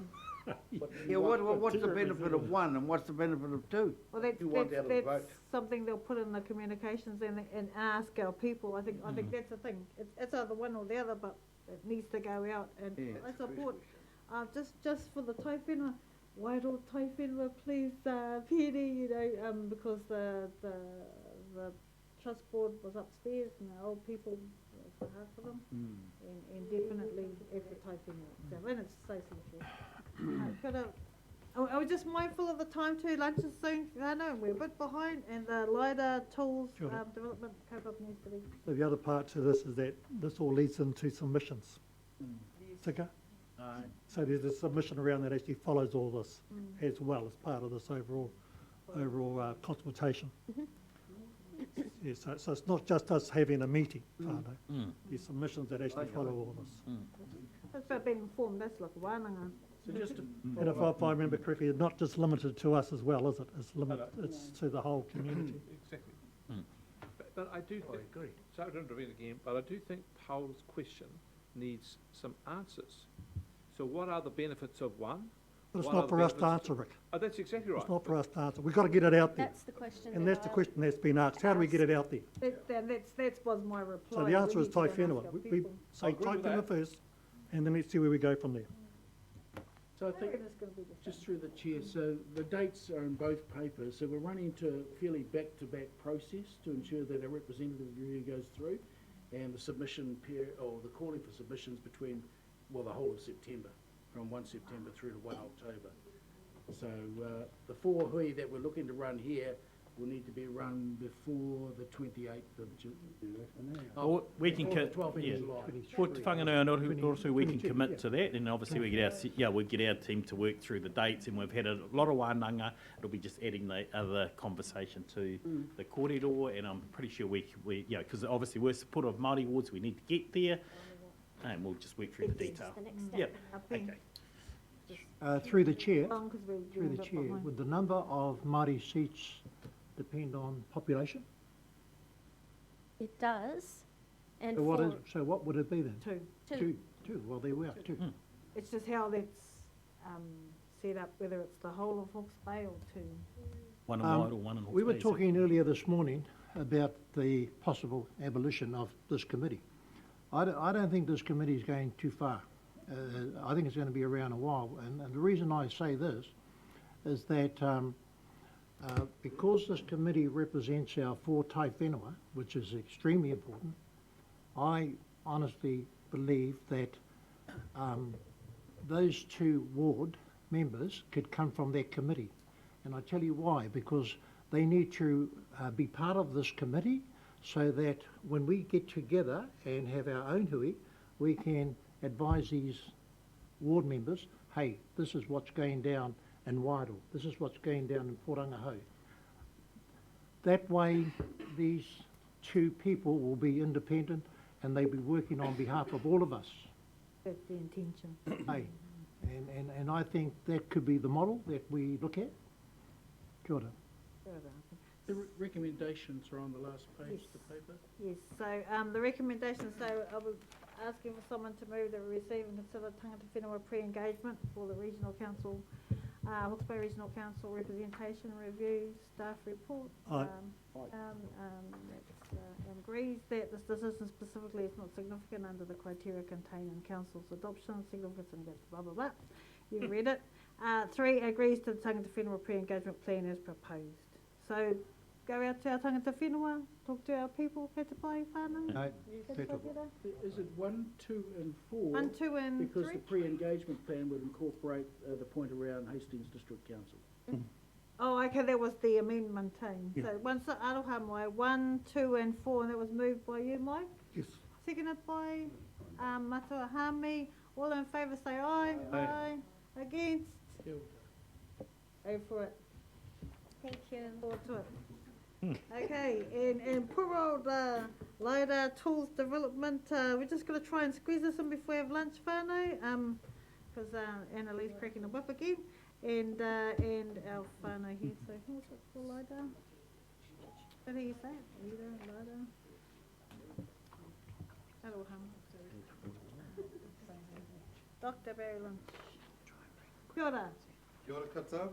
Yeah, what's the benefit of one and what's the benefit of two? Well, that's something they'll put in the communications and ask our people. I think that's the thing. It's either one or the other, but it needs to go out. And I support, just for the Taiwhenua, Wairo Taiwhenua, please, Piri, because the trust board was upstairs and the old people, for half of them, and definitely every Taiwhenua. So when it's so simple. I was just mindful of the time too, lunch is soon, I know, we're a bit behind, and the LiDAR tools, Sure. development co-op needs to be. So the other part to this is that this all leads into submissions. Tika? So there's a submission around that actually follows all this as well as part of this overall consultation. Yeah, so it's not just us having a meeting, whānau. There's submissions that actually follow all this. That's about being informed, that's like wānanga. So just to And if I remember correctly, it's not just limited to us as well, is it? It's to the whole community. Exactly. But I do think, sorry to intervene again, but I do think Paul's question needs some answers. So what are the benefits of one? But it's What not are for the us to benefits- answer, Rick. Oh, that's exactly right. It's not for us to answer. We've got to get it out there. That's the question. And that that's the I- question that's been asked. How do we get it out there? That was my reply. So the answer is Taiwhenua. We say agree with Taiwhenua that. first, and then let's see where we go from there. So I think, just through the chair, so the dates are in both papers, so we're running to a fairly back-to-back process to ensure that a representative review goes through, and the submission period, or the calling for submissions between, well, the whole of September, from 1 September through to 1 October. So the four hui that we're looking to run here will need to be run before the 28th of June. Or we can, Before the 12th of yeah. July. For Te Whanganui and also we can commit to that, and obviously we get we get our team to work through the dates, and we've had a lot of wānanga. It'll be just adding the other conversation to the corridor, and I'm pretty sure we because obviously we're supportive of Māori wards, we need to get there, and we'll just work through the detail. The next step. Yep, okay. Through the chair, Long 'cause we're through the a bit chair, behind. would the number of Māori seats depend on population? It does. And So what would it be then? Two. Two, well, there we are, two. It's just how that's set up, whether it's the whole of Hawke's Bay or two. One in Wide or one in Hawke's We were Bay, talking earlier this morning about the possible abolition of this committee. I don't think this committee is going too far. I think it's going to be around a while, and the reason I say this is that because this committee represents our four Taiwhenua, which is extremely important, I honestly believe that those two ward members could come from that committee. And I tell you why, because they need to be part of this committee so that when we get together and have our own hui, we can advise these ward members, hey, this is what's going down in Wairu, this is what's going down in Porangahau. That way, these two people will be independent and they'll be working on behalf of all of us. That's the intention. Hey, and I think that could be the model that we look at. Kia ora. The recommendations are on the last page of the paper. Yes, so the recommendations, so I was asking for someone to move that we receive and consider Tangata Whenua pre-engagement for the Regional Council, Hawke's Bay Regional Council representation review, staff report. Aye. Agrees that this decision specifically is not significant under the criteria contained in Council's adoption, significance and blah, blah, blah. You've read it. 3, agrees to the Tangata Whenua pre-engagement plan as proposed. So go out to our Tangata Whenua, talk to our people, kei te pai whānau. No, Kei te pai tētā. tērā. Is it 1, 2 and 4? 1, 2 and 3. Because the pre-engagement plan would incorporate the point around Hastings District Council. Oh, okay, that was the amendment thing. Yeah. So once the aroha mai, 1, 2 and 4, and that was moved by you, Mike? Yes. Seconded by Matua Hami. All in favour say aye. Aye. Against? Kia ora. Go for it. Thank you. Forward to it. Okay, and poor old LiDAR tools development, we're just going to try and squeeze this in before we have lunch, whānau, because Annalise cracking the whip again, and our whānau here, so what's it for LiDAR? How do you say it? LiDAR? Dr. Barry Lynch. Kia ora. Kia ora koutou.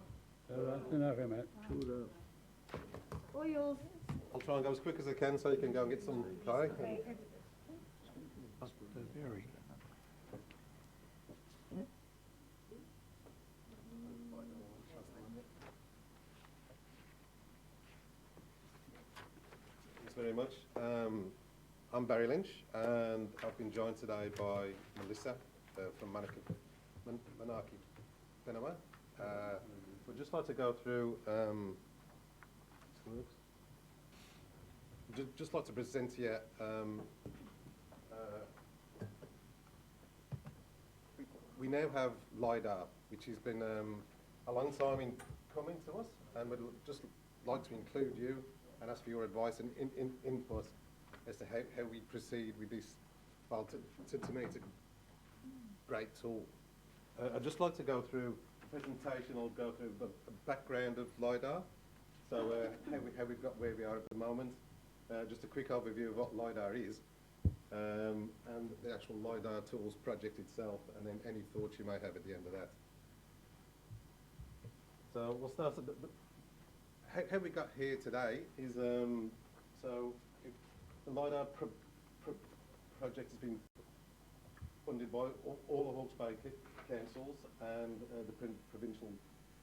Tēnā koe, mate. Kia ora. All yours. I'll try and go as quick as I can so you can go and get some pie. Very. Thanks very much. I'm Barry Lynch and I've been joined today by Melissa from Manaki Whenua. like to go through, just like to present here, we now have LiDAR, which has been a long time in coming to us, and we'd just like to include you and ask for your advice and input as to how we proceed with this. Well, to me, it's a great tool. I'd just like to go through the presentation. I'll go through the background of LiDAR, so how we've got where we are at the moment. Just a quick overview of what LiDAR is, and the actual LiDAR tools project itself, and then any thoughts you may have at the end of that. So we'll start at how we got here today is, the LiDAR project has been funded by all the Hawke's Bay councils and the Provincial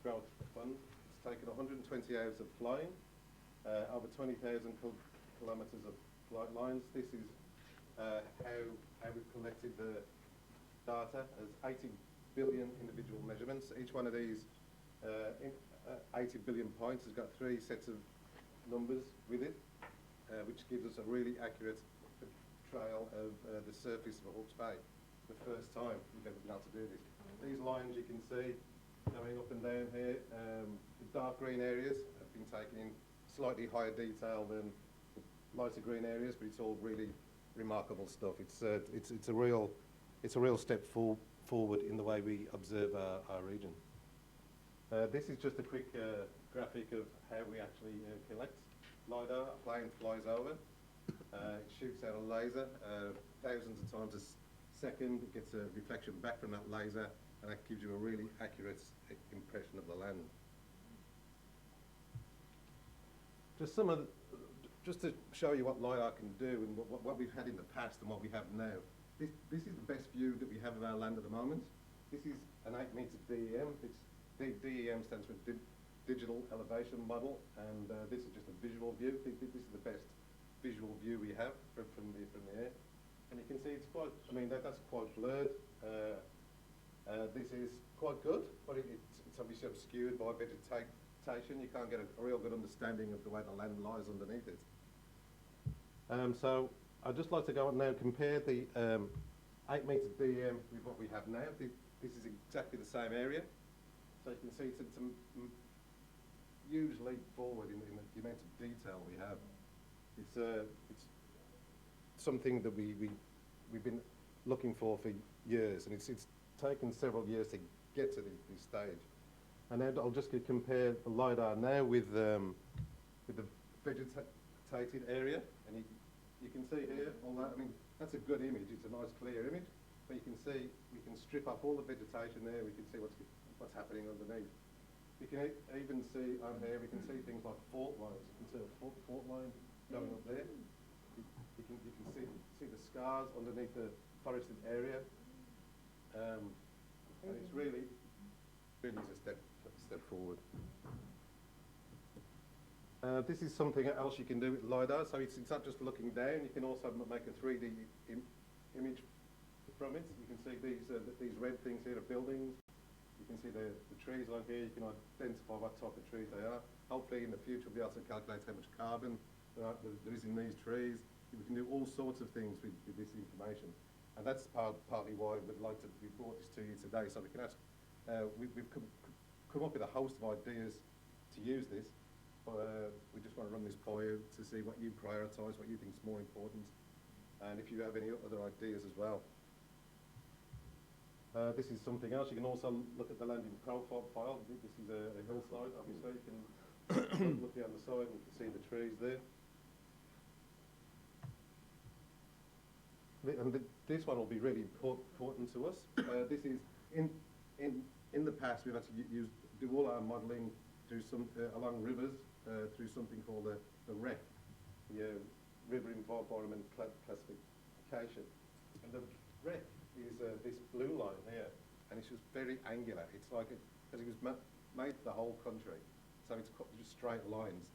Growth Fund. It's taken 120 hours of flying, over 20,000 kilometres of flight lines. This is how we've collected the data as 80 billion individual measurements. Each one of these 80 billion points has got 3 sets of numbers with it, which gives us a really accurate portrayal of the surface of Hawke's Bay. The first time we've ever been able to do this. These lines you can see going up and down here, the dark green areas have been taken in slightly higher detail than the lighter green areas, but it's all really remarkable stuff. It's a real step forward in the way we observe our region. This is just a quick graphic of how we actually collect LiDAR. A plane flies over, it shoots out a laser thousands of times a second. It gets a reflection back from that laser, and that gives you a really accurate impression of the land. Just to show you what LiDAR can do and what we've had in the past and what we have now. This is the best view that we have of our land at the moment. This is an 8-metre DEM. DEM stands for Digital Elevation Model, and this is just a visual view. This is the best visual view we have from the air. And you can see it's quite, that's quite blurred. This is quite good, but it's obviously obscured by vegetation. You can't get a real good understanding of the way the land lies underneath it. So I'd just like to go and now compare the 8-metre DEM with what we have now. This is exactly the same area. So you can see it's a huge leap forward in the amount of detail we have. It's something that we've been looking for years, and it's taken several years to get to this stage. And then I'll just compare the LiDAR now with the vegetated area, and you can see here all that. That's a good image. It's a nice clear image, but you can see we can strip up all the vegetation there. We can see what's happening underneath. You can even see on here. We can see things like fault lines. You can see a fault line going up there. You can see the scars underneath the forested area, and it's really is a step forward. This is something else you can do with LiDAR. So it's not just looking down. You can also make a 3D image from it. You can see these red things here are buildings. You can see the trees on here. You can identify what type of trees they are. Hopefully in the future we'll be able to calculate how much carbon there is in these trees. We can do all sorts of things with this information. And that's partly why we brought this to you today, so we can ask, we've come up with a host of ideas to use this, but we just want to run this by you to see what you prioritise, what you think is more important, and if you have any other ideas as well. This is something else. You can also look at the landing profile. This is a hillside, obviously. You can look down the side and you can see the trees there. And this one will be really important to us. This is in the past we've had to do all our modelling through along rivers through something called the REC, the River Environment Classification. And the REC is this blue line here, and it's just very angular. It's like because it was made for the whole country, so it's just straight lines.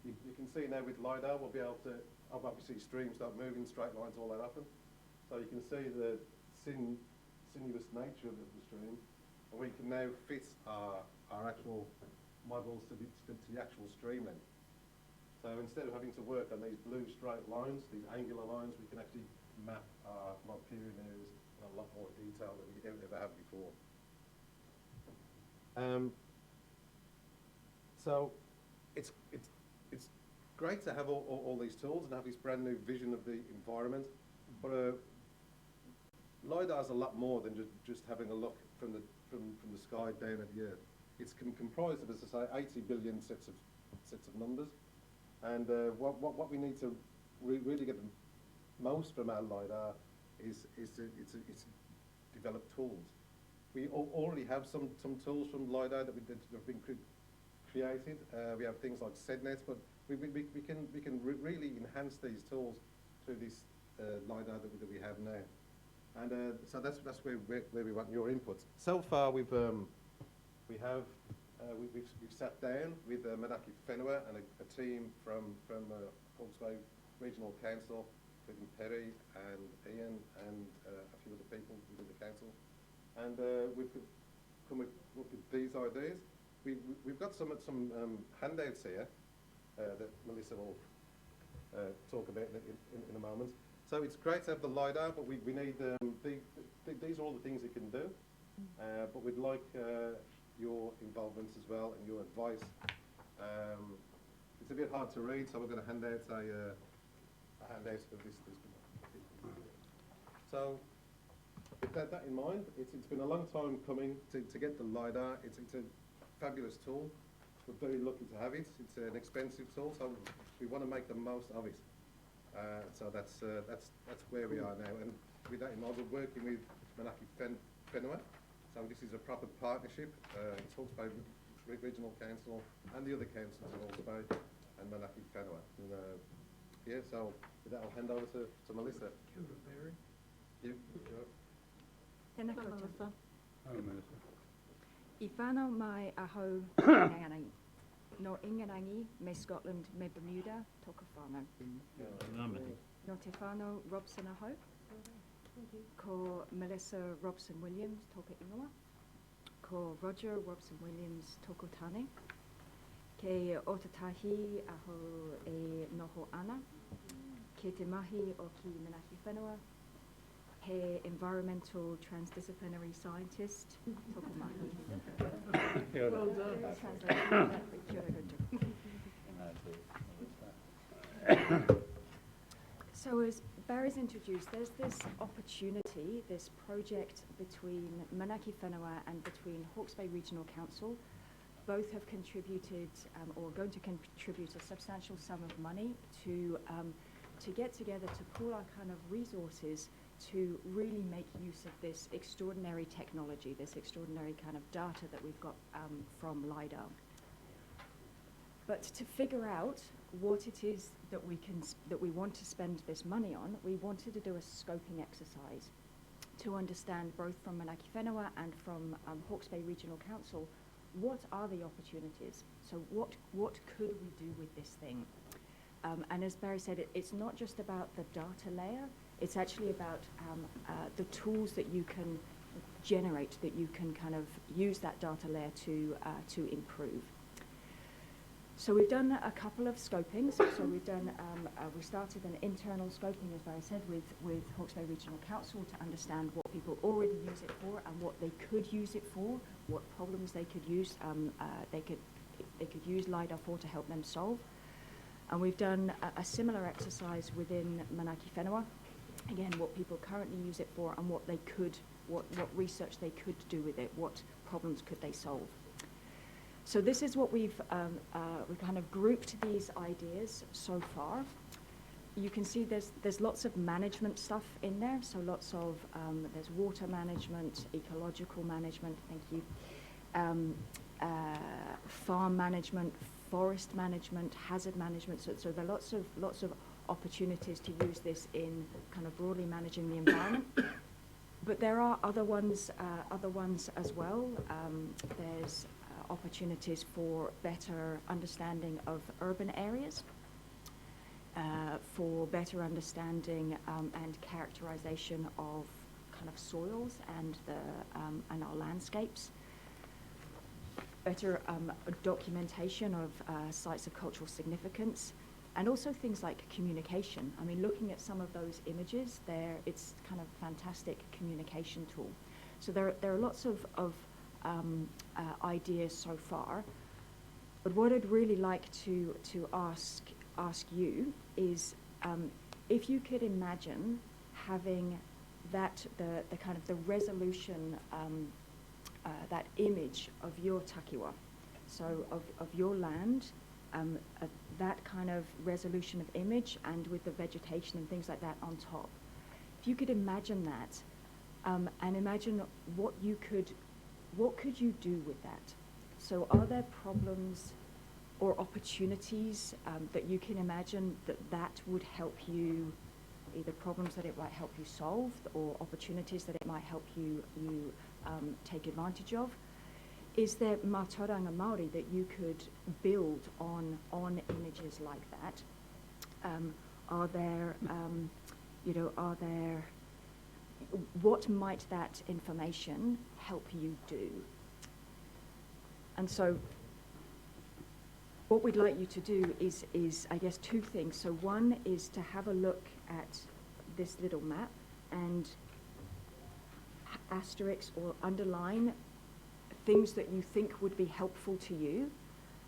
You can see now with LiDAR we'll be able to obviously streams don't move in straight lines all that often. So you can see the sinuous nature of the stream, and we can now fit our actual models to the actual stream length. So instead of having to work on these blue straight lines, these angular lines, we can actually map our riparian areas in a lot more detail than we ever have before. So it's great to have all these tools and have this brand new vision of the environment, but LiDAR is a lot more than just having a look from the sky down at the earth. It's comprised of, as I say, 80 billion sets of numbers, and what we need to really get the most from our LiDAR is to develop tools. We already have some tools from LiDAR that have been created. We have things like SEDNets, but we can really enhance these tools through this LiDAR that we have now. And so that's where we want your inputs. So far, we've sat down with Whenua and a team from Hawke's Bay Regional Council, including Perry and Ian and a few other people within the council, and we've come up with these ideas. We've got some handouts here that Melissa will talk about in a moment. So it's great to have the LiDAR, but we need these are all the things it can do. But we'd like your involvement as well and your advice. It's a bit hard to read, so we're going to hand out a handout of this. So with that in mind, it's been a long time coming to get the LiDAR. It's a fabulous tool. We're very lucky to have it. It's an expensive tool, so we want to make the most of it. So that's where we are now. And with that in mind, we're working with Whenua. So this is a proper partnership. It's Hawke's Bay Regional Council and the other councils in Hawke's Bay and Whenua. And yeah, so with that, I'll hand over to Melissa. Kia ora, Barry. Yeah, Tēnā koutou. Oh, Melissa. I whānau mai ahau Ingarangi. No Ingarangi, me Scotland, me Bermuda, toka whānau. No te whānau Robson ahau. Ko Melissa Robson-Williams, toka ingoa. Ko Roger Robson-Williams, toko tāne. Ke Otatahi aho e noho ana. Ke te mahi o ki Manaki Whenua. He environmental transdisciplinary scientist, toko mahi. Well done. Kia ora koutou. So as Barry's introduced, there's this opportunity, this project between Manaki Whenua and between Hawke's Bay Regional Council. Both have contributed or are going to contribute a substantial sum of money to get together to pool our kind of resources to really make use of this extraordinary technology, this extraordinary kind of data that we've got from LiDAR. But to figure out what it is that we want to spend this money on, we wanted to do a scoping exercise to understand both from Manaki Whenua and from Hawke's Bay Regional Council, what are the opportunities? So what could we do with this thing? And as Barry said, it's not just about the data layer, it's actually about the tools that you can generate, that you can kind of use that data layer to improve. So we've done a couple of scopings. So we've done, we started an internal scoping, as Barry said, with Hawke's Bay Regional Council to understand what people already use it for and what they could use it for, what problems they could use, they could use LiDAR for to help them solve. And we've done a similar exercise within Manaki Whenua. Again, what people currently use it for and what they could, what research they could do with it, what problems could they solve. So this is what we've kind of grouped these ideas so far. You can see there's lots of management stuff in there. So lots of, there's water management, ecological management, thank you, farm management, forest management, hazard management. So there are lots of opportunities to use this in kind of broadly managing the environment. But there are other ones as well. There's opportunities for better understanding of urban areas, for better understanding and characterization of kind of soils and our landscapes. better documentation of sites of cultural significance, and also things like communication. I mean, looking at some of those images, it's kind of a fantastic communication tool. So there are lots of ideas so far. But what I'd really like to ask you is if you could imagine having that the kind of the resolution, that image of your Takiwā, so of your land, that kind of resolution of image, and with the vegetation and things like that on top. If you could imagine that, and imagine what could you do with that? So are there problems or opportunities that you can imagine that would help you, either problems that it might help you solve, or opportunities that it might help you take advantage of? Is there mātauranga Māori that you could build on images like that? What might that information help you do? And so what we'd like you to do is I guess, two things. So one is to have a look at this little map and asterisk or underline things that you think would be helpful to you,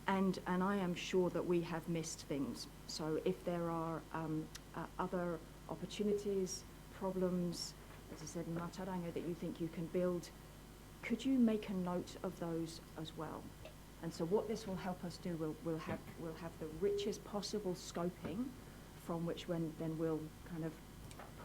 and I am sure that we have missed things. So if there are other opportunities, problems, as I said, in mātauranga that you think you can build, could you make a note of those as well? And so what this will help us do, we'll have the richest possible scoping from which then we'll kind of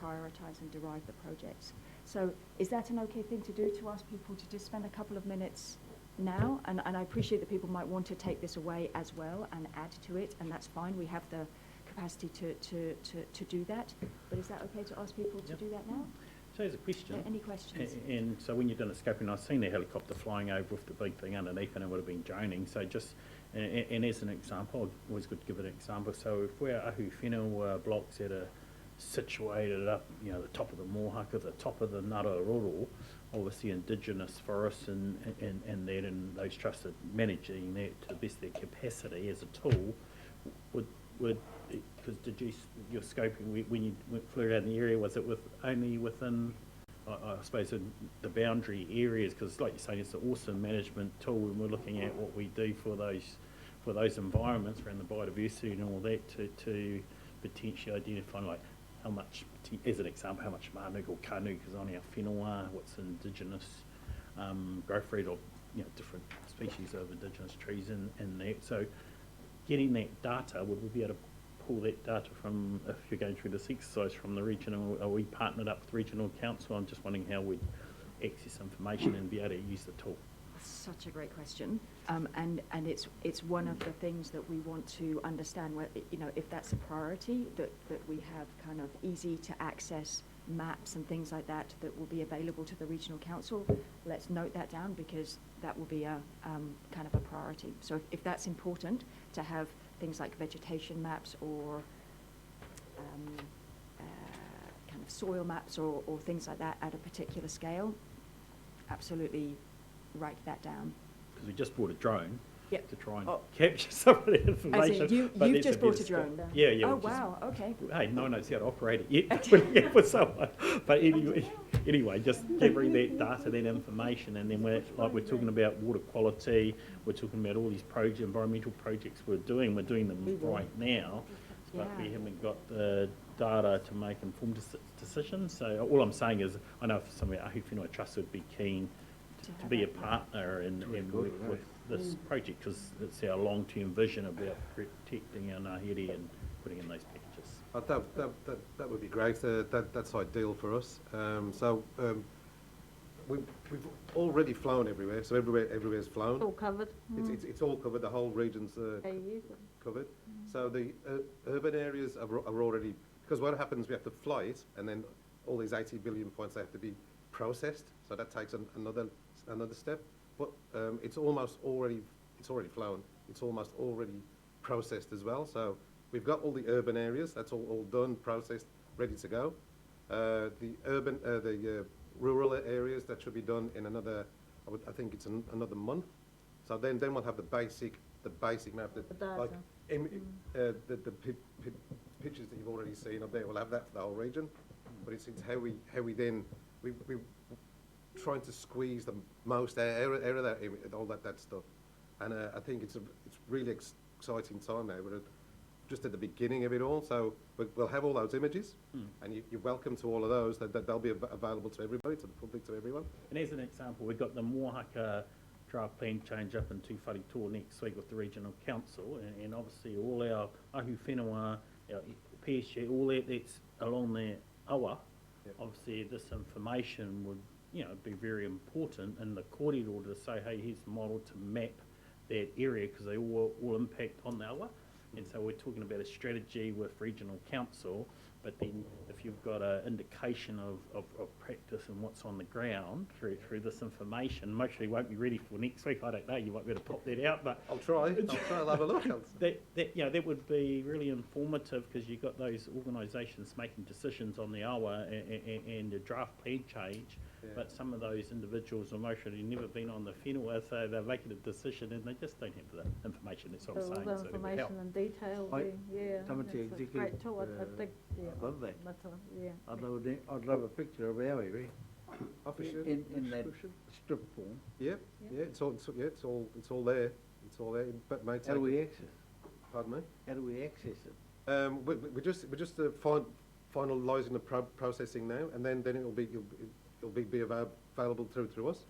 prioritise and derive the projects. So is that an okay thing to do, to ask people to just spend a couple of minutes now? And I appreciate that people might want to take this away as well and add to it, and that's fine. We have the capacity to do that. But is that okay to ask people to do that now? So here's a question. Any questions? And so when you're doing a scoping, I've seen the helicopter flying over with the big thing underneath, and it would have been droning. So just, and as an example, always good to give an example. So if we're ahu whenua blocks that are situated up, the top of the Mohaka, the top of the Ngararoro, obviously indigenous forests and that, and those trusts are managing that to the best of their capacity as a tool, would because your scoping, when you flew around the area, was it only within, I suppose, in the boundary areas? Because like you're saying, it's an awesome management tool when we're looking at what we do for those environments around the biodiversity and all that, to potentially identify, like, how much, as an example, how much mānuka or kanuka is on our whenua, what's indigenous growth rate of different species of indigenous trees and that. So getting that data, would we be able to pull that data from, if you're going through this exercise, from the regional, are we partnered up with regional council? I'm just wondering how we'd access information and be able to use the tool. Such a great question, and it's one of the things that we want to understand. Where, if that's a priority, that we have kind of easy to access maps and things like that will be available to the regional council. Let's note that down, because that will be a kind of a priority. So if that's important, to have things like vegetation maps or kind of soil maps or things like that at a particular scale, absolutely write that down. Because we just bought a drone. Yep. To try and capture some of the information. As in you've just bought a drone? Yeah. Oh, wow, okay. Hey, no one knows how to operate it yet for someone. But anyway, just gathering that data, that information, and then we're talking about water quality, we're talking about all these environmental projects we're doing them right now, but we haven't got the data to make informed decisions. So all I'm saying is, I know some of our ahu whenua trusts would be keen to be a partner with this project, because it's our long-term vision about protecting our ngāhere and putting in those packages. That would be great. That's ideal for us. We've already flown everywhere, so everywhere's flown. All covered. It's all covered. The whole region's covered. So the urban areas are already, because what happens, we have to fly it, and then all these 80 billion points, they have to be processed. So that takes another step. But it's already flown. It's almost already processed as well. So we've got all the urban areas. That's all done, processed, ready to go. The rural areas, that should be done in another, I think it's another month. So then we'll have the basic map that, The data. like, the pictures that you've already seen up there. We'll have that for the whole region, but it's how we then we trying to squeeze the most out of that all that stuff, and I think it's really exciting time now. We're just at the beginning of it all, so we'll have all those images, and you're welcome to all of those. They'll be available to everybody, to the public, to everyone. And as an example, we've got the Moahaka draft plan change up in Tūwharetoa next week with the Regional Council, and obviously all our ahu whenua, our PSG, all that's along the awa. Yep. Obviously this information would, be very important in the kōrero to say, hey, here's the model to map that area, because they all impact on the awa. And so we're talking about a strategy with Regional Council, but then if you've got an indication of practice and what's on the ground through this information, mostly won't be ready for next week. I don't know, you might be able to pop that out, but I'll try, I'll have a look. that would be really informative, because you've got those organisations making decisions on the awa and the draft plan change. Yeah. But some of those individuals have mostly never been on the whenua, so they're making a decision and they just don't have the information. That's what I'm saying. All the So that would information help. in detail, yeah. Coming to that's a executive, great tool, I think, yeah. I love that. Yeah. I'd love a picture of our area Oh, for sure. in that strip form. Yeah, it's all there. It's all there. But mate, How do we access it? Pardon me. How do we access it? We're just finalising the processing now, and then it'll be available through us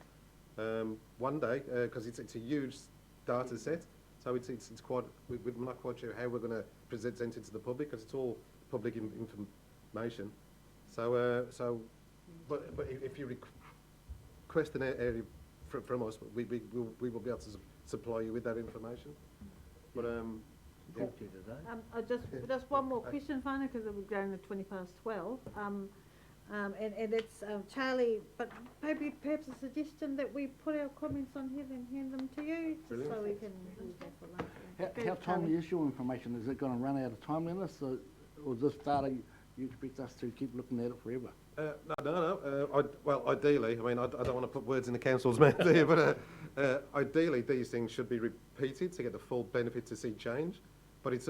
one day, because it's a huge data set. So it's quite. We're not quite sure how we're going to present it to the public, because it's all public information. So but if you request an area from us, we will be able to supply you with that information. But Talk to you today. Just one more question, Whānau, because we're going to 12:20. And it's Charlie, but perhaps a suggestion that we put our comments on here and hand them to you, just so we can use that for later. How timely is your information? Is it going to run out of timeliness, or is this data you expect us to keep looking at it forever? No. Well, ideally, I mean, I don't want to put words in the council's mouth here, but ideally, these things should be repeated to get the full benefit to see change. But it's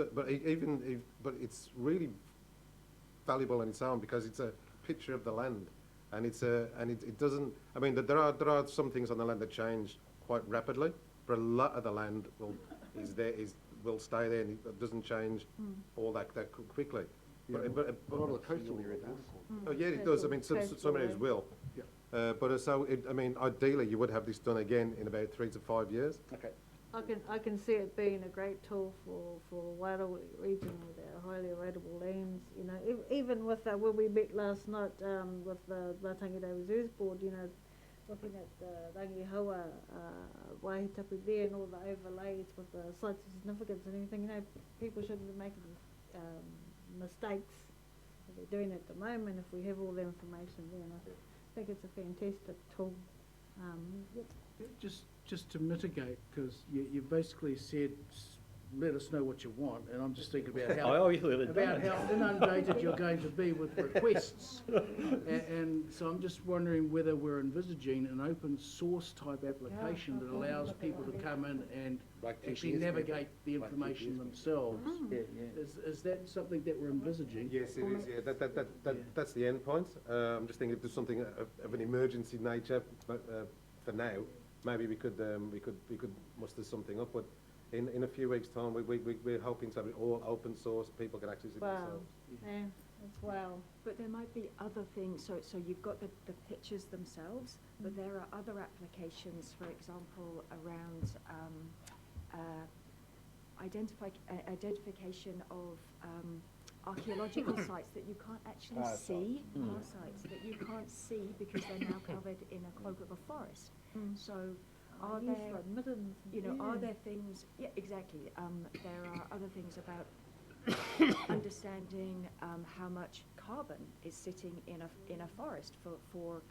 really valuable on its own, because it's a picture of the land, and it doesn't. I mean, there are some things on the land that change quite rapidly, but a lot of the land will stay there, and it doesn't change all that quickly. Yeah, but a lot of the coastal area does. Oh yeah, it does. I mean, some areas will. Yeah. I mean, ideally, you would have this done again in about 3 to 5 years. Okay. I can see it being a great tool for Wairoa region with our highly rateable lands. Even with when we met last night with the Matangido Reserves Board, looking at the Rangihaua Waihitapu there and all the overlays with the sites of significance and everything. People shouldn't be making mistakes that they're doing at the moment if we have all the information there. And I think it's a fantastic tool. Just to mitigate, because you basically said, let us know what you want, and I'm just thinking about how inundated you're going to be with requests. And so I'm just wondering whether we're envisaging an open source type application that allows people to come in and actually navigate the information themselves. Is that something that we're envisaging? Yes, it is. Yeah, that's the end point. I'm just thinking if there's something of an emergency nature, for now, maybe we could muster something up. But in a few weeks' time, we're hoping to have it all open source. People can access it themselves. Yeah, that's wow. But there might be other things, so you've got the pictures themselves, but there are other applications, for example, around identification of archaeological sites that you can't actually see, sites that you can't see because they're now covered in a cloak of a forest. So are there things, yeah, exactly, there are other things about understanding how much carbon is sitting in a forest for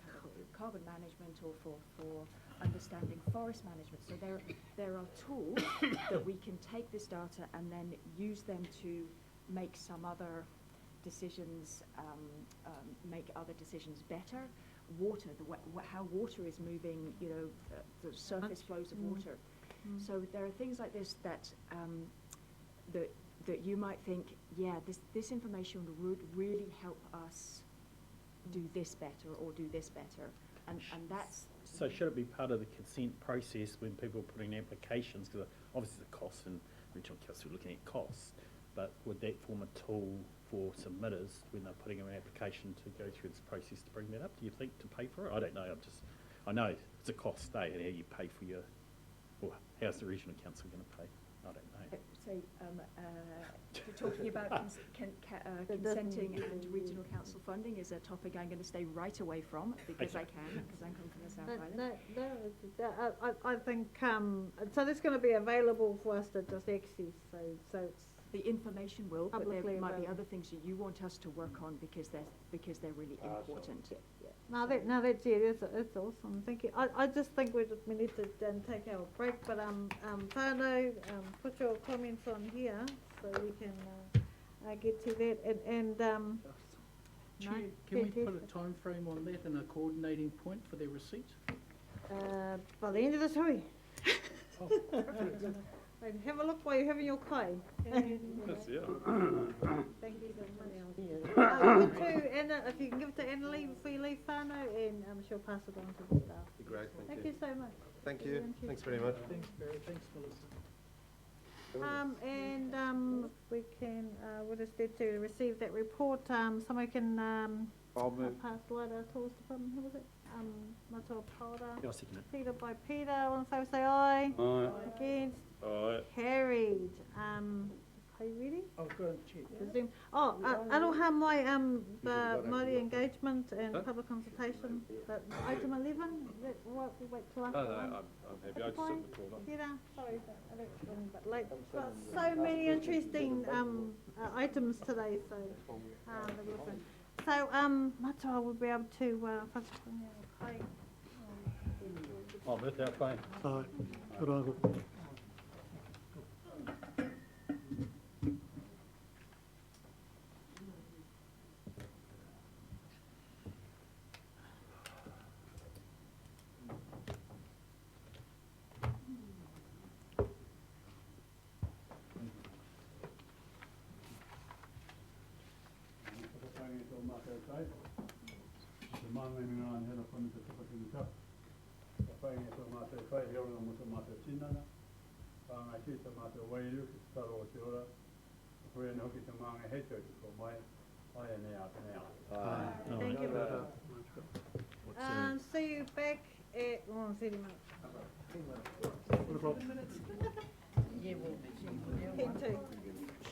carbon management or for understanding forest management. So there are tools that we can take this data and then use them to make some other decisions, make other decisions better. Water, how water is moving, the surface flows of water. So there are things like this that that you might think, yeah, this information would really help us do this better or do this better, and that's. So should it be part of the consent process when people are putting applications, because obviously the costs and regional council are looking at costs, but would that form a tool for submitters when they're putting an application to go through this process to bring that up? Do you think to pay for it? I don't know, I know it's a cost, and how you pay for your, or how's the regional council going to pay? I don't know. So, talking about consenting and regional council funding is a topic I'm going to stay right away from because I can, because I'm coming from the South Island. I think, so this is going to be available for us to just access, so it's. The information will, but there Publicly might be available. other things that you want us to work on because they're really important. No, that's it. It's awesome. Thank you. I just think we need to take our break. But Whānau, put your comments on here so we can get to that. And Chair, can we put a time frame on that and a coordinating point for their receipt? by the end of this hui. Oh, Right, have a look while you're having your kai. Yes, yeah. Thank you so much. Give it to Anna, if you can give it to Annalie before you leave Whānau, and she'll pass it on to the staff. Be great, Thank you so much. Thank you. Thanks very much. Thanks, Barry. Thanks, Melissa. And we can, we'll just need to receive that report. Someone can I'll move. pass LiDAR tools department. Who was it? Matua Paura. Yeah, I'll second it. Seconded by Peter. All in favour say aye. Aye. Against. Aye. Carried. Are you ready? Oh, go and check. Zoom. Oh, aroha mai the Māori engagement and public consultation. But item 11. We'll wait till after. No, I'm happy. I just took the call on. Peter, sorry, I don't run a bit late. Got so many interesting items today, so so Matua will be able to whakapuni. Oh, that's our fine. Good uncle. Thank you. See you back at 30 minutes. 10 to.